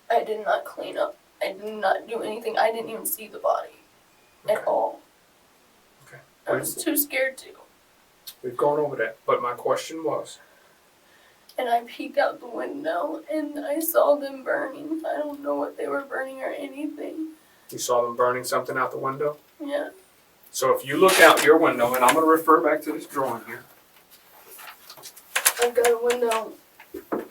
Speaker 5: I did not clean up. I did not do anything. I didn't even see the body at all.
Speaker 3: Okay.
Speaker 5: I was too scared to.
Speaker 3: We've gone over that, but my question was,
Speaker 5: And I peeked out the window and I saw them burning. I don't know what they were burning or anything.
Speaker 3: you saw them burning something out the window?
Speaker 5: Yeah.
Speaker 3: So if you look out your window, and I'm going to refer back to this drawing here.
Speaker 5: I've got a window.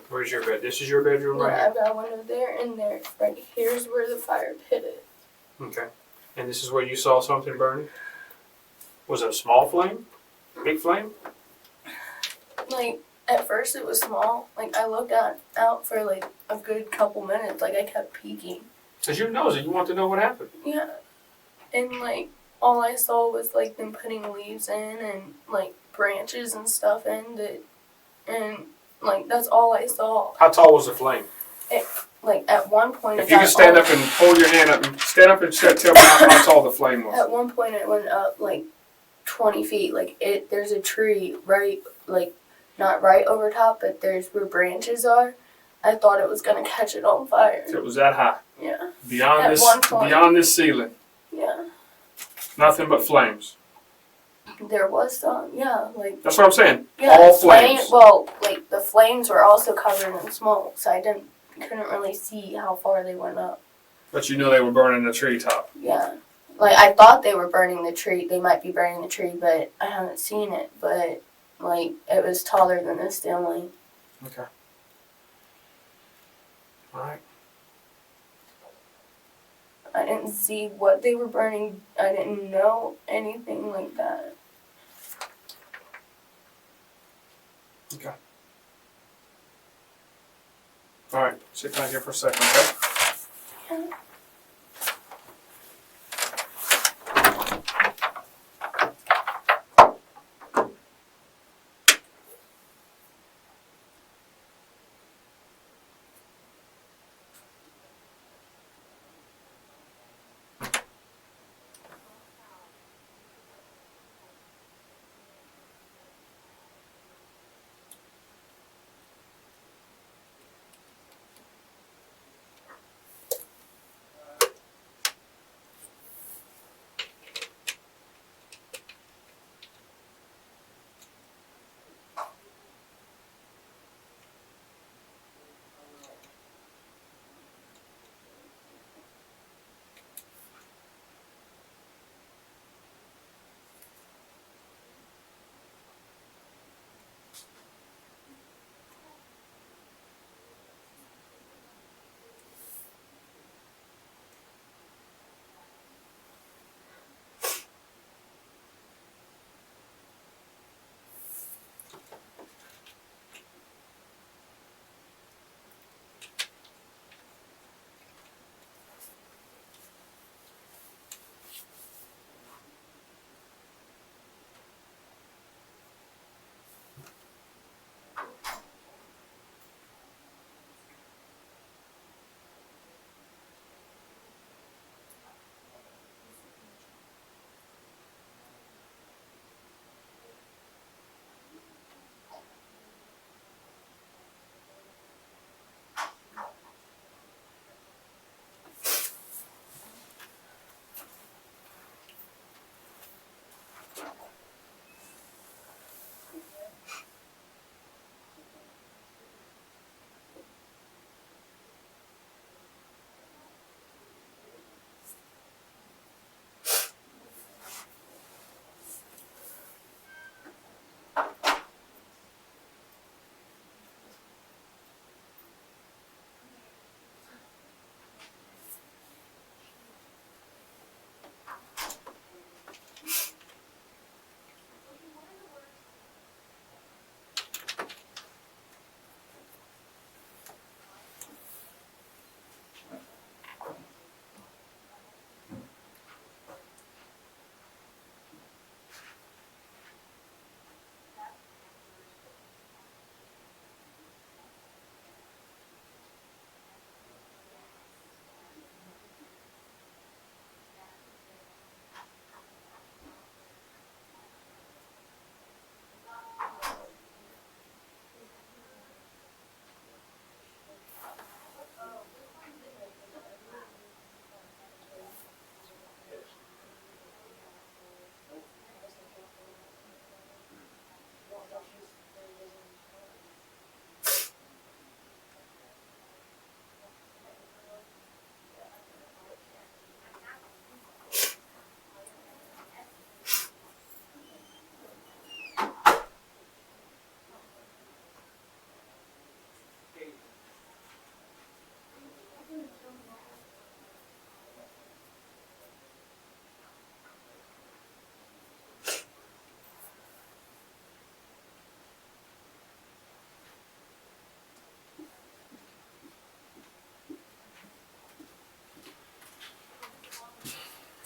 Speaker 3: Where's your bed? This is your bedroom right
Speaker 5: Yeah, I've got a window there and there. Right here's where the fire pit is.
Speaker 3: Okay. And this is where you saw something burning? Was it a small flame? Big flame?
Speaker 5: Like, at first it was small. Like, I looked out for like a good couple minutes. Like, I kept peeking.
Speaker 3: Because you're nosy. You want to know what happened.
Speaker 5: Yeah. And like, all I saw was like them putting leaves in and like branches and stuff in it. And like, that's all I saw.
Speaker 3: How tall was the flame?
Speaker 5: Like, at one point
Speaker 3: If you could stand up and hold your hand up and stand up and tell me how tall the flame was.
Speaker 5: At one point it went up like 20 feet. Like, there's a tree right, like, not right over top, but there's where branches are. I thought it was going to catch it on fire.
Speaker 3: So it was that high.
Speaker 5: Yeah.
Speaker 3: Beyond
Speaker 5: At
Speaker 3: beyond this ceiling.
Speaker 5: Yeah.
Speaker 3: Nothing but flames.
Speaker 5: There was some, yeah, like.
Speaker 3: That's what I'm saying.
Speaker 5: Yeah,
Speaker 3: All flames.
Speaker 5: Well, like, the flames were also covered in smoke, so I couldn't really see how far they went up.
Speaker 3: But you knew they were burning the treetop.
Speaker 5: Yeah. Like, I thought they were burning the tree. They might be burning the tree, but I haven't seen it. But, like, it was taller than this ceiling.
Speaker 3: Okay. All right.
Speaker 5: I didn't see what they were burning. I didn't know anything like that.
Speaker 3: Okay. All right. Sit down here for a second, okay?
Speaker 5: Yeah.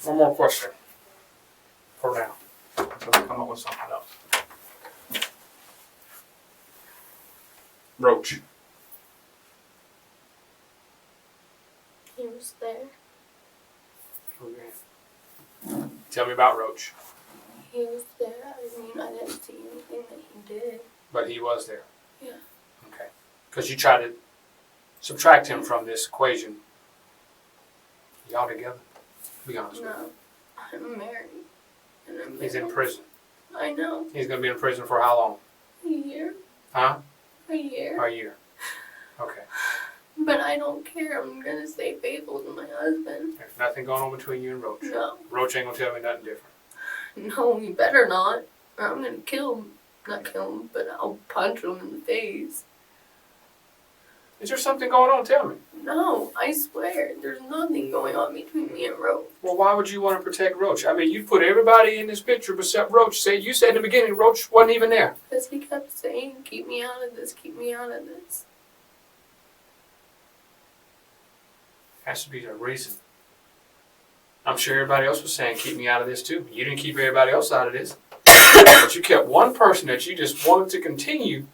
Speaker 3: One more question. For now. Until we come up with something else. Roach.
Speaker 5: He was there.
Speaker 3: Okay. Tell me about Roach.
Speaker 5: He was there. I mean, I didn't see anything that he did.
Speaker 3: But he was there.
Speaker 5: Yeah.
Speaker 3: Okay. Because you try to subtract him from this equation. Y'all together? Be honest with me.
Speaker 5: No. I'm married. And I'm
Speaker 3: He's in
Speaker 5: married.
Speaker 3: prison.
Speaker 5: I know.
Speaker 3: He's going to be in prison for how long?
Speaker 5: A year.
Speaker 3: Huh?
Speaker 5: A year.
Speaker 3: A year. Okay.
Speaker 5: But I don't care. I'm gonna stay faithful to my husband.
Speaker 3: There's nothing going on between you and Roach.
Speaker 5: No.
Speaker 3: Roach ain't going to tell me nothing different.
Speaker 5: No, you better not. Or I'm gonna kill him. Not kill him, but I'll punch him in the face.
Speaker 3: Is there something going on? Tell me.
Speaker 5: No, I swear. There's nothing going on between me and Roach.
Speaker 3: Well, why would you want to protect Roach? I mean, you put everybody in this picture except Roach. You said in the beginning Roach wasn't even there.
Speaker 5: Because he kept saying, keep me out of this, keep me out of this.
Speaker 3: Has to be a reason. I'm sure everybody else was saying, keep me out of this too. You didn't keep everybody else out of this. But you kept one person that you just wanted to continue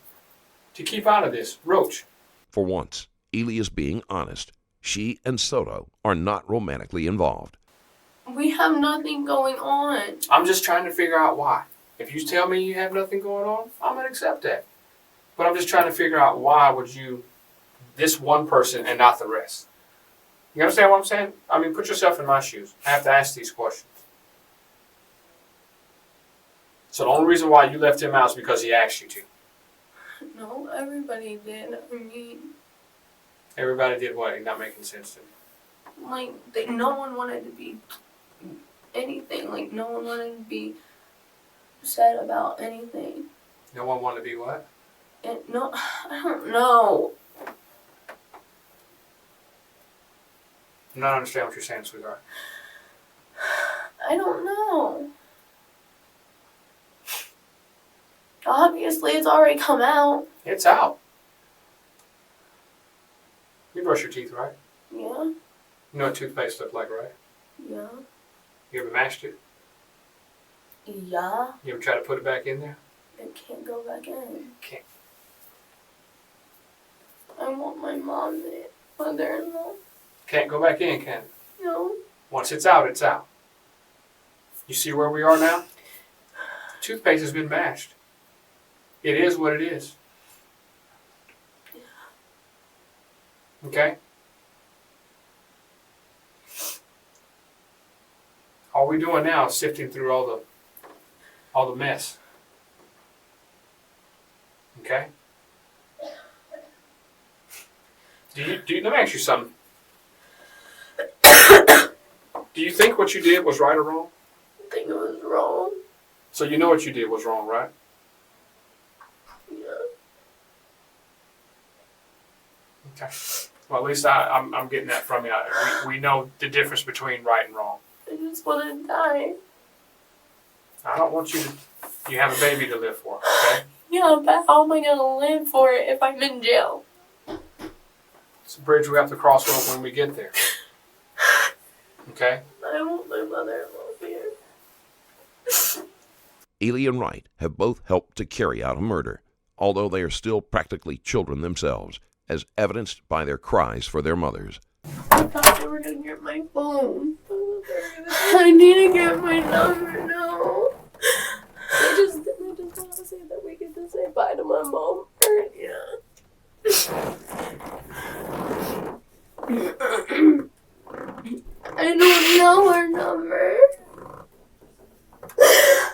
Speaker 3: to keep out of this, Roach.
Speaker 4: For once, Ely is being honest. She and Soto are not romantically involved.
Speaker 5: We have nothing going on.
Speaker 3: I'm just trying to figure out why. If you tell me you have nothing going on, I'm going to accept that. But I'm just trying to figure out why would you, this one person and not the rest. You understand what I'm saying? I mean, put yourself in my shoes. I have to ask these questions. So the only reason why you left him out is because he asked you to.
Speaker 5: No, everybody did. I mean,
Speaker 3: Everybody did what? You're not making sense to me.
Speaker 5: like, no one wanted to be anything. Like, no one wanted to be said about anything.
Speaker 3: No one wanted to be what?
Speaker 5: And no, I don't know.
Speaker 3: I'm not understanding what you're saying, sweetheart.
Speaker 5: I don't know. Obviously, it's already come out.
Speaker 3: It's out. You brush your teeth, right?
Speaker 5: Yeah,
Speaker 3: You know what toothpaste look like, right?
Speaker 5: yeah,
Speaker 3: You ever mashed it?
Speaker 5: yeah.
Speaker 3: You ever try to put it back in there?
Speaker 5: It can't go back in.
Speaker 3: Can't.
Speaker 5: I want my mother-in-law.
Speaker 3: Can't go back in, can it?
Speaker 5: No.
Speaker 3: Once it's out, it's out. You see where we are now? Toothpaste has been mashed. It is what it is. Okay? All we're doing now is sifting through all the mess. Okay? Let me ask you something. Do you think what you did was right or wrong?
Speaker 5: I think it was wrong.
Speaker 3: So you know what you did was wrong, right?
Speaker 5: Yeah.
Speaker 3: Okay. Well, at least I'm getting that from you. We know the difference between right and wrong.
Speaker 5: I just want to die.
Speaker 3: I don't want you to. You have a baby to live for, okay?
Speaker 5: Yeah, but how am I going to live for it if I'm in jail?
Speaker 3: It's a bridge we have to cross when we get there. Okay?
Speaker 5: I want my mother-in-law here.
Speaker 4: Ely and Wright have both helped to carry out a murder, although they are still practically children themselves, as evidenced by their cries for their mothers.
Speaker 5: I thought they were going to get my phone. I need to get my number now. I just want to say that we get to say bye to my mom. I don't know her number. I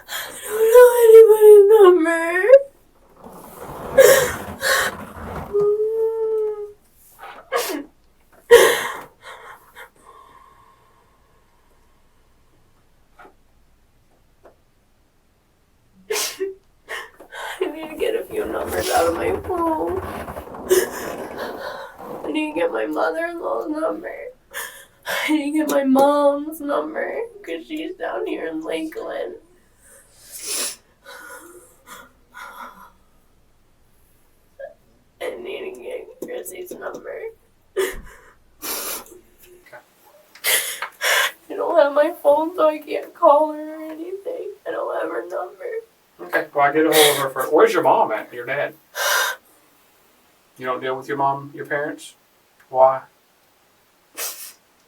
Speaker 5: don't know anybody's number. I need to get a few numbers out of my phone. I need to get my mother-in-law's number. I need to get my mom's number because she's down here in Lakeland. I need to get Chrissy's number. I don't have my phone, so I can't call her or anything. I don't have her number.
Speaker 3: Okay, well, I get a hold of her first. Where's your mom at? Your dad? You don't deal with your mom, your parents? Why?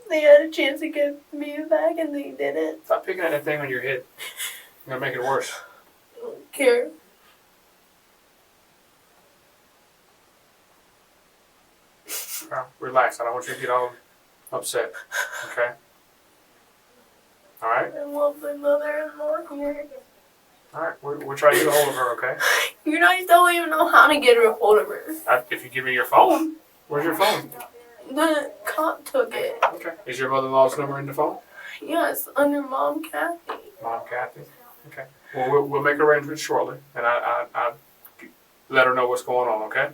Speaker 5: They had a chance to get me back and they didn't.
Speaker 3: Stop picking at that thing on your head. You're gonna make it worse.
Speaker 5: I don't care.
Speaker 3: Well, relax. I don't want you to get all upset. Okay? Alright?
Speaker 5: I want my mother-in-law here.
Speaker 3: Alright, we'll try to get a hold of her, okay?
Speaker 5: You guys don't even know how to get a hold of her.
Speaker 3: If you give me your phone. Where's your phone?
Speaker 5: The cop took it.
Speaker 3: Okay. Is your mother-in-law's number in the phone?
Speaker 5: Yes, under Mom Kathy.
Speaker 3: Mom, Kathy? Okay. Well, we'll make arrangements shortly, and I let her know what's going on, okay?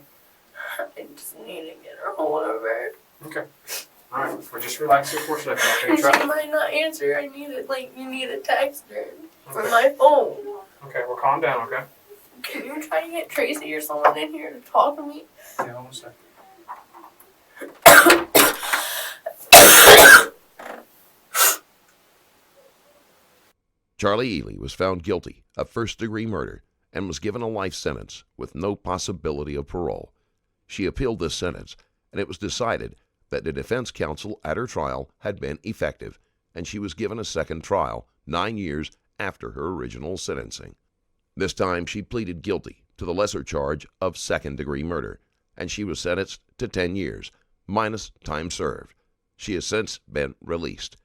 Speaker 5: I just need to get a hold of her.
Speaker 3: Okay. All right. Well, just relax here for a second. Okay?
Speaker 5: And she might not answer. I need it. Like, you need to text her from my phone.
Speaker 3: Okay. Well, calm down, okay?
Speaker 5: Can you try to get Tracy or someone in here to talk to me?
Speaker 3: Yeah, hold on a second.
Speaker 4: Charlie Ely was found guilty of first-degree murder and was given a life sentence with no possibility of parole. She appealed this sentence, and it was decided that the defense counsel at her trial had been effective, and she was given a second trial 9 years after her original sentencing. This time she pleaded guilty to the lesser charge of second-degree murder, and she was sentenced to 10 years, minus time served. She has since been released.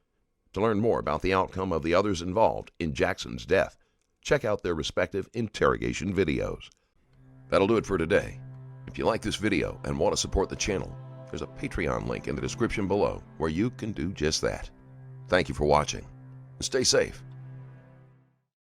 Speaker 4: To learn more about the outcome of the others involved in Jackson's death, check out their respective interrogation videos. That'll do it for today. If you like this video and want to support the channel, there's a Patreon link in the description below where you can do just that. Thank you for watching. Stay safe.